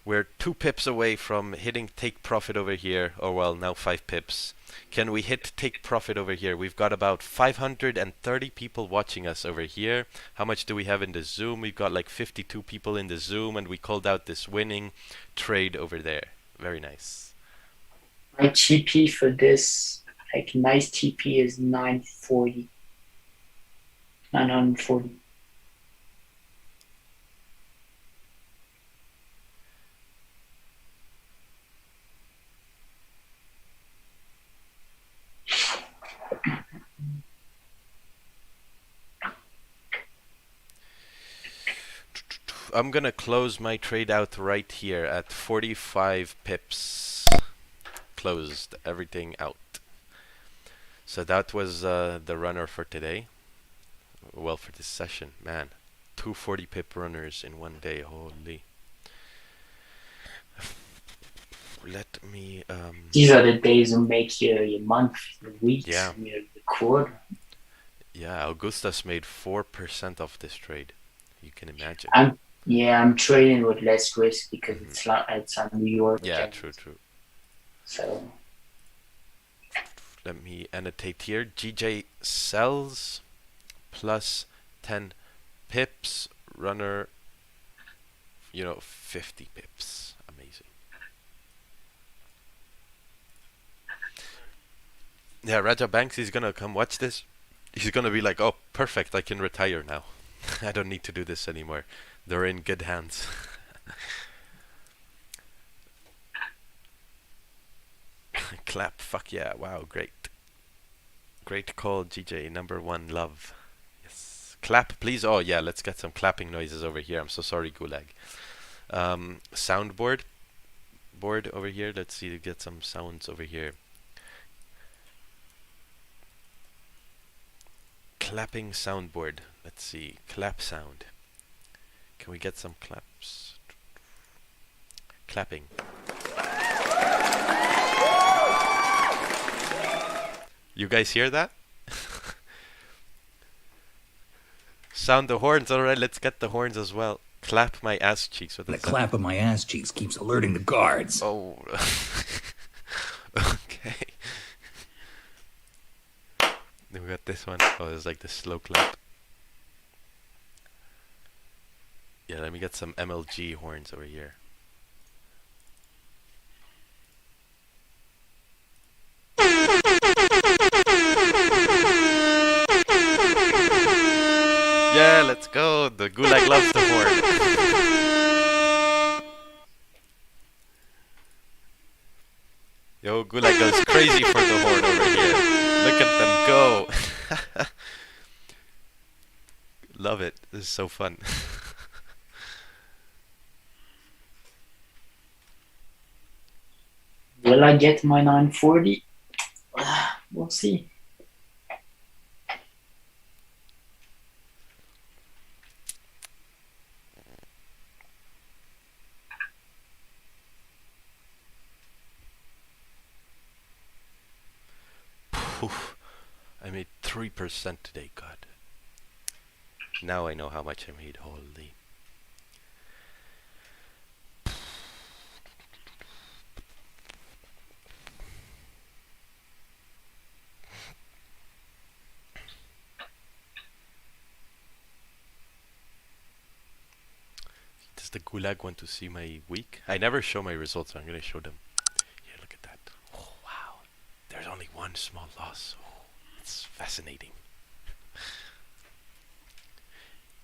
We're 2 pips away from hitting take profit over here. Oh well, now 5 pips. Can we hit take profit over here? We've got about 530 people watching us over here. How much do we have in the Zoom? We've got like 52 people in the Zoom, and we called out this winning trade over there. Very nice. My TP for this, like nice TP, is 940. 940. I'm gonna close my trade out right here at 45 pips. Closed everything out. So that was the runner for today. Well, for this session, man, 240 pip runners in one day. Holy. Let me. These are the days that make your month, your weeks, yeah. your quarter. Yeah, Augustus made 4% off this trade. You can imagine. I'm trading with less risk because it's on New York. Yeah, true. So. Let me annotate here. GJ sells plus 10 pips. Runner, 50 pips. Amazing. Yeah, Raja Banks is gonna come watch this. He's gonna be like, oh, perfect, I can retire now. I don't need to do this anymore. They're in good hands. Clap, fuck yeah, wow, great. Great call, GJ, number 1, love. Yes. Clap, please. Oh yeah, let's get some clapping noises over here. I'm so sorry, Gulag. Soundboard. Board over here. Let's see to get some sounds over here. Clapping soundboard. Let's see. Clap sound. Can we get some claps? Clapping. You guys hear that? Sound the horns. Alright, let's get the horns as well. Clap my ass cheeks. What the clap of my ass cheeks keeps alerting the guards. Oh. Okay. Then we got this one. Oh, it's like the slow clap. Yeah, let me get some MLG horns over here. Yeah, let's go. The Gulag loves the horn. Yo, Gulag goes crazy for the horn over here. Look at them go. Love it. This is so fun. Will I get my 940? We'll see. I made 3% today, God. Now I know how much I made, holy. Does the Gulag want to see my week? I never show my results, so I'm going to show them. Here, look at that. Oh, wow. There's only one small loss. Oh, it's fascinating.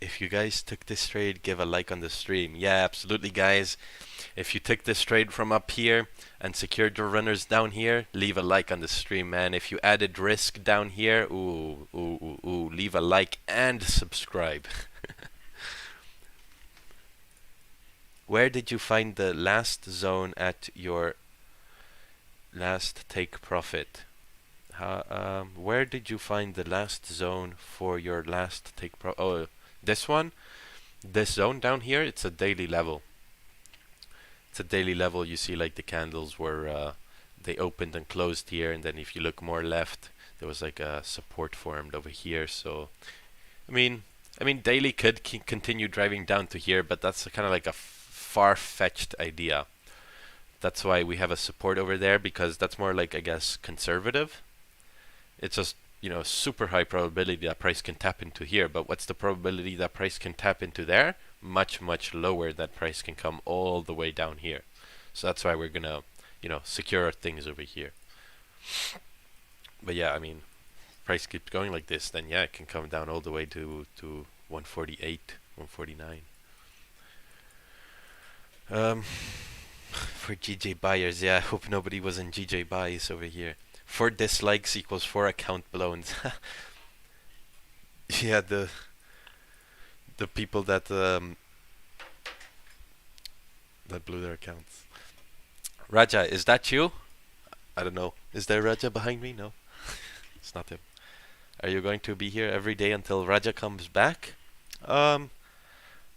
If you guys took this trade, give a like on the stream. Yeah, absolutely, guys. If you took this trade from up here and secured your runners down here, leave a like on the stream, man. If you added risk down here, leave a like and subscribe. Where did you find the last zone at your last take profit? Where did you find the last zone for your last take profit? Oh, this one? This zone down here, it's a daily level. It's a daily level. You see like the candles were, they opened and closed here, and then if you look more left, there was like a support formed over here. So, I mean daily could continue driving down to here, but that's kind of like a far-fetched idea. That's why we have a support over there, because that's more like, I guess, conservative. It's just, super high probability that price can tap into here, but what's the probability that price can tap into there? Much, much lower. That price can come all the way down here. So that's why we're gonna, secure our things over here. But yeah, price keeps going like this, then yeah, it can come down all the way to 148, 149. For GJ buyers, yeah, I hope nobody was in GJ buys over here. 4 dislikes equals 4 account blown. Yeah, the people that that blew their accounts. Raja, is that you? I don't know. Is there Raja behind me? No. It's not him. Are you going to be here every day until Raja comes back?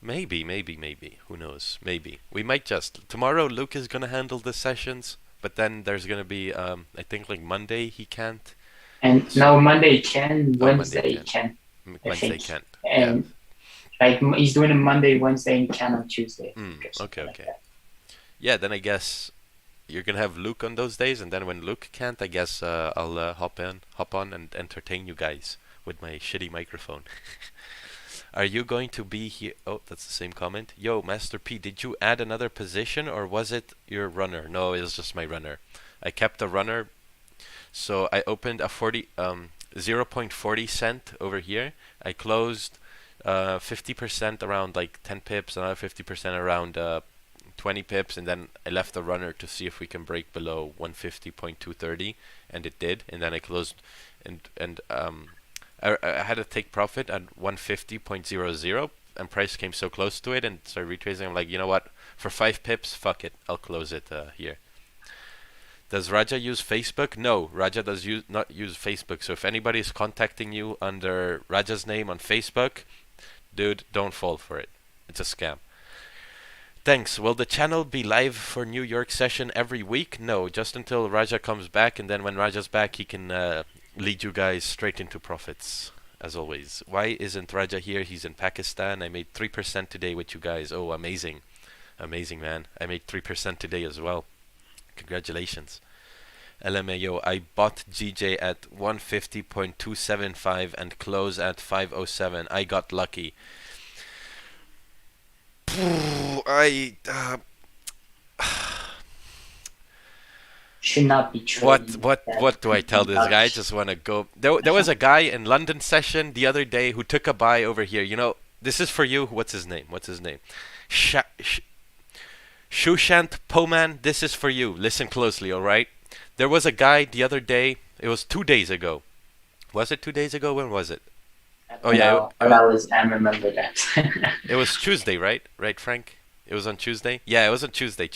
Maybe. Who knows? Maybe. We might just... Tomorrow Luke is gonna handle the sessions, but then there's gonna be, I think like Monday he can't. And So no, Monday can, Wednesday Monday can. Wednesday can't. And like he's doing it Monday, Wednesday, and can on Tuesday. Okay. Yeah, then I guess you're gonna have Luke on those days, and then when Luke can't, I guess I'll hop on and entertain you guys with my shitty microphone. Are you going to be here? Oh, that's the same comment. Yo, Master P, did you add another position or was it your runner? No, it was just my runner. I kept a runner, so I opened a 0.40 cent over here. I closed 50% around like 10 pips, another 50% around 20 pips, and then I left the runner to see if we can break below 150.230, and it did. And then I closed, and I had to take profit at 150.00, and price came so close to it and started retracing. I'm like, you know what? For 5 pips, fuck it. I'll close it here. Does Raja use Facebook? No, Raja does not use Facebook. So if anybody is contacting you under Raja's name on Facebook, dude, don't fall for it. It's a scam. Thanks. Will the channel be live for New York session every week? No, just until Raja comes back, and then when Raja's back, he can lead you guys straight into profits, as always. Why isn't Raja here? He's in Pakistan. I made 3% today with you guys. Oh, amazing. Amazing, man. I made 3% today as well. Congratulations. LMAO, I bought GJ at 150.275 and close at 507. I got lucky. Should not be trading. What do I tell this guy? I just want to go. There was a guy in London session the other day who took a buy over here. You know, this is for you. What's his name? Shushant Poman, this is for you. Listen closely, all right? There was a guy the other day. It was 2 days ago. Was it 2 days ago? When was it? Oh yeah, I remember that. It was Tuesday, right? Right, Frank? It was on Tuesday? Yeah, it was on Tuesday.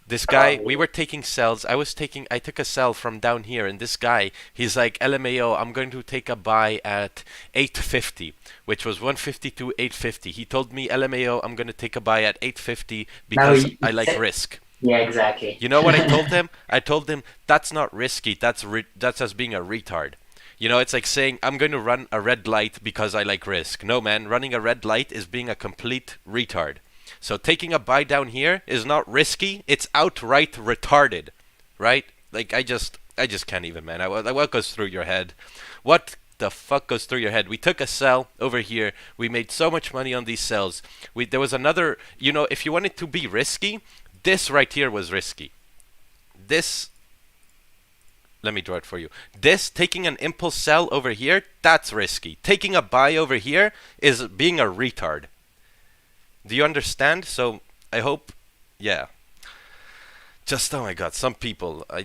This guy, we were taking sells. I took a sell from down here, and this guy, he's like, LMAO, I'm going to take a buy at 850, which was 152.850. He told me, LMAO, I'm going to take a buy at 850 because I like risk. Yeah, exactly. You know what I told him? I told him, that's not risky. That's us being a retard. You know, it's like saying, I'm going to run a red light because I like risk. No, man, running a red light is being a complete retard. So taking a buy down here is not risky. It's outright retarded, right? Like, I just can't even, man. What goes through your head? What the fuck goes through your head? We took a sell over here. We made so much money on these sells. There was another, you know, if you wanted to be risky, this right here was risky. This, let me draw it for you. This, taking an impulse sell over here, that's risky. Taking a buy over here is being a retard. Do you understand? So, I hope, yeah. Just, oh my god, some people, I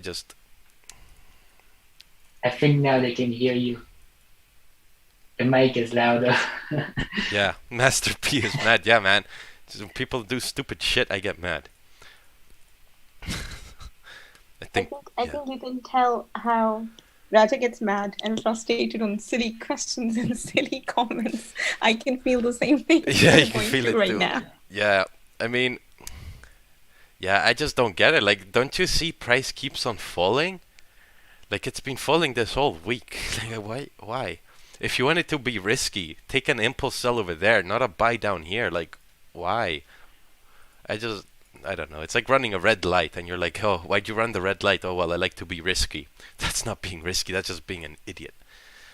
think now they can hear you. The mic is louder. Yeah, Master P is mad. Yeah, man. When people do stupid shit, I get mad. I think you can tell how Raja gets mad and frustrated on silly questions and silly comments. I can feel the same thing. Yeah, you can feel it right too. Now. Yeah, I mean, yeah, I just don't get it. Like, don't you see price keeps on falling? Like, it's been falling this whole week. Like, why? If you want it to be risky, take an impulse sell over there, not a buy down here. Like, why? I don't know. It's like running a red light and you're like, oh, why'd you run the red light? Oh, well, I like to be risky. That's not being risky. That's just being an idiot.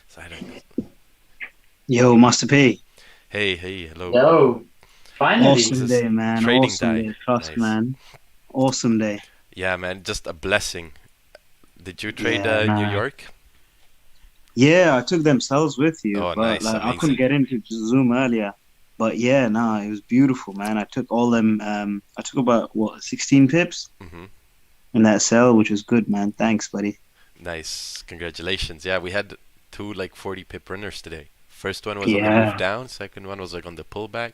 So I don't know. Yo, Master P. Hey, hello. Yo, finally. Awesome day, man. Trading awesome day. Trust, nice. Man. Awesome day. Yeah, man. Just a blessing. Did you trade New York? Yeah, I took them sells with you. Oh, but, nice. Like, I couldn't get into Zoom earlier. But yeah, no, it was beautiful, man. I took all them. I took about 16 pips in that sell, which was good, man. Thanks, buddy. Nice, congratulations. Yeah, we had 2 like 40 pip runners today. First one was on the move down. Second one was like on the pullback.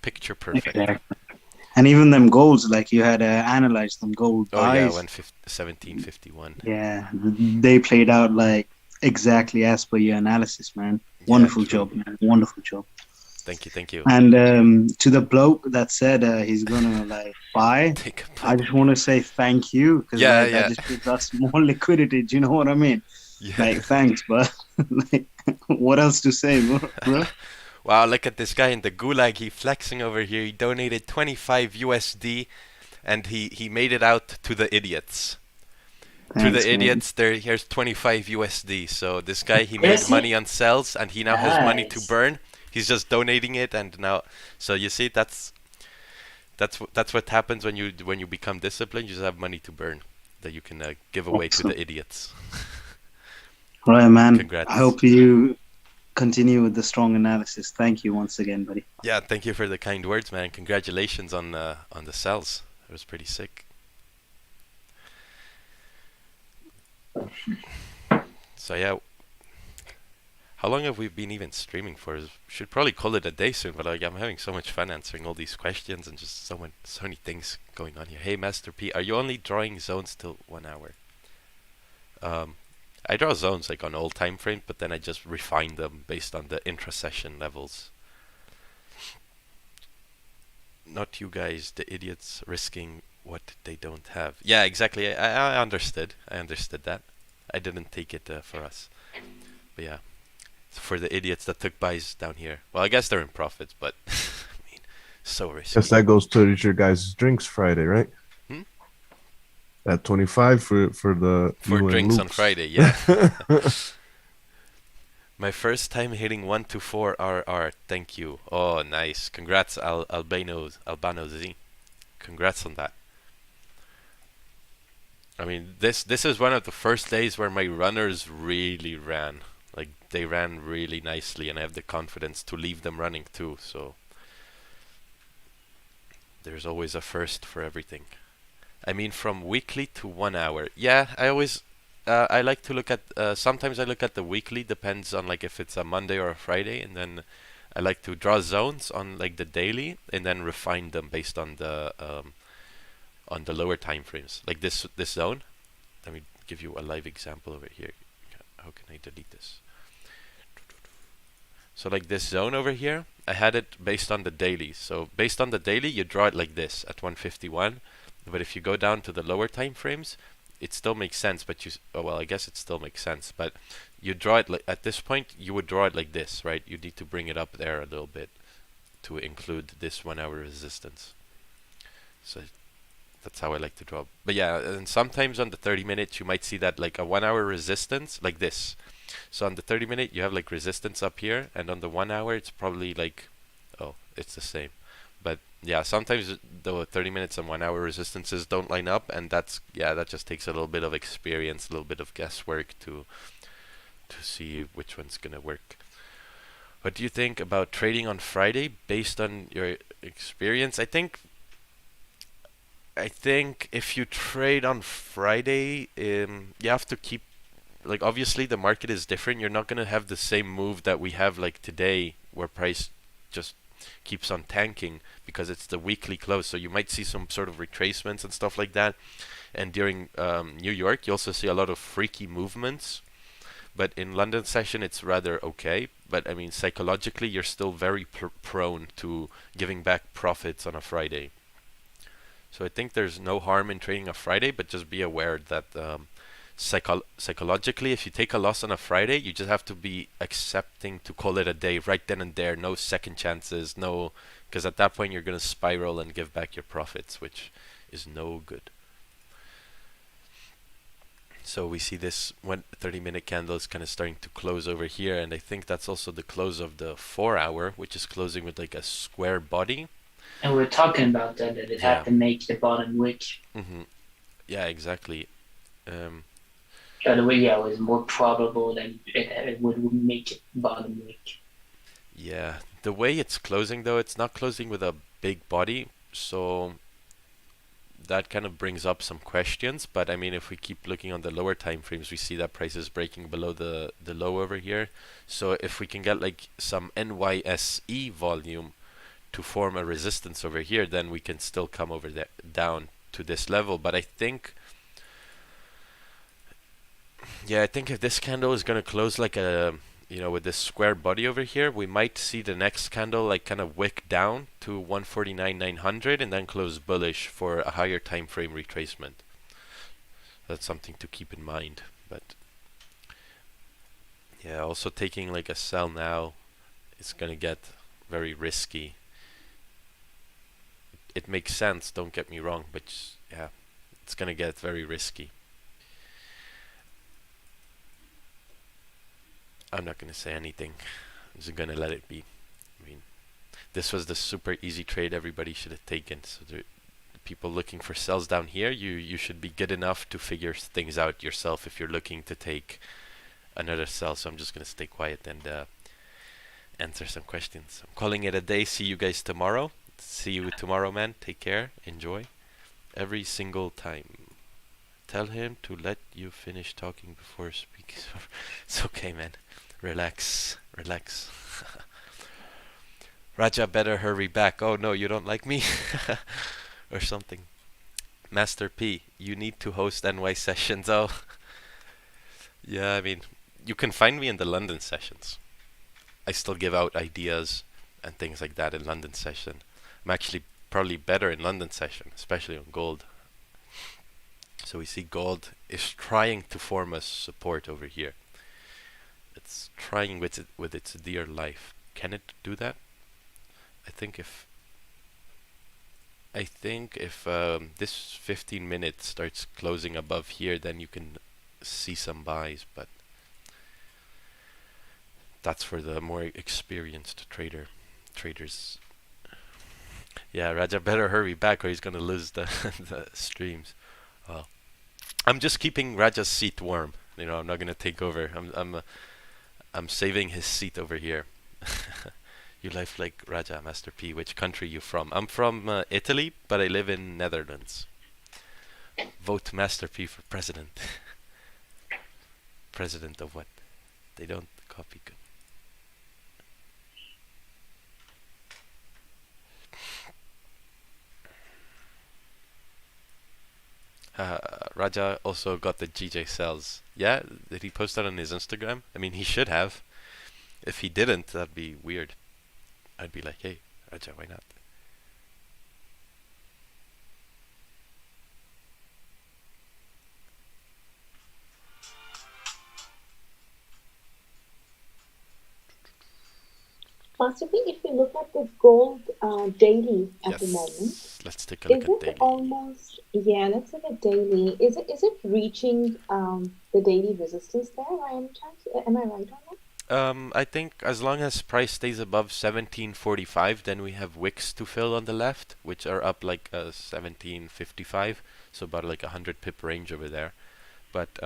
Picture perfect. Exactly. And even them golds, like you had analyzed them gold buys. 1751. Yeah, they played out like exactly as per your analysis, man. Wonderful job, man. Wonderful job. Thank you. And to the bloke that said he's gonna like buy, I just want to say thank you because that just gives us more liquidity. Do you know what I mean? Yeah. Like thanks, but like, what else to say, bro? Wow, look at this guy in the gulag. He flexing over here. He donated 25 USD, and he made it out to the idiots. To the idiots, here's 25 USD. So this guy, he made money on sells, and he now has money to burn. He's just donating it, and now, so you see, that's what happens when you become disciplined. You just have money to burn that you can give away to the idiots. Right, man. Congrats. I hope you continue with the strong analysis. Thank you once again, buddy. Yeah, thank you for the kind words, man. Congratulations on the sells. It was pretty sick. So yeah, how long have we been even streaming for? Should probably call it a day soon, but like, I'm having so much fun answering all these questions and just so many things going on here. Hey, Master P, are you only drawing zones till 1 hour? I draw zones like on old time frames, but then I just refine them based on the intra-session levels. Not you guys, the idiots risking what they don't have. Yeah, exactly. I understood. I understood that. I didn't take it for us. But yeah, for the idiots that took buys down here. Well, I guess they're in profits, but I mean, so risky. Guess that goes towards your guys' drinks Friday, right? At 25 for drinks on Friday, yeah. My first time hitting 1 to 4 RR. Thank you. Oh, nice. Congrats, Albano Z. Congrats on that. I mean, this is one of the first days where my runners really ran. Like, they ran really nicely, and I have the confidence to leave them running too. So there's always a first for everything. I mean, from weekly to 1 hour. Yeah, I always, I like to look at, sometimes I look at the weekly, depends on like if it's a Monday or a Friday, and then I like to draw zones on like the daily, and then refine them based on the lower time frames. Like this zone. Let me give you a live example over here. How can I delete this? So like this zone over here, I had it based on the daily. So based on the daily, you draw it like this at 151. But if you go down to the lower time frames, it still makes sense. But well, I guess it still makes sense. But you draw it like at this point, you would draw it like this, right? You need to bring it up there a little bit to include this 1 hour resistance. So that's how I like to draw. But yeah, and sometimes on the 30 minutes, you might see that like a 1 hour resistance like this. So on the 30 minute, you have like resistance up here, and on the 1 hour, it's probably like, oh, it's the same. But yeah, sometimes the 30 minutes and 1 hour resistances don't line up, and that just takes a little bit of experience, a little bit of guesswork to see which one's gonna work. What do you think about trading on Friday based on your experience? I think if you trade on Friday, you have to keep, like, obviously the market is different. You're not gonna have the same move that we have like today, where price just keeps on tanking because it's the weekly close. So you might see some sort of retracements and stuff like that. And during New York, you also see a lot of freaky movements. But in London session, it's rather okay. But I mean, psychologically, you're still very prone to giving back profits on a Friday. So I think there's no harm in trading a Friday, but just be aware that psychologically, if you take a loss on a Friday, you just have to be accepting to call it a day right then and there. No second chances, because at that point you're going to spiral and give back your profits, which is no good. So we see this 30-minute candle is kind of starting to close over here, and I think that's also the close of the 4 hour, which is closing with like a square body. And we're talking about that it had to make the bottom wick. Yeah, exactly. The way, it was more probable than it would make it bottom wick. Yeah, the way it's closing though, it's not closing with a big body, so that kind of brings up some questions. But I mean, if we keep looking on the lower time frames, we see that price is breaking below the low over here. So if we can get like some NYSE volume to form a resistance over here, then we can still come over there down to this level. But I think, yeah, I think if this candle is going to close like a, you know, with this square body over here, we might see the next candle like kind of wick down to 149,900 and then close bullish for a higher time frame retracement. That's something to keep in mind. But yeah, also taking like a sell now is going to get very risky. It makes sense, don't get me wrong, but yeah, it's going to get very risky. I'm not going to say anything. I'm just going to let it be. I mean, this was the super easy trade everybody should have taken. So the people looking for sells down here, you should be good enough to figure things out yourself if you're looking to take another sell. So I'm just going to stay quiet and answer some questions. I'm calling it a day. See you guys tomorrow. See you tomorrow, man. Take care. Enjoy. Every single time. Tell him to let you finish talking before speaking. It's okay, man. Relax. Relax. Raja, better hurry back. Oh no, you don't like me? Or something. Master P, you need to host NY sessions. Oh. Yeah, I mean, you can find me in the London sessions. I still give out ideas and things like that in London session. I'm actually probably better in London session, especially on gold. So we see gold is trying to form a support over here. It's trying with its dear life. Can it do that? I think if this 15 minutes starts closing above here, then you can see some buys, but that's for the more experienced traders. Yeah, Raja better hurry back or he's gonna lose the the streams. Well, I'm just keeping Raja's seat warm. You know, I'm not gonna take over. I'm saving his seat over here. You live like Raja, Master P. Which country you from? I'm from Italy, but I live in Netherlands. Vote Master P for president. President of what? They don't copy good. Raja also got the GJ cells. Yeah, did he post that on his Instagram? I mean, he should have. If he didn't, that'd be weird. I'd be like, hey, Raja, why not? Possibly, if you look at the gold daily at the moment, let's take a look at is daily. it almost, yeah, let's look at daily. Is it reaching the daily resistance there by any chance? Am I right on that? I think as long as price stays above 1745, then we have wicks to fill on the left, which are up like 1755, so about like 100 pip range over there. But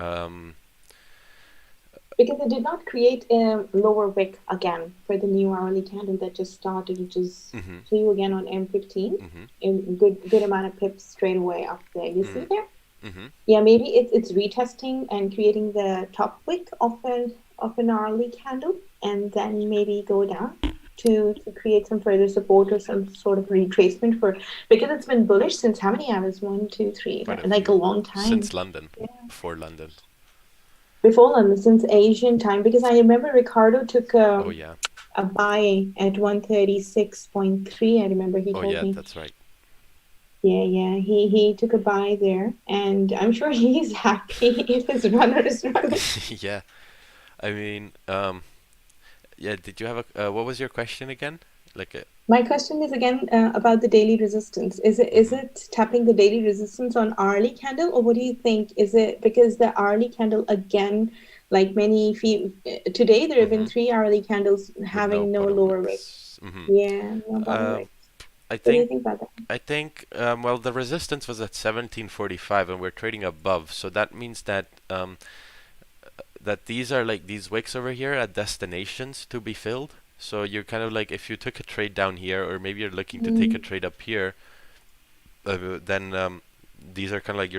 because it did not create a lower wick again for the new hourly candle that just started, which is flew again on M15, in good amount of pips straight away up there. You see there? Yeah, maybe it's retesting and creating the top wick of an hourly candle, and then maybe go down to create some further support or some sort of retracement because it's been bullish since how many hours? 1, 2, 3, like a long time. Since London, before London. Before London, since Asian time, because I remember Ricardo took a buy at 136.3. I remember he told me. Oh yeah, that's right. Yeah, he took a buy there, and I'm sure he's happy if his runner is running. Yeah, I mean, yeah. Did you have a? What was your question again? My question is again about the daily resistance. Is it tapping the daily resistance on hourly candle, or what do you think? Is it because the hourly candle again, like today there have been 3 hourly candles having no lower wick. Yeah, no bottom wick. What do you think about that? I think well, the resistance was at 1745, and we're trading above, so that means that that these are like these wicks over here at destinations to be filled. So you're kind of like, if you took a trade down here, or maybe you're looking to take a trade up here, then these are kind of like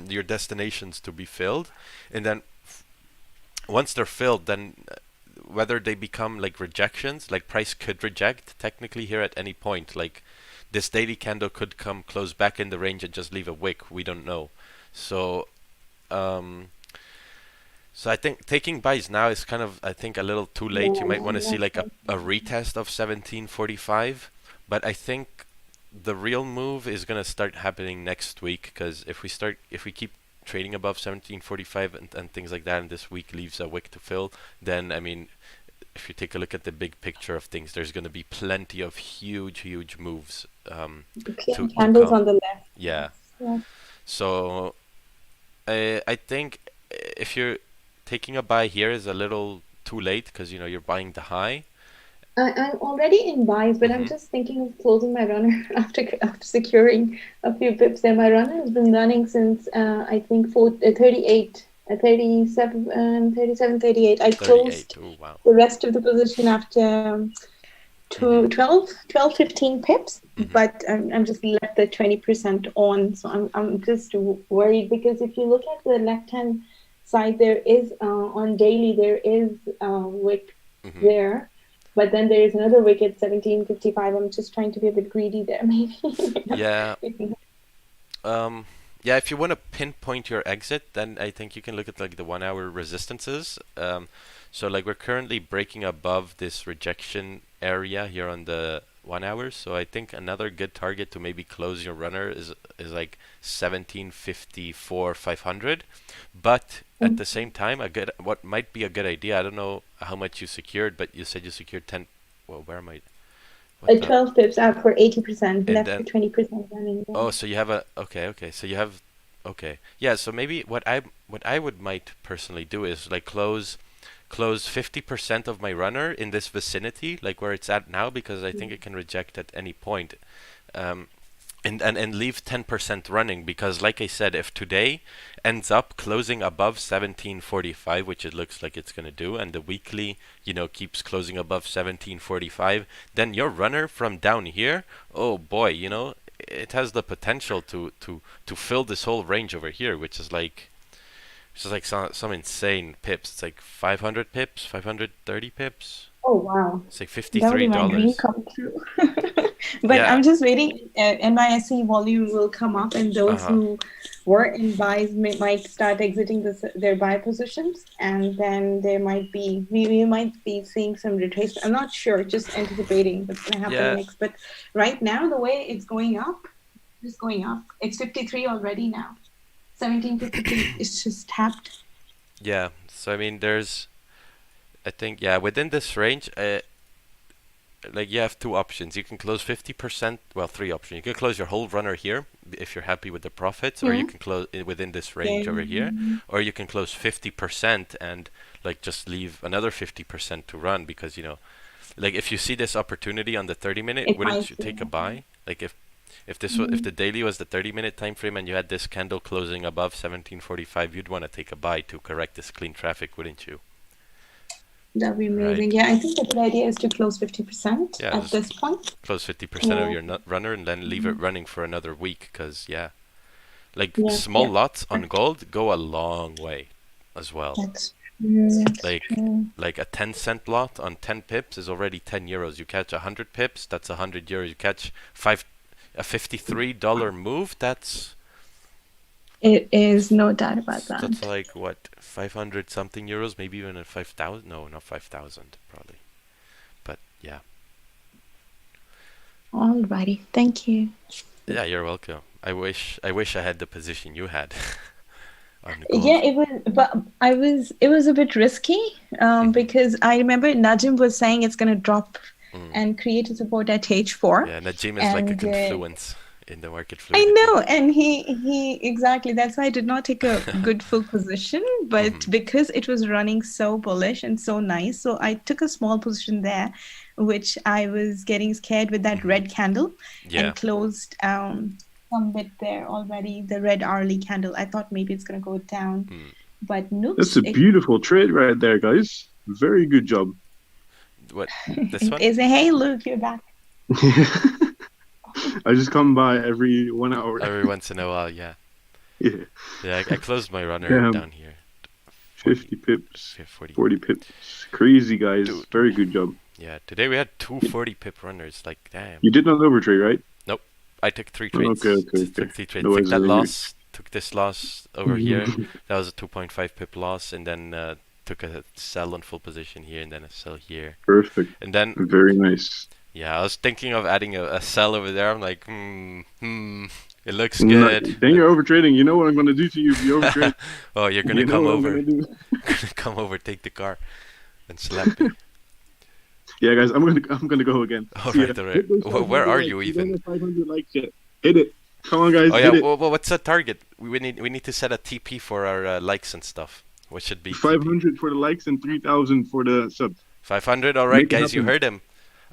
your destinations to be filled, and then once they're filled, then whether they become like rejections, like price could reject technically here at any point. Like this daily candle could come close back in the range and just leave a wick. We don't know. So so I think taking buys now is kind of, I think, a little too late. You might want to see like a retest of 1745, but I think the real move is going to start happening next week, because if we keep trading above 1745 and things like that, and this week leaves a wick to fill, then I mean, if you take a look at the big picture of things, there's going to be plenty of huge moves. Candles on the left. Yeah. So I think if you're taking a buy here is a little too late, because you're buying the high. I'm already in buys, but I'm just thinking of closing my runner after securing a few pips there. My runner has been running since I think 38, 37, 38. I closed the rest of the position after 12, 15 pips, but I'm just left the 20% on. So I'm just worried, because if you look at the left-hand side, there is on daily there is wick there. But then there is another wick at 1755. I'm just trying to be a bit greedy there, maybe. Yeah. Yeah, if you want to pinpoint your exit, then I think you can look at like the 1 hour resistances. So like we're currently breaking above this rejection area here on the 1 hour. So I think another good target to maybe close your runner is like 1754 500. But at the same time, what might be a good idea, I don't know how much you secured, but you said you secured 10. Well, where am I? 12 pips out for 80%, left for 20% running. Oh, so you have okay. So you have yeah. So maybe what I might personally do is like close 50% of my runner in this vicinity, like where it's at now, because I think it can reject at any point. And leave 10% running, because like I said, if today ends up closing above 1745, which it looks like it's going to do, and the weekly keeps closing above 1745, then your runner from down here, oh boy, it has the potential to fill this whole range over here, which is like some insane pips. It's like 500 pips, 530 pips. Oh wow! It's like $53. Come true. But yeah. I'm just waiting. NYSE volume will come up, and those who were in buys might start exiting their buy positions, and then there might be we might be seeing some retracement. I'm not sure, just anticipating what's going to happen next. But right now, the way it's going up, it's going up. It's 53 already now. 1753. It's just tapped. Yeah. So I mean, I think within this range, like you have two options. You can close 50%. Well, three options. You can close your whole runner here if you're happy with the profits, or you can close within this range over here, or you can close 50% and like just leave another 50% to run, because like if you see this opportunity on the 30-minute, wouldn't you take a buy? Like if the daily was the 30-minute time frame and you had this candle closing above 1745, you'd want to take a buy to correct this clean traffic, wouldn't you? That'd be amazing. Right. Yeah, I think a good idea is to close 50% at this point. Close 50% of your runner and then leave it running for another week, because small lots on gold go a long way as well. That's like a 10-cent lot on 10 pips is already 10 euros. You catch 100 pips, that's 100 euros. You catch a $53 move, that's... It is, no doubt about that. That's like, what, 500 something euros, maybe even at 5,000? No, not 5,000, probably. But, yeah. Alrighty, thank you. Yeah, you're welcome. I wish I had the position you had. Yeah, it was a bit risky, because I remember Najim was saying it's going to drop and create a support at H4. Yeah, Najim is like a confluence in the market fluidity. I know, and he exactly, that's why I did not take a good full position, but because it was running so bullish and so nice, so I took a small position there, which I was getting scared with that red candle, and closed some bit there already, the red hourly candle. I thought maybe it's going to go down, but nope. That's a beautiful trade right there, guys. Very good job. What, this one? Is a hey, Luke, you're back. I just come by every 1 hour. Every once in a while, yeah. Yeah. Yeah, I closed my runner down here. 50 pips. 40 pips. Crazy, guys. Dude. Very good job. Yeah, today we had 240 pip runners. Like, damn. You did not overtrade, right? Nope. I took 3 trades. Okay. Took 3 trades. Took that loss. Took this loss over here. That was a 2.5 pip loss. And then took a sell on full position here. And then a sell here. Perfect. And then... Very nice. Yeah, I was thinking of adding a sell over there. I'm like, it looks good. Then you're overtrading. You know what I'm going to do to you if you overtrade. Oh, you're going to come over. You're going to come over, take the car, and slap me. Yeah, guys, I'm gonna go again. All right. Well, where are you even? 500 likes yet. Hit it. Come on, guys. Oh yeah. Well, what's the target? We need to set a TP for our likes and stuff. What should be 500 for the likes and 3,000 for the subs. 500. All right, guys, you heard him.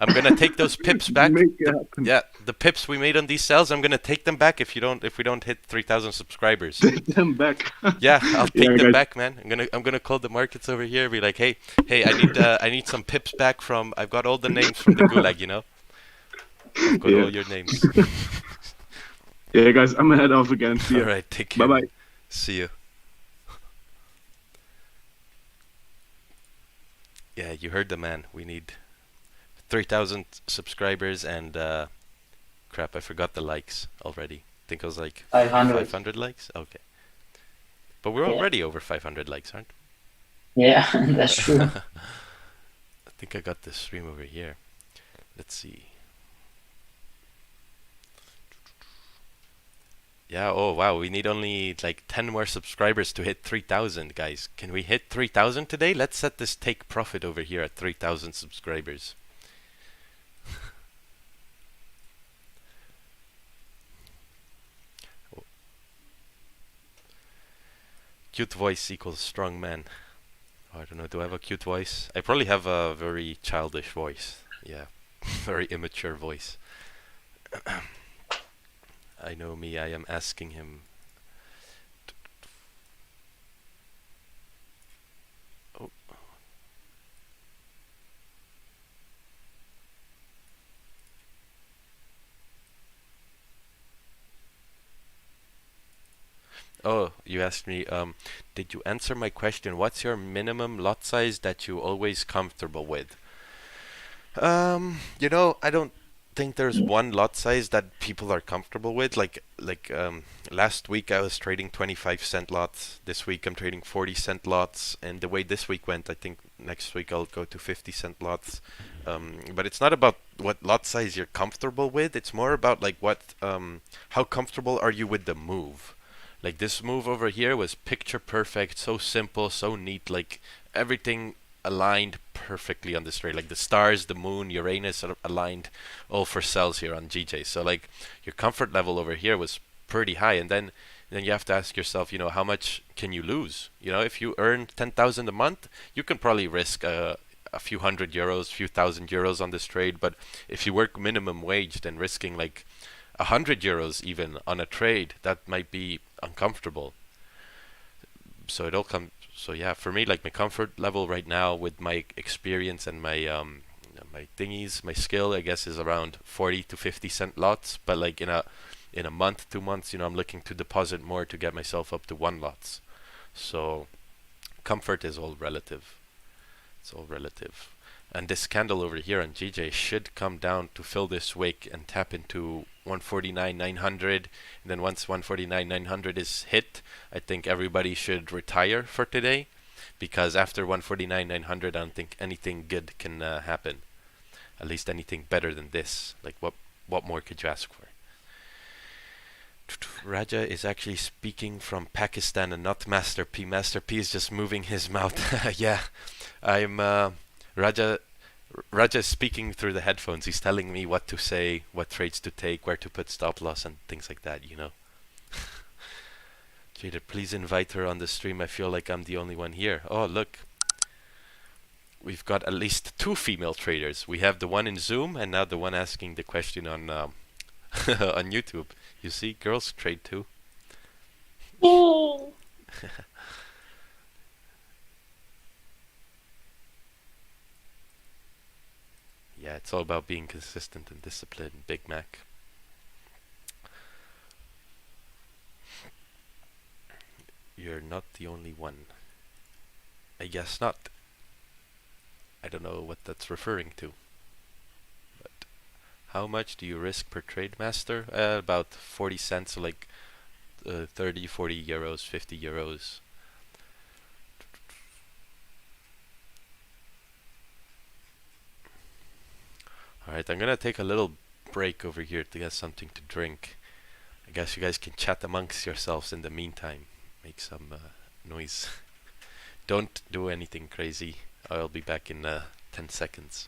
I'm gonna take those pips back. The pips we made on these sells, I'm gonna take them back if we don't hit 3,000 subscribers. Take them back. Yeah, I'll take them back, man. I'm gonna call the markets over here. Be like, hey, I need some pips back from. I've got all the names from the gulag, you know. I've got all your names. Yeah, guys, I'm gonna head off again. See ya. All right, take care. Bye bye. See you. Yeah, you heard the man. We need 3,000 subscribers and crap, I forgot the likes already. I think it was like 500 likes. Okay, but we're already over 500 likes, aren't we? Yeah, that's true. I think I got this stream over here. Let's see. Yeah. Oh wow, we need only like 10 more subscribers to hit 3,000, guys. Can we hit 3,000 today? Let's set this take profit over here at 3,000 subscribers. Cute voice equals strong man. Oh, I don't know, do I have a cute voice? I probably have a very childish voice. Yeah, very immature voice. I know me, I am asking him. Oh. Oh, you asked me, did you answer my question? What's your minimum lot size that you always comfortable with? You know, I don't think there's one lot size that people are comfortable with. Like last week I was trading 25-cent lots. This week I'm trading 40-cent lots. And the way this week went, I think next week I'll go to 50-cent lots. But it's not about what lot size you're comfortable with. It's more about like how comfortable are you with the move. Like this move over here was picture perfect, so simple, so neat, like everything aligned perfectly on this trade. Like the stars, the moon, Uranus are aligned all for sells here on GJ. So like your comfort level over here was pretty high, and then you have to ask yourself, you know, how much can you lose? You know, if you earn 10,000 a month, you can probably risk a few hundred euros, few thousand euros on this trade. But if you work minimum wage, then risking like 100 euros even on a trade, that might be uncomfortable. So it all comes. So yeah, for me, like my comfort level right now with my experience and my my thingies, my skill, I guess, is around 40 to 50-cent lots. But like in a month, 2 months, you know, I'm looking to deposit more to get myself up to 1 lots. So comfort is all relative. It's all relative. And this candle over here on GJ should come down to fill this wick and tap into 149.900. And then once 149.900 is hit, I think everybody should retire for today, because after 149.900, I don't think anything good can happen. At least anything better than this. Like what more could you ask for? Raja is actually speaking from Pakistan and not Master P. Master P is just moving his mouth. Yeah, I'm Raja is speaking through the headphones. He's telling me what to say, what trades to take, where to put stop loss and things like that, you know. Jada, please invite her on the stream. I feel like I'm the only one here. Oh, look. We've got at least 2 female traders. We have the one in Zoom and now the one asking the question on on YouTube. You see, girls trade too. Yeah, it's all about being consistent and disciplined, Big Mac. You're not the only one. I guess not. I don't know what that's referring to. But how much do you risk per trade, master? About 40 cents, so like 30, 40 euros, 50 euros. Alright, I'm gonna take a little break over here to get something to drink. I guess you guys can chat amongst yourselves in the meantime. Make some noise. Don't do anything crazy. I'll be back in 10 seconds.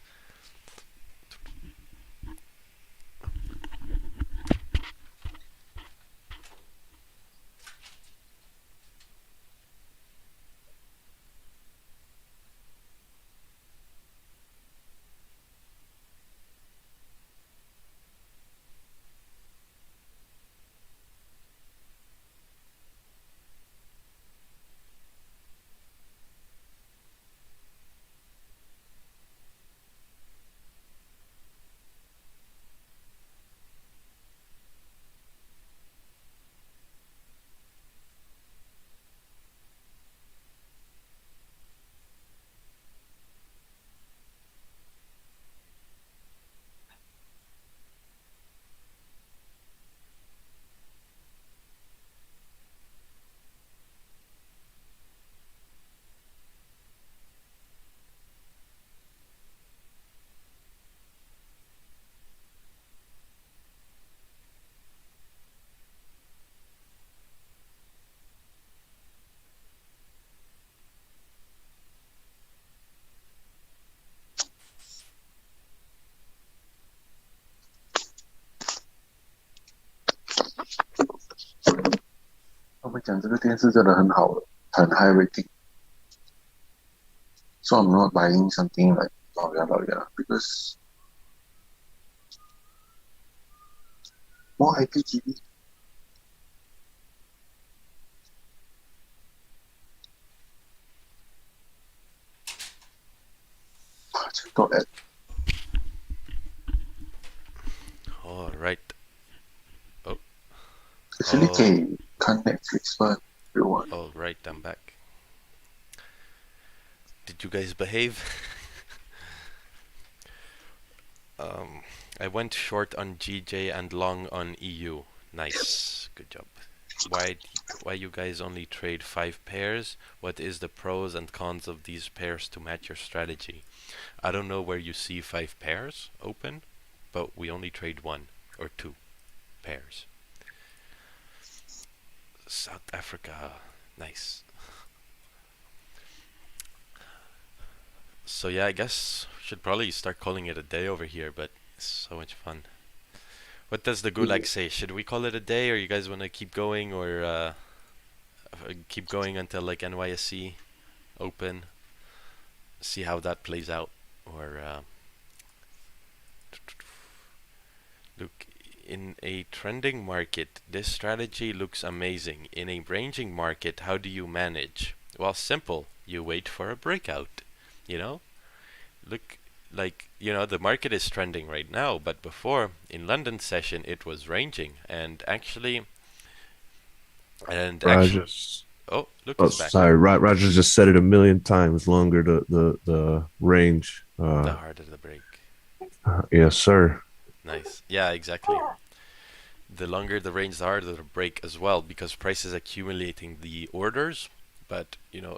high rating. So I'm not buying something like because more IPTV. All right. Oh. Actually, can't Netflix, but everyone. All right, I'm back. Did you guys behave? I went short on GJ and long on EU. Nice, good job. Why you guys only trade 5 pairs? What is the pros and cons of these pairs to match your strategy? I don't know where you see 5 pairs open, but we only trade 1 or 2 pairs. South Africa, nice. So yeah, I guess we should probably start calling it a day over here, but it's so much fun. What does the Gulag say? Should we call it a day, or you guys want to keep going, or keep going until like NYSE open? See how that plays out, or look, in a trending market, this strategy looks amazing. In a ranging market, how do you manage? Well, simple. You wait for a breakout. You know, look, like, you know, the market is trending right now, but before in London session it was ranging, and actually oh, look, oh, back. Sorry, Roger just said it a million times. Longer the range, the harder the break. Yes, sir. Nice. Yeah, exactly. The longer the range, the harder the break as well, because price is accumulating the orders. But you know,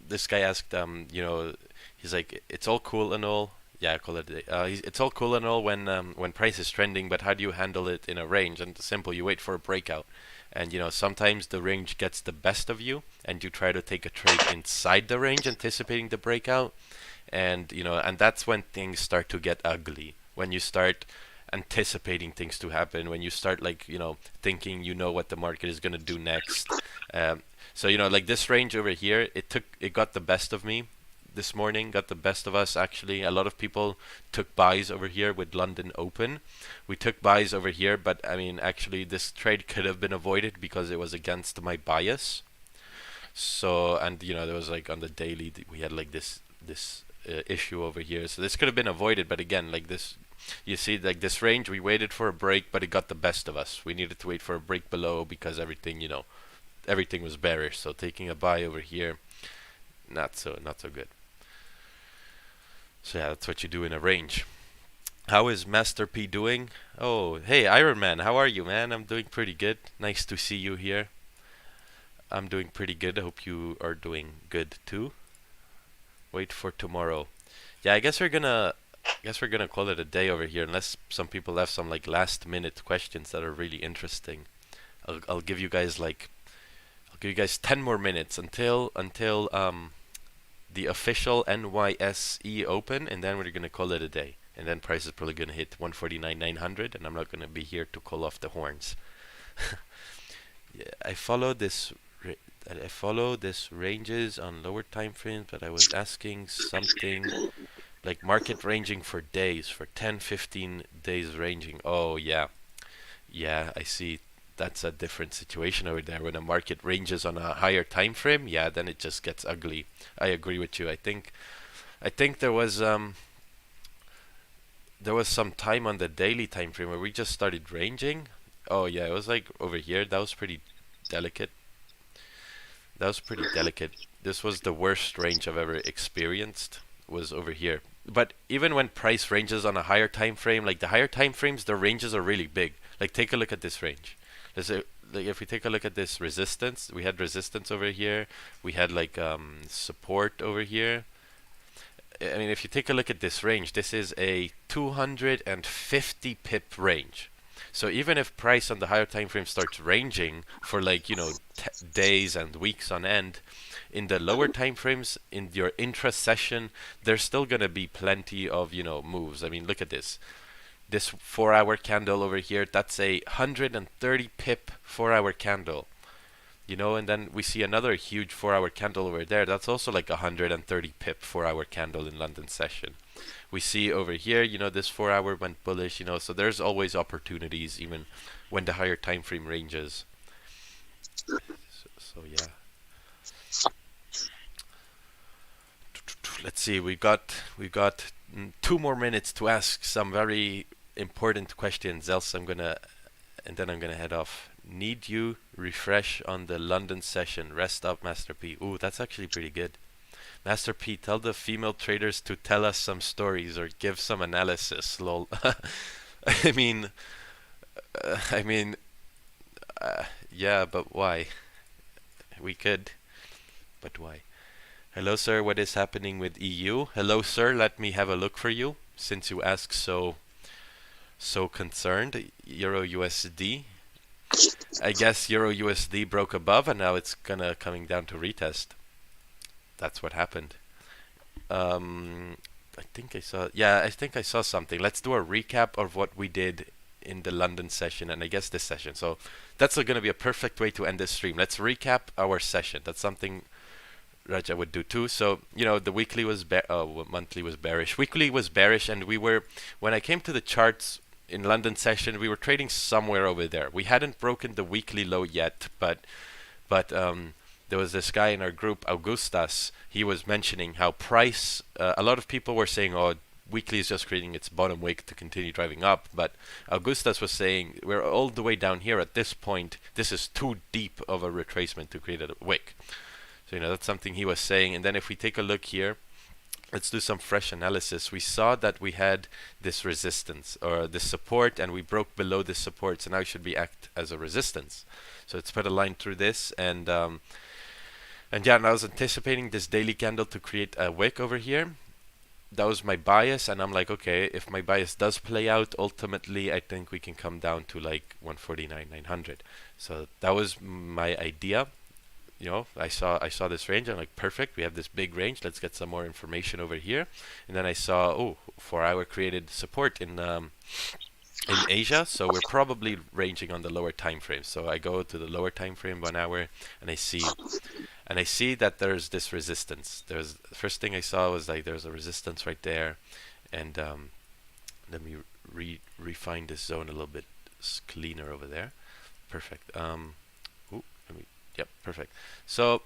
this guy asked, you know, he's like, it's all cool and all. Yeah, I call it a day. It's all cool and all when price is trending, but how do you handle it in a range? And simple, you wait for a breakout. And you know, sometimes the range gets the best of you, and you try to take a trade inside the range, anticipating the breakout. And you know, and that's when things start to get ugly. When you start anticipating things to happen, when you start, like, you know, thinking you know what the market is gonna do next. So you know, like this range over here, it got the best of me this morning, got the best of us actually. A lot of people took buys over here with London open. We took buys over here, but I mean, actually this trade could have been avoided because it was against my bias. So, and you know, there was like on the daily we had like this issue over here, so this could have been avoided. But again, like this, you see, like this range, we waited for a break, but it got the best of us. We needed to wait for a break below because everything, you know, everything was bearish. So taking a buy over here not so good. So yeah, that's what you do in a range. How is Master P doing? Oh, hey Iron Man, how are you, man? I'm doing pretty good. Nice to see you here. I'm doing pretty good. I hope you are doing good too. Wait for tomorrow. Yeah, I guess we're gonna call it a day over here, unless some people have some like last minute questions that are really interesting. I'll give you guys 10 more minutes until the official NYSE open, and then we're gonna call it a day. And then price is probably gonna hit 149,900, and I'm not gonna be here to call off the horns. Yeah, I follow this ranges on lower time frames, but I was asking something like market ranging for days, for 10-15 days ranging. Oh yeah, I see. That's a different situation over there. When a market ranges on a higher time frame, yeah, then it just gets ugly. I agree with you. I think there was some time on the daily time frame where we just started ranging. Oh yeah, it was like over here. That was pretty delicate. This was the worst range I've ever experienced, was over here. But even when price ranges on a higher time frame, like the higher time frames, the ranges are really big. Like take a look at this range. Like if we take a look at this resistance, we had resistance over here. We had like support over here. I mean, if you take a look at this range, this is a 250 pip range. So even if price on the higher time frame starts ranging for like, you know, days and weeks on end, in the lower time frames, in your intra-session, there's still going to be plenty of, you know, moves. I mean, look at this. This 4-hour candle over here, that's a 130 pip 4-hour candle. You know, and then we see another huge 4-hour candle over there. That's also like 130 pip 4-hour candle in London session. We see over here, you know, this 4-hour went bullish, you know, so there's always opportunities even when the higher time frame ranges. So yeah. Let's see, we've got 2 more minutes to ask some very important questions, else I'm gonna head off. Need you refresh on the London session. Rest up, Master P. Ooh, that's actually pretty good. Master P, tell the female traders to tell us some stories or give some analysis. Lol. I mean, yeah, but why? We could, but why? Hello, sir. What is happening with EU? Hello, sir. Let me have a look for you, since you ask so concerned. Euro USD. I guess Euro USD broke above, and now it's coming down to retest. That's what happened. I think I saw something. Let's do a recap of what we did in the London session, and I guess this session. So that's going to be a perfect way to end this stream. Let's recap our session. That's something Raja would do too. So, you know, the weekly was monthly was bearish. Weekly was bearish, and when I came to the charts in London session, we were trading somewhere over there. We hadn't broken the weekly low yet, but there was this guy in our group, Augustas. He was mentioning how price, a lot of people were saying, oh, weekly is just creating its bottom wick to continue driving up. But Augustas was saying, we're all the way down here at this point. This is too deep of a retracement to create a wick. So, you know, that's something he was saying. And then if we take a look here, let's do some fresh analysis. We saw that we had this resistance or this support, and we broke below this support. So now it should act as a resistance. So let's put a line through this, and yeah, and I was anticipating this daily candle to create a wick over here. That was my bias, and I'm like, okay, if my bias does play out, ultimately I think we can come down to like 149,900. So that was my idea. You know, I saw this range. I'm like, perfect. We have this big range. Let's get some more information over here. And then I saw, oh, 4-hour created support in Asia. So we're probably ranging on the lower time frame. So I go to the lower time frame, 1 hour, and I see that there's this resistance. The first thing I saw was like there's a resistance right there, and let me refine this zone a little bit cleaner over there. Perfect. Yep, perfect. So,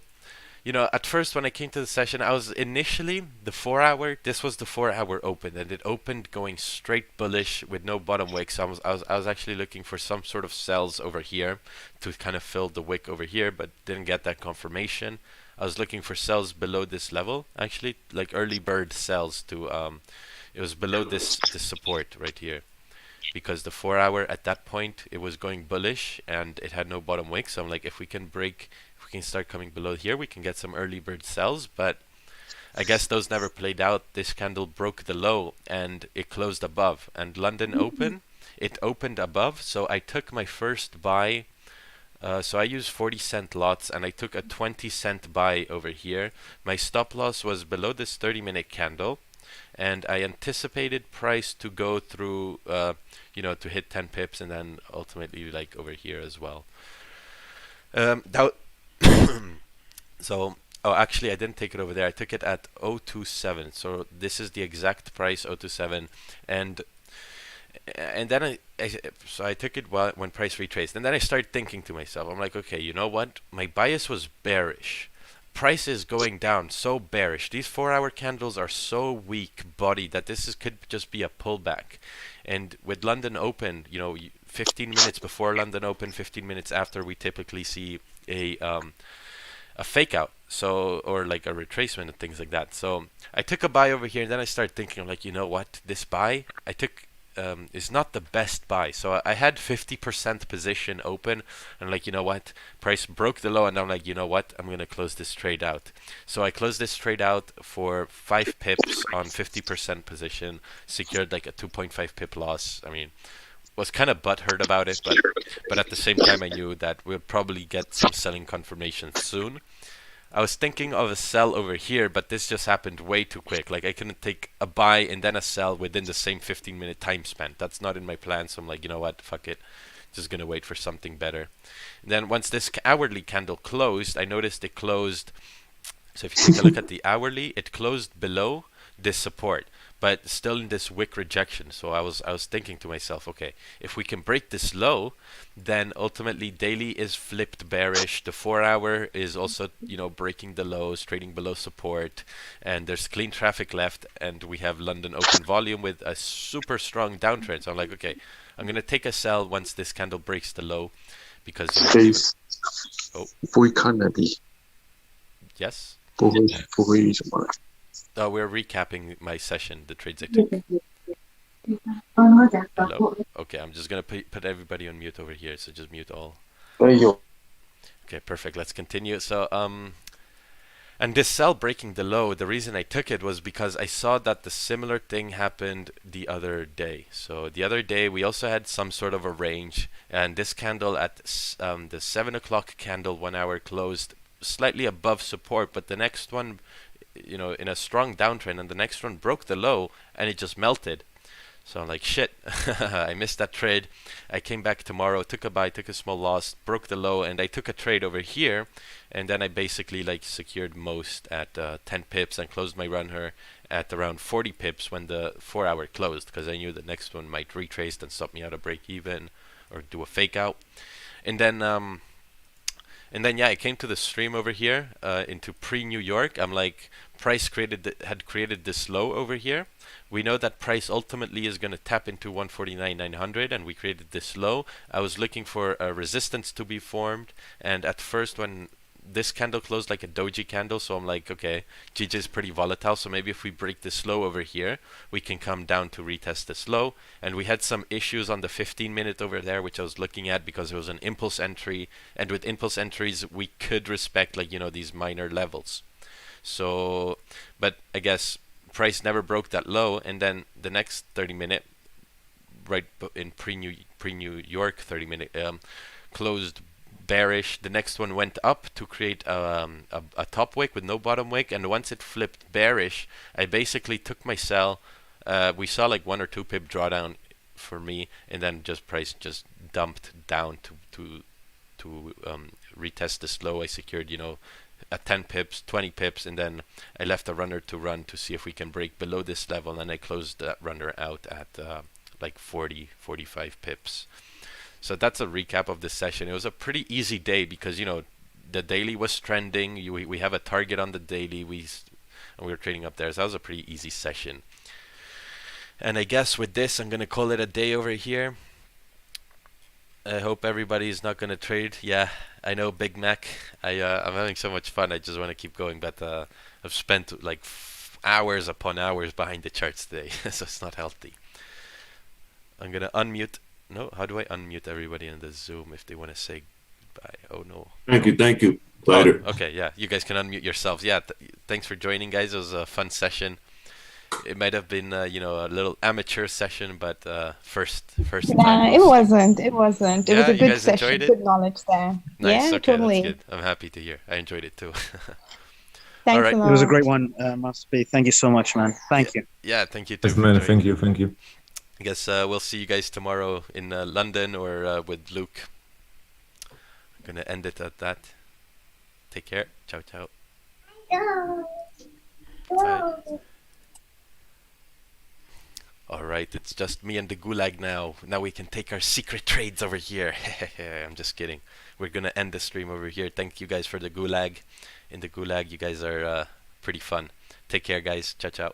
you know, at first when I came to the session, I was initially the 4-hour. This was the 4-hour open, and it opened going straight bullish with no bottom wick. So I was actually looking for some sort of sells over here to kind of fill the wick over here, but didn't get that confirmation. I was looking for sells below this level, actually, like early bird sells to, it was below this support right here. Because the 4 hour at that point, it was going bullish and it had no bottom wick. So I'm like, if we can start coming below here, we can get some early bird sells. But I guess those never played out. This candle broke the low and it closed above. And London open, it opened above. So I took my first buy. So I used 40-cent lots and I took a 20-cent buy over here. My stop loss was below this 30-minute candle. And I anticipated price to go through, to hit 10 pips and then ultimately like over here as well. So, actually I didn't take it over there. I took it at 027. So this is the exact price, 027. And then I took it when price retraced. And then I started thinking to myself, I'm like, okay, you know what? My bias was bearish. Price is going down, so bearish. These 4 hour candles are so weak bodied that could just be a pullback. And with London open, 15 minutes before London open, 15 minutes after, we typically see a fake out, or like a retracement and things like that. So I took a buy over here, and then I started thinking, I'm like, you know what? This buy I took is not the best buy. So I had 50% position open, and like, you know what, price broke the low, and I'm like, you know what, I'm gonna close this trade out. So I closed this trade out for 5 pips on 50% position, secured like a 2.5 pip loss. I mean, was kind of butthurt about it, but at the same time I knew that we'll probably get some selling confirmation soon. I was thinking of a sell over here, but this just happened way too quick. Like, I couldn't take a buy and then a sell within the same 15-minute time span. That's not in my plan, so I'm like, you know what, fuck it. Just gonna wait for something better. And then once this hourly candle closed, I noticed it closed. So if you take a look at the hourly, it closed below this support, but still in this wick rejection. So I was thinking to myself, okay, if we can break this low, then ultimately daily is flipped bearish. The 4 hour is also, breaking the lows, trading below support, and there's clean traffic left, and we have London open volume with a super strong downtrend. So I'm like, okay, I'm gonna take a sell once this candle breaks the low, because yes. We're recapping my session, the trades I took. Hello? Okay, I'm just going to put everybody on mute over here, so just mute all. Okay, perfect. Let's continue. So, and this sell breaking the low, the reason I took it was because I saw that the similar thing happened the other day. So the other day, we also had some sort of a range, and this candle at the 7 o'clock candle, 1 hour closed slightly above support, but the next one, in a strong downtrend, and the next one broke the low and it just melted. So I'm like, shit, I missed that trade. I came back tomorrow, took a buy, took a small loss, broke the low, and I took a trade over here, and then I basically secured most at 10 pips and closed my runner at around 40 pips when the 4 hour closed, because I knew the next one might retrace and stop me out of break even or do a fake out. And then yeah, I came to the stream over here into pre-New York. I'm like, price had created this low over here. We know that price ultimately is going to tap into 149.900, and we created this low. I was looking for a resistance to be formed, and at first when this candle closed like a doji candle, so I'm like, okay, GJ is pretty volatile, so maybe if we break this low over here, we can come down to retest this low. And we had some issues on the 15-minute over there, which I was looking at because it was an impulse entry, and with impulse entries, we could respect these minor levels. So, but I guess price never broke that low, and then the next 30-minute, right in pre-New York 30-minute, closed bearish. The next one went up to create a top wick with no bottom wick, and once it flipped bearish, I basically took my sell. We saw like 1 or 2 pip drawdown for me, and then price just dumped down to retest this low. I secured at 10 pips, 20 pips, and then I left a runner to run to see if we can break below this level, and I closed that runner out at like 45 pips. So that's a recap of this session. It was a pretty easy day because, the daily was trending. We have a target on the daily. And we were trading up there. So that was a pretty easy session. And I guess with this, I'm going to call it a day over here. I hope everybody's not gonna trade. Yeah, I know, Big Mac. I'm having so much fun. I just want to keep going, but I've spent like hours upon hours behind the charts today, so it's not healthy. I'm gonna unmute. No, how do I unmute everybody in the Zoom if they want to say goodbye? Oh no. Thank you. Later. Oh, okay, yeah, you guys can unmute yourselves. Yeah, thanks for joining, guys. It was a fun session. It might have been, you know, a little amateur session, but first time. It wasn't. It wasn't. It was a you good guys session. enjoyed it? Good knowledge there. Nice. Yeah, Okay, totally. that's good. I'm happy to hear. I enjoyed it too. Thanks All right. a lot. It was a great one, Master B. Thank you so much, man. Thank you. Yeah, thank you too. Yes, man. Thank you. I guess we'll see you guys tomorrow in London or with Luke. I'm gonna end it at that. Take care. Ciao, ciao. Bye. Alright, it's just me and the gulag now. Now we can take our secret trades over here. I'm just kidding. We're gonna end the stream over here. Thank you guys for the gulag. In the gulag, you guys are pretty fun. Take care, guys. Ciao, ciao.